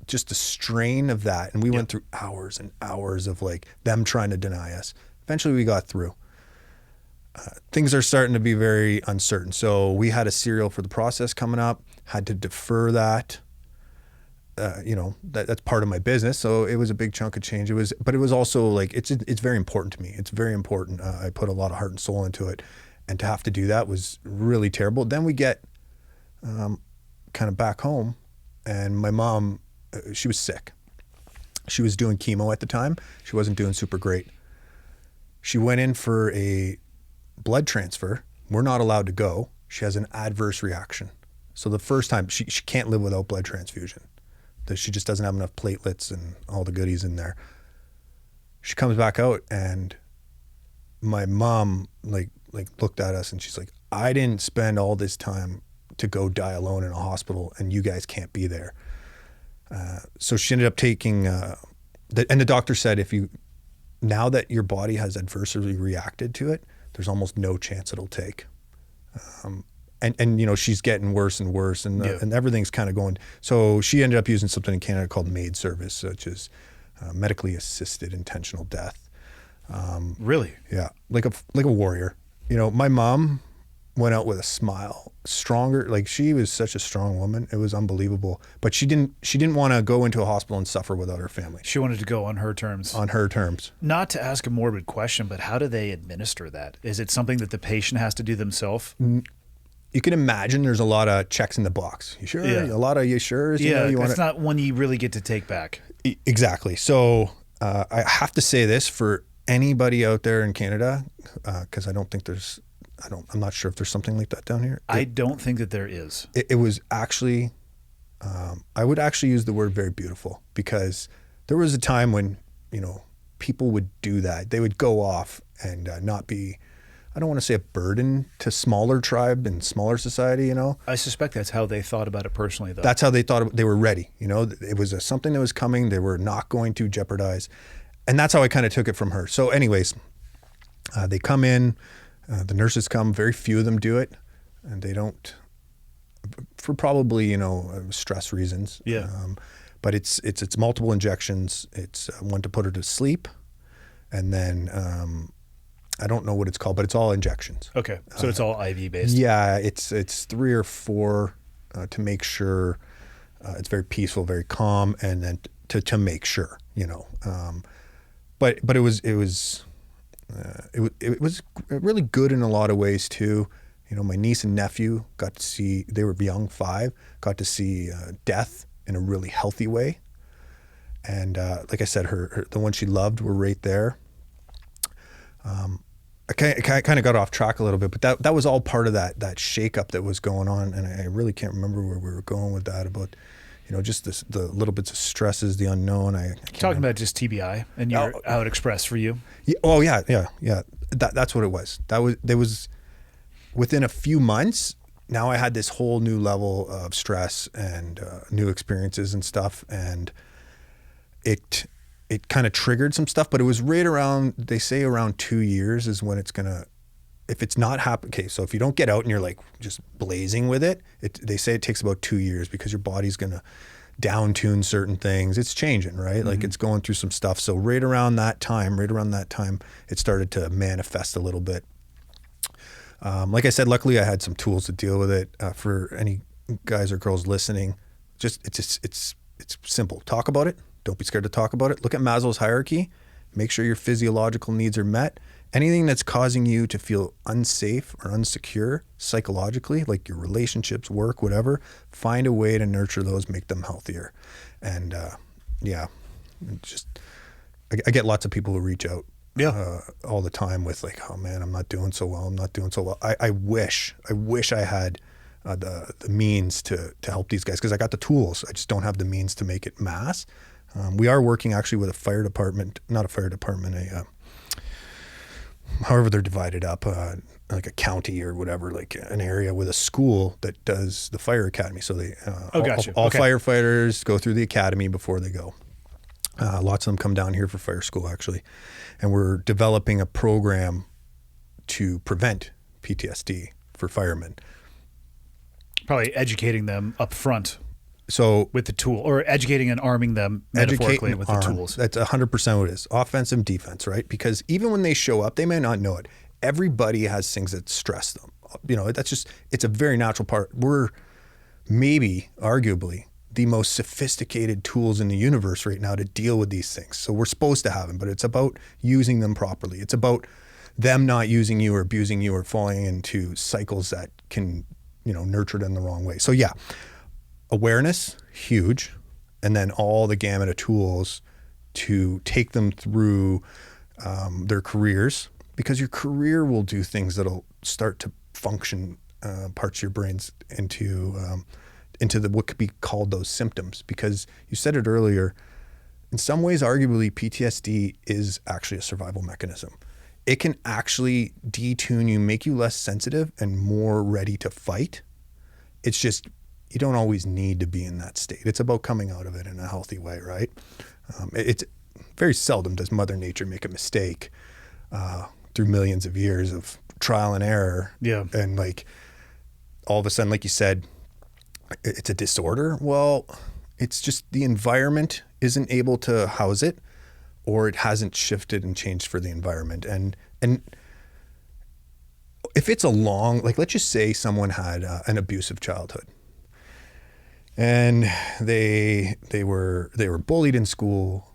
just the strain of that. And we went through hours and hours of like them trying to deny us. Eventually, we got through. Things are starting to be very uncertain. So we had a serial for the process coming up. Had to defer that. That's part of my business. So it was a big chunk of change. But it was also like, it's very important to me. It's very important. I put a lot of heart and soul into it, and to have to do that was really terrible. Then we get kind of back home, and my mom, she was sick. She was doing chemo at the time. She wasn't doing super great. She went in for a blood transfer. We're not allowed to go. She has an adverse reaction. So the first time she can't live without blood transfusion. She just doesn't have enough platelets and all the goodies in there. She comes back out, and my mom like looked at us, and she's like, I didn't spend all this time to go die alone in a hospital, and you guys can't be there. So she ended up taking, and the doctor said, now that your body has adversely reacted to it, there's almost no chance it'll take. And she's getting worse and worse, and everything's kind of going. So she ended up using something in Canada called MAID service, which is medically assisted intentional death. Really? Yeah, like a warrior. You know, my mom went out with a smile, stronger. Like she was such a strong woman. It was unbelievable. But she didn't want to go into a hospital and suffer without her family. She wanted to go on her terms. On her terms. Not to ask a morbid question, but how do they administer that? Is it something that the patient has to do themselves? You can imagine there's a lot of checks in the box. You sure? Yeah. A lot of you sure? Yeah, you that's not one you really get to take back. Exactly. So I have to say this for anybody out there in Canada, because I don't think there's, I'm not sure if there's something like that down here. I don't think that there is. It was actually, I would actually use the word very beautiful, because there was a time when, you know, people would do that. They would go off and not be, I don't want to say a burden to smaller tribe and smaller society, you know. I suspect that's how they thought about it personally, though. That's how they thought they were ready. You know, it was something that was coming. They were not going to jeopardize. And that's how I kind of took it from her. So anyways, they come in, the nurses come, very few of them do it. And they don't, for probably, you know, stress reasons. Yeah. But it's multiple injections. It's one to put her to sleep. And then, I don't know what it's called, but it's all injections. Okay. So it's all IV based. Yeah. It's 3 or 4 to make sure it's very peaceful, very calm. And then to make sure, you know, but it was really good in a lot of ways too. You know, my niece and nephew got to see, they were young, 5, got to see death in a really healthy way. And like I said, the one she loved were right there. I kind of got off track a little bit, but that was all part of that shakeup that was going on. And I really can't remember where we were going with that, about, you know, just the little bits of stresses, the unknown. I Talking about just TBI and your how it expressed for you. Yeah, oh yeah. That's what it was. There was within a few months. Now I had this whole new level of stress and new experiences and stuff, and it kind of triggered some stuff. But it was right around, they say around 2 years is when it's gonna. If it's not happen, okay. So if you don't get out and you're like just blazing with it, they say it takes about 2 years, because your body's gonna down tune certain things. It's changing, right? Mm-hmm. Like it's going through some stuff. So right around that time, it started to manifest a little bit. Like I said, luckily I had some tools to deal with it. For any guys or girls listening, it's simple. Talk about it. Don't be scared to talk about it. Look at Maslow's hierarchy. Make sure your physiological needs are met. Anything that's causing you to feel unsafe or unsecure psychologically, like your relationships, work, whatever, find a way to nurture those, make them healthier. And I get lots of people who reach out all the time with like, oh man, I'm not doing so well. I wish I had the means to help these guys, because I got the tools. I just don't have the means to make it mass. We are working actually with a fire department, not a fire department, however they're divided up, like a county or whatever, like an area with a school that does the fire academy. So they all firefighters go through the academy before they go. Lots of them come down here for fire school actually, and we're developing a program to prevent PTSD for firemen. Probably educating them up front. So with the tool, or educating and arming them metaphorically with the tools. That's 100% what it is. Offensive, defense, right? Because even when they show up, they may not know it. Everybody has things that stress them. You know, it's a very natural part. We're maybe, arguably, the most sophisticated tools in the universe right now to deal with these things. So we're supposed to have them, but it's about using them properly. It's about them not using you or abusing you or falling into cycles that can, you know, nurture them the wrong way. So yeah. Awareness, huge, and then all the gamut of tools to take them through their careers, because your career will do things that'll start to function parts of your brains into the what could be called those symptoms. Because you said it earlier, in some ways, arguably, PTSD is actually a survival mechanism. It can actually detune you, make you less sensitive and more ready to fight. It's just, you don't always need to be in that state. It's about coming out of it in a healthy way, right? It's very seldom does Mother Nature make a mistake through millions of years of trial and error. Yeah. And like all of a sudden, like you said, it's a disorder. Well, it's just the environment isn't able to house it, or it hasn't shifted and changed for the environment. And if it's a long, like let's just say someone had an abusive childhood, and they were bullied in school,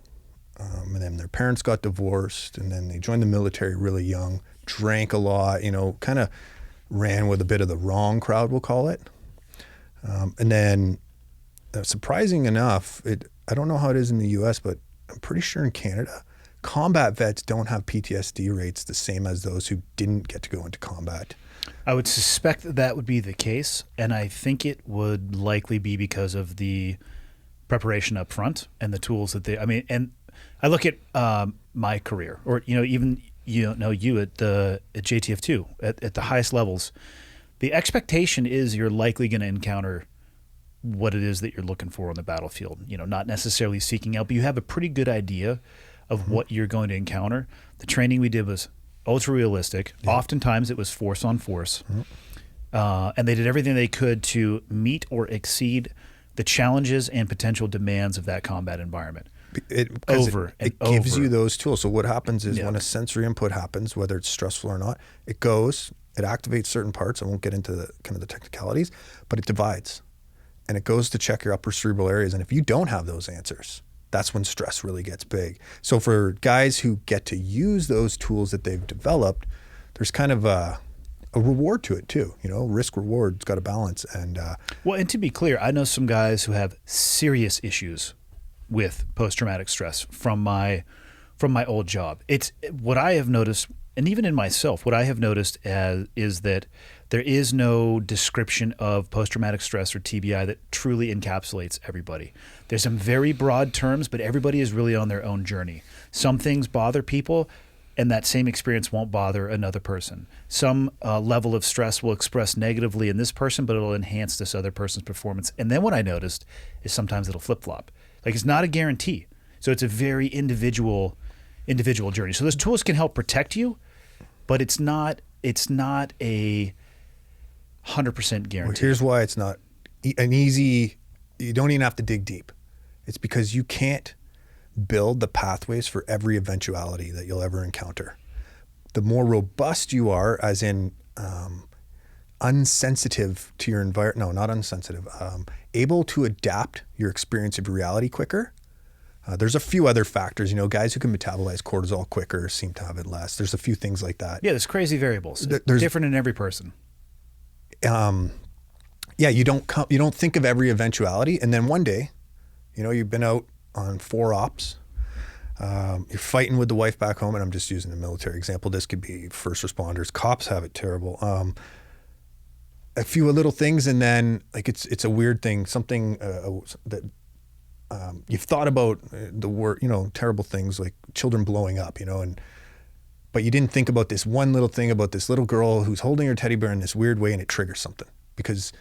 and then their parents got divorced, and then they joined the military really young, drank a lot, kind of ran with a bit of the wrong crowd, we'll call it. And then surprising enough, I don't know how it is in the US, but I'm pretty sure in Canada, combat vets don't have PTSD rates the same as those who didn't get to go into combat. I would suspect that would be the case, and I think it would likely be because of the preparation up front and the tools that and I look at my career, or even you at JTF2 at the highest levels. The expectation is you're likely going to encounter what it is that you're looking for on the battlefield. Not necessarily seeking out, but you have a pretty good idea of what you're going to encounter. The training we did was ultra realistic. Yeah. Oftentimes it was force on force. And they did everything they could to meet or exceed the challenges and potential demands of that combat environment. It gives you those tools. So what happens is when a sensory input happens, whether it's stressful or not, it activates certain parts. I won't get into the kind of the technicalities, but it divides. And it goes to check your upper cerebral areas. And if you don't have those answers, that's when stress really gets big. So for guys who get to use those tools that they've developed, there's kind of a reward to it too. Risk reward, it's got a balance. And and to be clear, I know some guys who have serious issues with post-traumatic stress from my old job. It's what I have noticed, and even in myself, what I have noticed is that there is no description of post-traumatic stress or TBI that truly encapsulates everybody. There's some very broad terms, but everybody is really on their own journey. Some things bother people, and that same experience won't bother another person. Some level of stress will express negatively in this person, but it'll enhance this other person's performance. And then what I noticed is sometimes it'll flip-flop. Like, it's not a guarantee. So it's a very individual journey. So those tools can help protect you, but it's not a 100% guarantee. Well, here's why it's not an easy, you don't even have to dig deep. It's because you can't build the pathways for every eventuality that you'll ever encounter. The more robust you are, as in unsensitive to your environment, no, not unsensitive, able to adapt your experience of reality quicker. There's a few other factors, guys who can metabolize cortisol quicker seem to have it less. There's a few things like that. Yeah, there's crazy variables. There's different in every person. You don't think of every eventuality, and then one day, you've been out on 4 ops, you're fighting with the wife back home, and I'm just using a military example. This could be first responders. Cops have it terrible. A few little things, and then it's a weird thing, something that you've thought about the word, terrible things like children blowing up, but you didn't think about this one little thing about this little girl who's holding her teddy bear in this weird way, and it triggers something because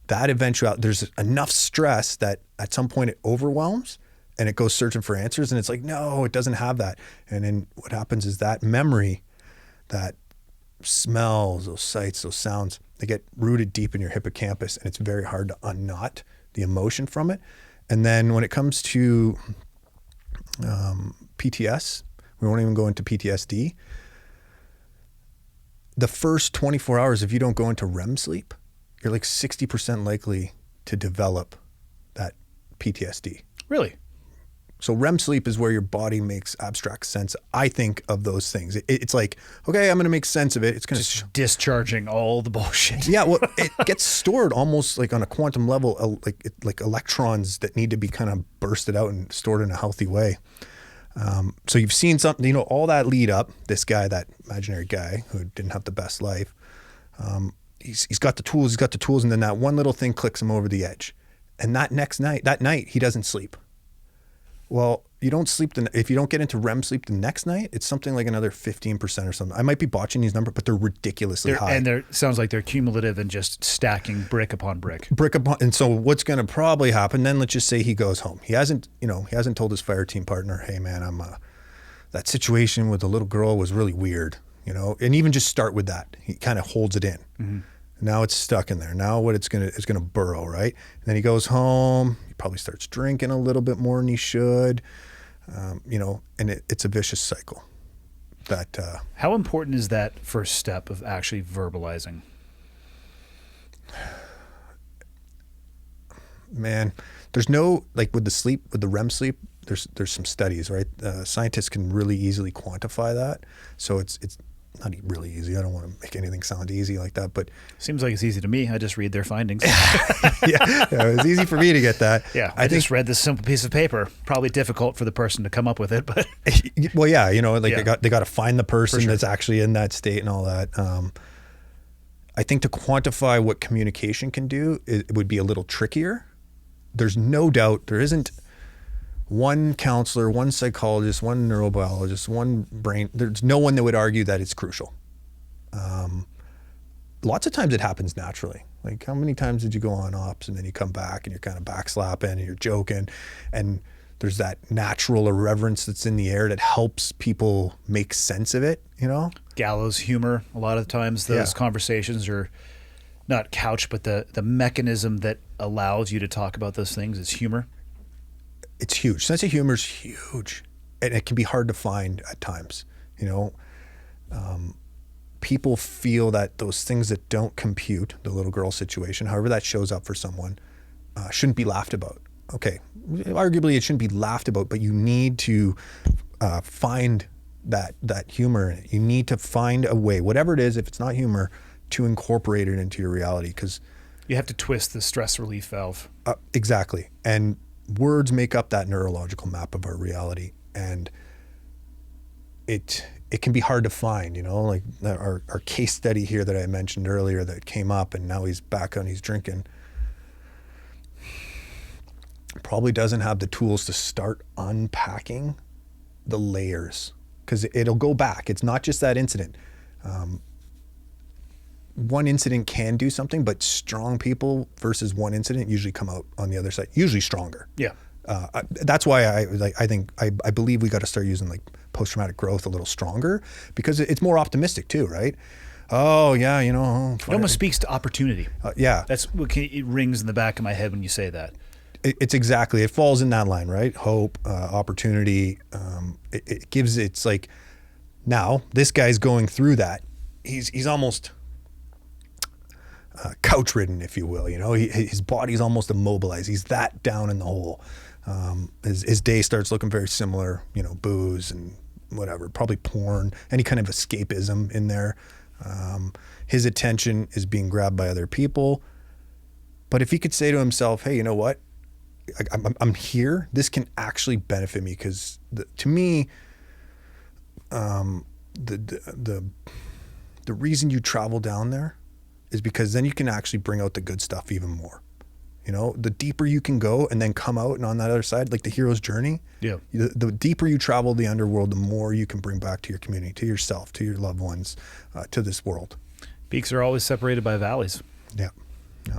that eventuality, there's enough stress that at some point it overwhelms and it goes searching for answers, and it's like, no, it doesn't have that. And then what happens is that memory, that smells, those sights, those sounds, they get rooted deep in your hippocampus, and it's very hard to unknot the emotion from it. And then when it comes to PTS, we won't even go into PTSD. The first 24 hours, if you don't go into REM sleep, you're like 60% likely to develop that PTSD. Really? So REM sleep is where your body makes abstract sense, I think, of those things. It's like, okay, I'm going to make sense of it. It's going to just discharging all the bullshit. Yeah, well, it gets stored almost like on a quantum level, like electrons that need to be kind of bursted out and stored in a healthy way. So you've seen something, all that lead up, this guy, that imaginary guy who didn't have the best life, he's got the tools, and then that one little thing clicks him over the edge. And that night, he doesn't sleep. Well, you don't sleep, if you don't get into REM sleep the next night, it's something like another 15% or something. I might be botching these numbers, but they're ridiculously high. And sounds like they're cumulative and just stacking brick upon brick. And so what's going to probably happen, then let's just say he goes home. He hasn't told his fire team partner, hey man, that situation with the little girl was really weird, and even just start with that. He kind of holds it in. Mm-hmm. Now it's stuck in there. Now what it's going to burrow, right? And then he goes home. He probably starts drinking a little bit more than he should. And it's a vicious cycle. That How important is that first step of actually verbalizing? Man, there's no, like with the REM sleep, there's some studies, right? Scientists can really easily quantify that. So it's not really easy. I don't want to make anything sound easy like that, but Seems like it's easy to me. I just read their findings. yeah, it was easy for me to get that. Yeah, I just read this simple piece of paper. Probably difficult for the person to come up with it, but Well, yeah, Yeah. they got to find the person sure. that's actually in that state and all that. I think to quantify what communication can do, it would be a little trickier. There's no doubt there isn't one counselor, one psychologist, one neurobiologist, one brain. There's no one that would argue that it's crucial. Lots of times it happens naturally. Like how many times did you go on ops and then you come back and you're kind of backslapping and you're joking, and there's that natural irreverence that's in the air that helps people make sense of it, gallows humor. A lot of times those Yeah. conversations are not couched, but the mechanism that allows you to talk about those things is humor. It's huge. Sense of humor is huge, and it can be hard to find at times. People feel that those things that don't compute, the little girl situation, however that shows up for someone, shouldn't be laughed about. Okay, arguably it shouldn't be laughed about, but you need to find that humor in it. You need to find a way, whatever it is, if it's not humor, to incorporate it into your reality, because You have to twist the stress relief valve. exactly. And words make up that neurological map of our reality, and it can be hard to find, like our case study here that I mentioned earlier that came up, and now he's back on, he's drinking, probably doesn't have the tools to start unpacking the layers, because it'll go back. It's not just that incident. One incident can do something, but strong people versus one incident usually come out on the other side, usually stronger. Yeah. That's why I believe we got to start using like post-traumatic growth a little stronger, because it's more optimistic too, right? Oh yeah, It almost speaks to opportunity. yeah. That's what it rings in the back of my head when you say that. It falls in that line, right? Hope, opportunity. It gives, it's like, now this guy's going through that. He's almost couch ridden, if you will. His body's almost immobilized. He's that down in the hole. His day starts looking very similar. Booze and whatever, probably porn, any kind of escapism in there. His attention is being grabbed by other people. But if he could say to himself, hey, you know what? I'm here. This can actually benefit me, because to me, the reason you travel down there is because then you can actually bring out the good stuff even more. The deeper you can go and then come out and on that other side, like the hero's journey. Yeah. The deeper you travel the underworld, the more you can bring back to your community, to yourself, to your loved ones, to this world. Peaks are always separated by valleys. Yeah. Yeah.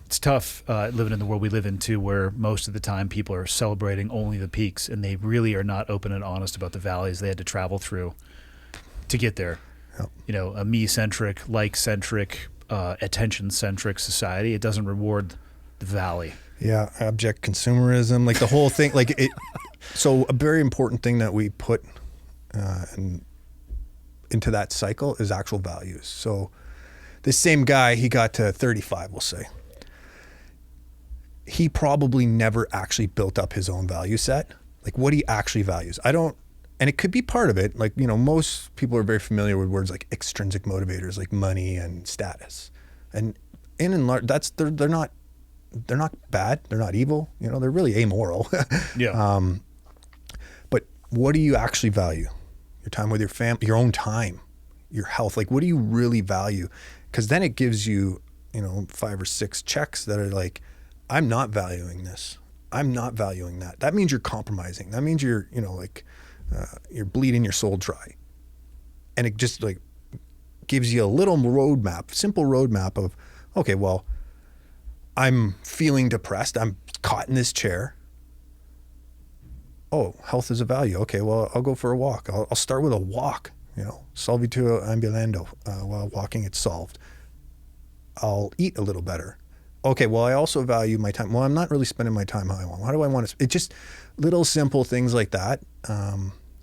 It's tough living in the world we live in too, where most of the time people are celebrating only the peaks, and they really are not open and honest about the valleys they had to travel through to get there. Yep. A me-centric, like-centric, attention-centric society, it doesn't reward the valley. Yeah, abject consumerism, like the whole thing, like it. So a very important thing that we put into that cycle is actual values. So this same guy, he got to 35, we'll say. He probably never actually built up his own value set, like what he actually values. And it could be part of it. Like, most people are very familiar with words like extrinsic motivators, like money and status. And in and large, they're not bad. They're not evil. They're really amoral. Yeah. But what do you actually value? Your time with your family, your own time, your health. Like, what do you really value? Because then it gives you, 5 or 6 checks that are like, I'm not valuing this. I'm not valuing that. That means you're compromising. That means you're, you're bleeding your soul dry. And it just like gives you a little roadmap, simple roadmap of, okay, well, I'm feeling depressed. I'm caught in this chair. Oh, health is a value. Okay, well, I'll go for a walk. I'll start with a walk, solvito ambulando. While walking, it's solved. I'll eat a little better. Okay, well, I also value my time. Well, I'm not really spending my time how I want. How do I want to? It's just little simple things like that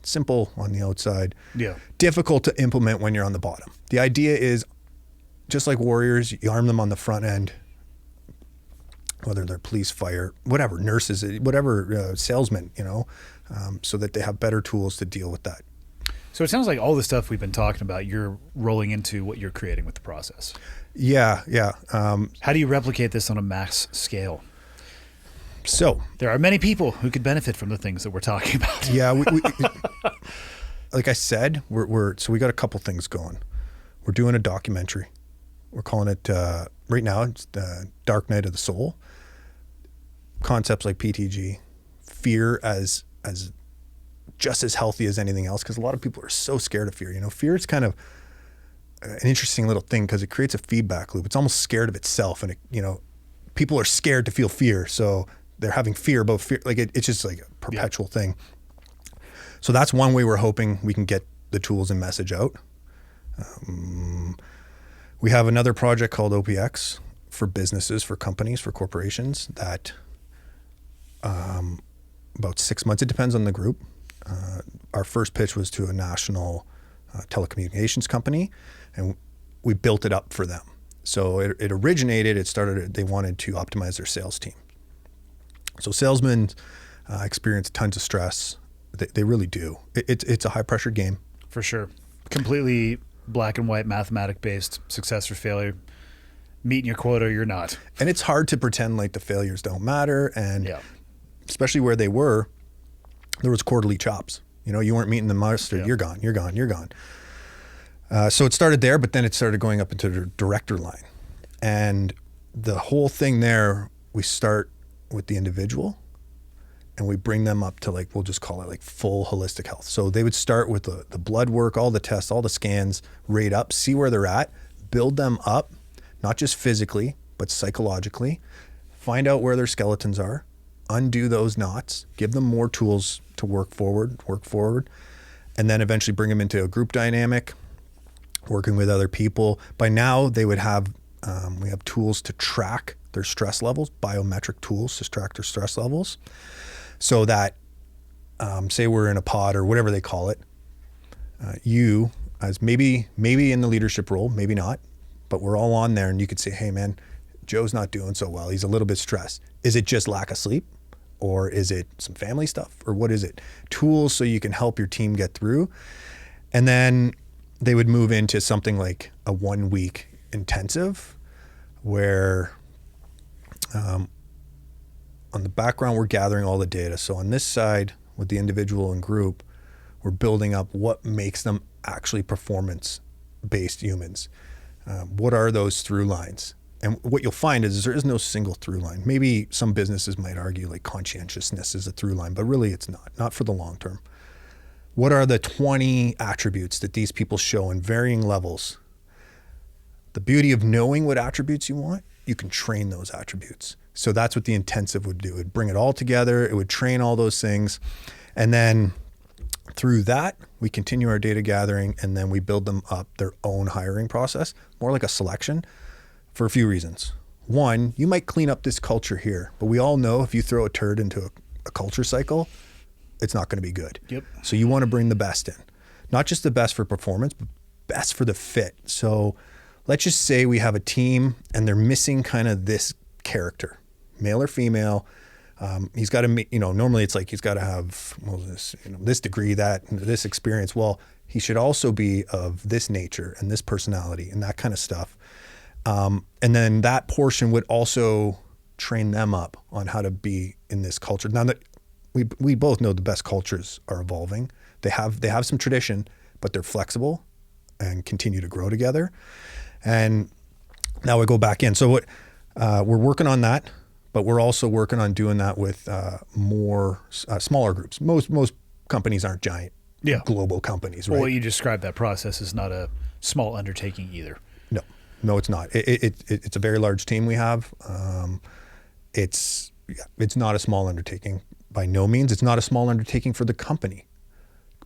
simple on the outside, Yeah. difficult to implement when you're on the bottom. The idea is, just like warriors, you arm them on the front end, whether they're police, fire, whatever, nurses, whatever, salesmen, so that they have better tools to deal with that. So it sounds like all the stuff we've been talking about, you're rolling into what you're creating with the process. Yeah. How do you replicate this on a mass scale? So There are many people who could benefit from the things that we're talking about. yeah, we like I said, so we got a couple things going. We're doing a documentary. We're calling it right now. It's the Dark Night of the Soul. Concepts like PTG, fear as just as healthy as anything else, because a lot of people are so scared of fear. Fear is kind of an interesting little thing because it creates a feedback loop. It's almost scared of itself, and people are scared to feel fear, so they're having fear about fear. Like it's just like a perpetual thing. So that's one way we're hoping we can get the tools and message out. We have another project called OPX for businesses, for companies, for corporations that about 6 months, it depends on the group. Our first pitch was to a national telecommunications company, and we built it up for them. So it started, they wanted to optimize their sales team. So salesmen experience tons of stress. They really do. It's a high pressure game. For sure. Completely black and white, mathematic based, success or failure. Meeting your quota or you're not. And it's hard to pretend like the failures don't matter. And especially where they were, there was quarterly chops. You weren't meeting the muster. You're gone. So it started there, but then it started going up into the director line. And the whole thing there, we start with the individual and we bring them up to, like, we'll just call it like full holistic health. So they would start with the blood work, all the tests, all the scans, rate up, see where they're at, build them up, not just physically, but psychologically, find out where their skeletons are, undo those knots, give them more tools to work forward, and then eventually bring them into a group dynamic, working with other people. By now they would have, we have tools to track their stress levels, biometric tools to track their stress levels, so that, say we're in a pod or whatever they call it, you as maybe in the leadership role, maybe not, but we're all on there and you could say, hey man, Joe's not doing so well. He's a little bit stressed. Is it just lack of sleep? Or is it some family stuff? Or what is it? Tools so you can help your team get through. And then they would move into something like a 1 week intensive where on the background, we're gathering all the data. So on this side with the individual and group, we're building up what makes them actually performance-based humans. What are those through lines? And what you'll find is there is no single through line. Maybe some businesses might argue like conscientiousness is a through line, but really it's not for the long term. What are the 20 attributes that these people show in varying levels? The beauty of knowing what attributes you want, you can train those attributes. So that's what the intensive would do. It would bring it all together. It would train all those things. And then through that, we continue our data gathering, and then we build them up their own hiring process, more like a selection, for a few reasons. One, you might clean up this culture here, but we all know if you throw a turd into a culture cycle, it's not going to be good. Yep. So you want to bring the best in, not just the best for performance, but best for the fit. So let's just say we have a team and they're missing kind of this character, male or female. He's got to, normally it's like he's got to have this degree, this experience. Well, he should also be of this nature and this personality and that kind of stuff. And then that portion would also train them up on how to be in this culture. Now that we both know the best cultures are evolving. They have some tradition, but they're flexible and continue to grow together. And now we go back in. So we're working on that, but we're also working on doing that with more smaller groups. Most companies aren't giant global companies, right? Well, you described that process is not a small undertaking either. No, it's not. It's a very large team we have. It's not a small undertaking by no means. It's not a small undertaking for the company,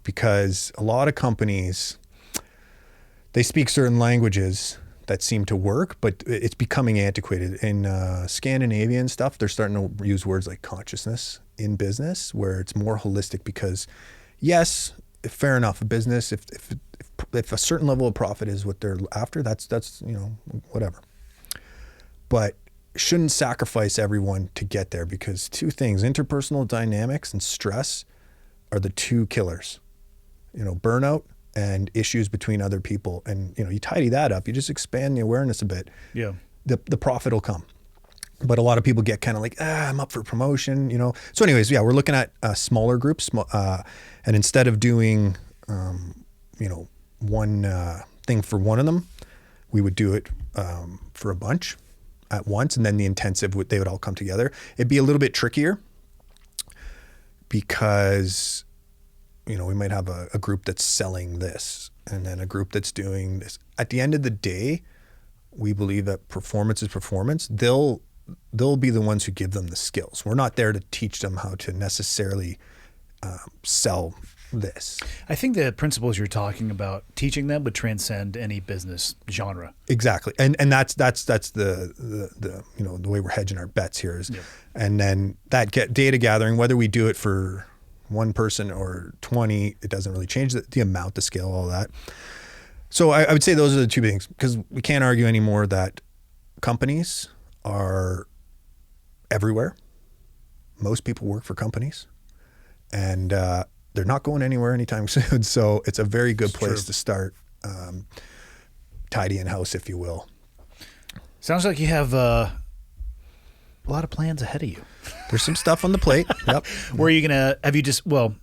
because a lot of companies, they speak certain languages that seem to work, but it's becoming antiquated. In Scandinavian stuff, they're starting to use words like consciousness in business, where it's more holistic, because yes, fair enough. A business, if a certain level of profit is what they're after, that's whatever. But shouldn't sacrifice everyone to get there, because two things, interpersonal dynamics and stress, are the two killers. Burnout and issues between other people. And you tidy that up, you just expand the awareness a bit. Yeah. The profit will come. But a lot of people get kind of like, I'm up for promotion, So anyways, yeah, we're looking at smaller groups. And instead of doing, one thing for one of them, we would do it for a bunch at once. And then the intensive, they would all come together. It'd be a little bit trickier because, we might have a group that's selling this and then a group that's doing this. At the end of the day, we believe that performance is performance. They'll be the ones who give them the skills. We're not there to teach them how to necessarily sell this. I think the principles you're talking about teaching them would transcend any business genre. Exactly, and that's the the way we're hedging our bets here is, Yep. And then that data gathering, whether we do it for one person or 20, it doesn't really change the amount, the scale, all that. So I would say those are the two things, because we can't argue anymore that companies are everywhere. Most people work for companies, and they're not going anywhere anytime soon. So it's a very good place to start tidying house, if you will. Sounds like you have a lot of plans ahead of you. There's some stuff on the plate. Yep. Where are you going to,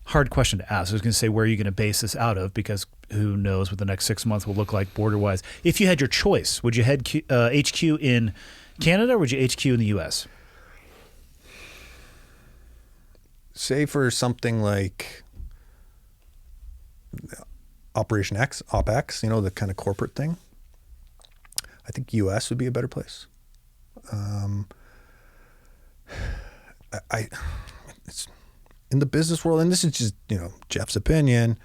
hard question to ask. I was going to say, where are you going to base this out of? Because who knows what the next 6 months will look like border-wise. If you had your choice, would you head HQ in Canada or would you HQ in the U.S.? Say for something like Operation X, OpEx, the kind of corporate thing, I think U.S. would be a better place. It's in the business world, and this is just, Jeff's opinion,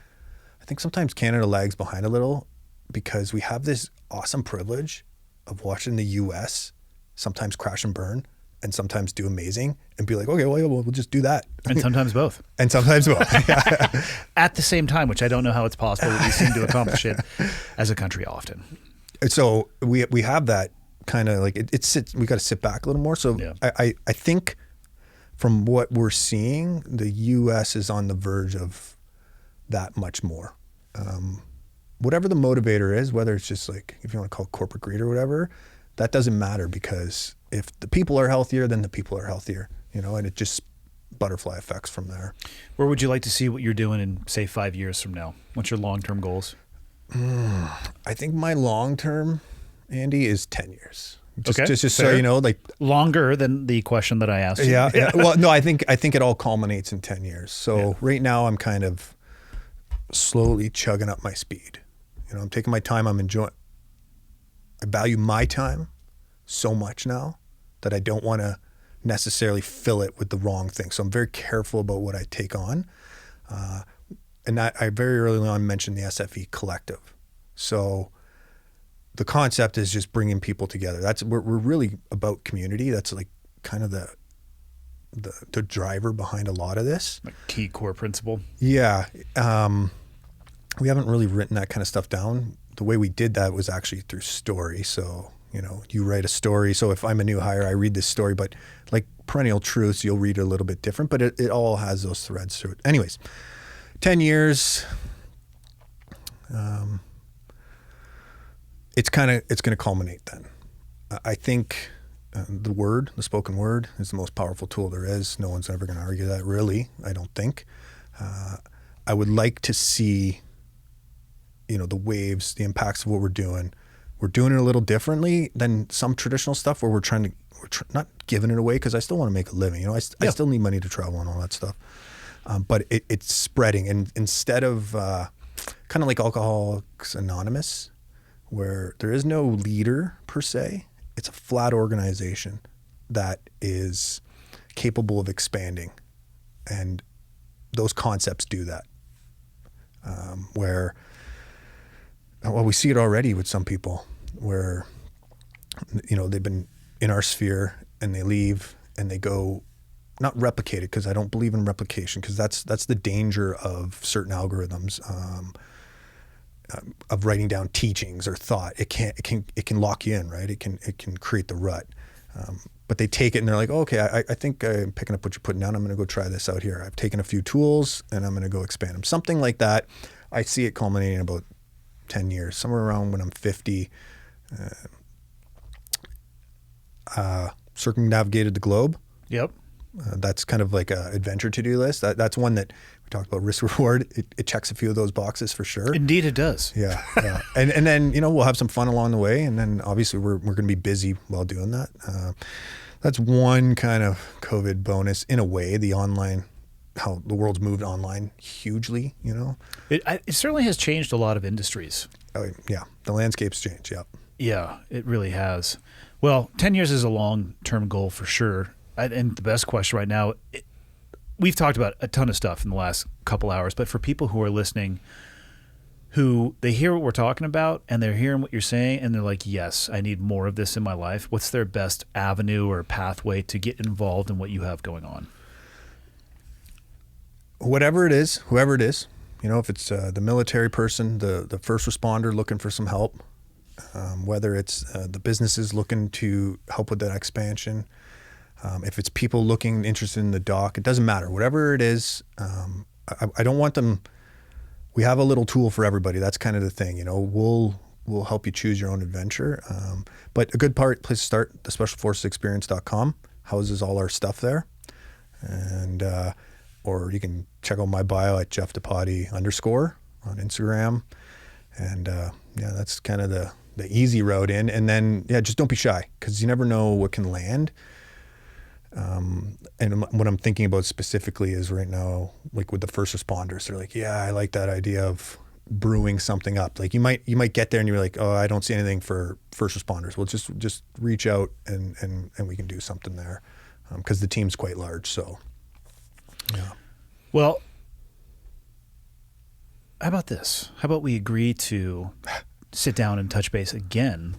I think sometimes Canada lags behind a little because we have this awesome privilege of watching the U.S. sometimes crash and burn and sometimes do amazing and be like, okay, well, we'll just do that. And sometimes both. And sometimes both. Yeah. At the same time, which I don't know how it's possible, but we seem to accomplish it as a country often. So we have that kind of like, we got to sit back a little more. So yeah. I think from what we're seeing, the U.S. is on the verge of that much more. Whatever the motivator is, whether it's just like, if you want to call it corporate greed or whatever, that doesn't matter, because if the people are healthier, then the people are healthier, and it just butterfly effects from there. Where would you like to see what you're doing in, say, 5 years from now? What's your long-term goals? I think my long-term, Andy, is 10 years. Just fair. so you know, like longer than the question that I asked you. Yeah. Well, no, I think it all culminates in 10 years. So right now I'm kind of slowly chugging up my speed. I'm taking my time. I'm enjoying. I value my time so much now that I don't want to necessarily fill it with the wrong thing. So I'm very careful about what I take on. And that I very early on mentioned the SFE collective. So the concept is just bringing people together. We're really about community. That's like kind of the driver behind a lot of this. Like key core principle. Yeah. We haven't really written that kind of stuff down. The way we did that was actually through story. So, you write a story. So if I'm a new hire, I read this story, but like perennial truths, you'll read it a little bit different, but it all has those threads through it. Anyways, 10 years, it's going to culminate then. I think the spoken word is the most powerful tool there is. No one's ever going to argue that, really, I don't think. I would like to see, the waves, the impacts of what we're doing. We're doing it a little differently than some traditional stuff where we're not giving it away, because I still want to make a living. I still need money to travel and all that stuff. But it's spreading. And instead of kind of like Alcoholics Anonymous, where there is no leader per se, it's a flat organization that is capable of expanding. And those concepts do that. We see it already with some people where, they've been in our sphere and they leave and they go not replicated, because I don't believe in replication, because that's the danger of certain algorithms, of writing down teachings or thought. It can lock you in, right? It can create the rut. But they take it and they're like, oh, okay, I think I'm picking up what you're putting down. I'm going to go try this out here. I've taken a few tools and I'm going to go expand them. Something like that. I see it culminating in about 10 years, somewhere around when I'm 50. Circumnavigated the globe. Yep. That's kind of like a adventure to-do list. That's one that we talked about risk reward. It checks a few of those boxes for sure. Indeed it does. Yeah. And then, we'll have some fun along the way. And then obviously we're going to be busy while doing that. That's one kind of COVID bonus in a way, the online, how the world's moved online hugely, It certainly has changed a lot of industries. Oh, yeah. The landscape's changed. Yeah. Yeah, it really has. Well, 10 years is a long-term goal for sure. And the best question right now, we've talked about a ton of stuff in the last couple hours, but for people who are listening, who they hear what we're talking about and they're hearing what you're saying and they're like, yes, I need more of this in my life. What's their best avenue or pathway to get involved in what you have going on? Whoever it is, if it's the military person, the first responder looking for some help, whether it's the businesses looking to help with that expansion, if it's people interested in the dock, it doesn't matter. Whatever it is, I don't want them. We have a little tool for everybody. That's kind of the thing, we'll help you choose your own adventure. But a good place to start, the specialforcesexperience.com houses all our stuff there. And, or you can check out my bio at Depatie _ on Instagram. And, that's kind of the easy road in. And then, just don't be shy, because you never know what can land. And what I'm thinking about specifically is right now, like with the first responders, they're like, yeah, I like that idea of brewing something up. Like you might get there and you're like, oh, I don't see anything for first responders. Well, just reach out and we can do something there. Because the team's quite large. So, yeah. Well, how about this? How about we agree to sit down and touch base again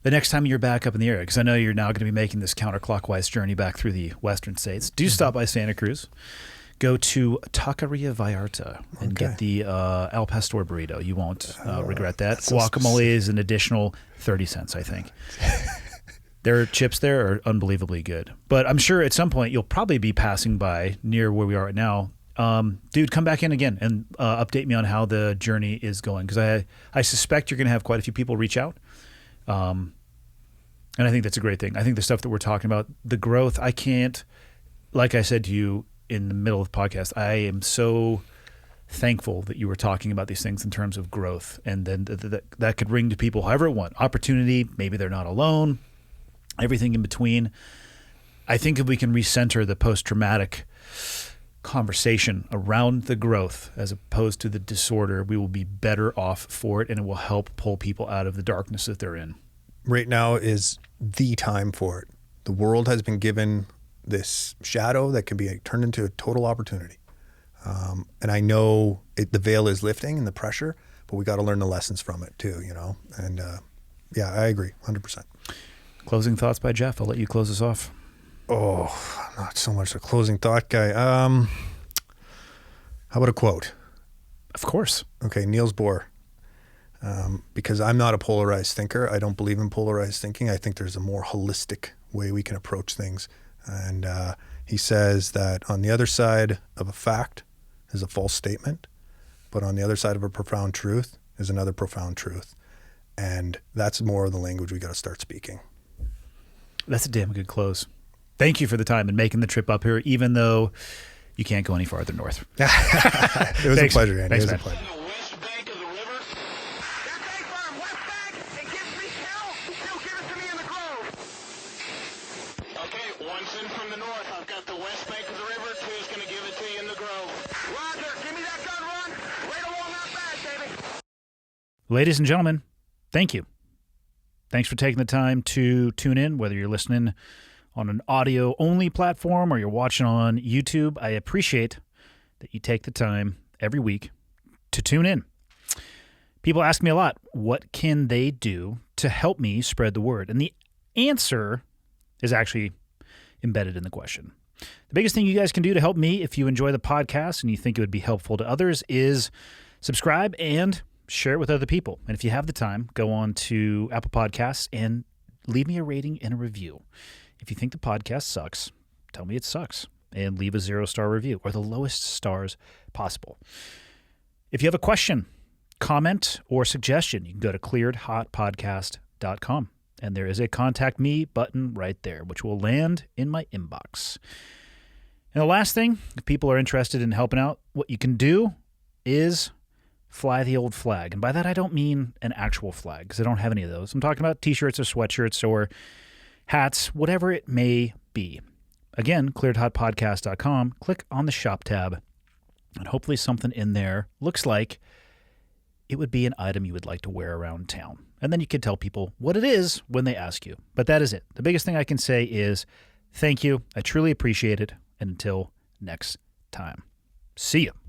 the next time you're back up in the area? Because I know you're now going to be making this counterclockwise journey back through the western states. Do stop by Santa Cruz. Go to Taqueria Vallarta and get the Al Pastor burrito. You won't regret that. Guacamole is an additional 30 cents, I think. Their chips there are unbelievably good. But I'm sure at some point you'll probably be passing by near where we are right now. Dude, come back in again and update me on how the journey is going, because I suspect you're going to have quite a few people reach out. And I think that's a great thing. I think the stuff that we're talking about, the growth, I can't, like I said to you in the middle of the podcast, I am so thankful that you were talking about these things in terms of growth, and then that could ring to people however it want. Opportunity, maybe they're not alone, everything in between. I think if we can recenter the post-traumatic conversation around the growth as opposed to the disorder, we will be better off for it, and it will help pull people out of the darkness that they're in. Right now is the time for it. The world has been given this shadow that can be turned into a total opportunity. And I know the veil is lifting and the pressure, but we got to learn the lessons from it too, And I agree 100%. Closing thoughts by Jeff. I'll let you close us off. Oh, not so much a closing thought guy. How about a quote? Of course. Okay, Niels Bohr. Because I'm not a polarized thinker. I don't believe in polarized thinking. I think there's a more holistic way we can approach things. And he says that on the other side of a fact is a false statement, but on the other side of a profound truth is another profound truth. And that's more of the language we got to start speaking. That's a damn good close. Thank you for the time and making the trip up here, even though you can't go any farther north. It was a pleasure, Andy. Thanks, it was man. a pleasure. The west bank of the river. That's A firm, west bank. It gives me hell. Still give it to me in the grove. Okay, one's in from the north. I've got the west bank of the river. Two's going to give it to you in the grove. Roger, give me that gun run. Right along that bag, baby. Ladies and gentlemen, thank you. Thanks for taking the time to tune in, whether you're listening on an audio-only platform or you're watching on YouTube. I appreciate that you take the time every week to tune in. People ask me a lot, what can they do to help me spread the word? And the answer is actually embedded in the question. The biggest thing you guys can do to help me if you enjoy the podcast and you think it would be helpful to others is subscribe and share it with other people. And if you have the time, go on to Apple Podcasts and leave me a rating and a review. If you think the podcast sucks, tell me it sucks and leave a 0-star review or the lowest stars possible. If you have a question, comment, or suggestion, you can go to clearedhotpodcast.com. And there is a contact me button right there, which will land in my inbox. And the last thing, if people are interested in helping out, what you can do is fly the old flag. And by that, I don't mean an actual flag, because I don't have any of those. I'm talking about t-shirts or sweatshirts or hats, whatever it may be. Again, clearedhotpodcast.com, click on the shop tab, and hopefully something in there looks like it would be an item you would like to wear around town. And then you can tell people what it is when they ask you. But that is it. The biggest thing I can say is thank you. I truly appreciate it. And until next time, see you.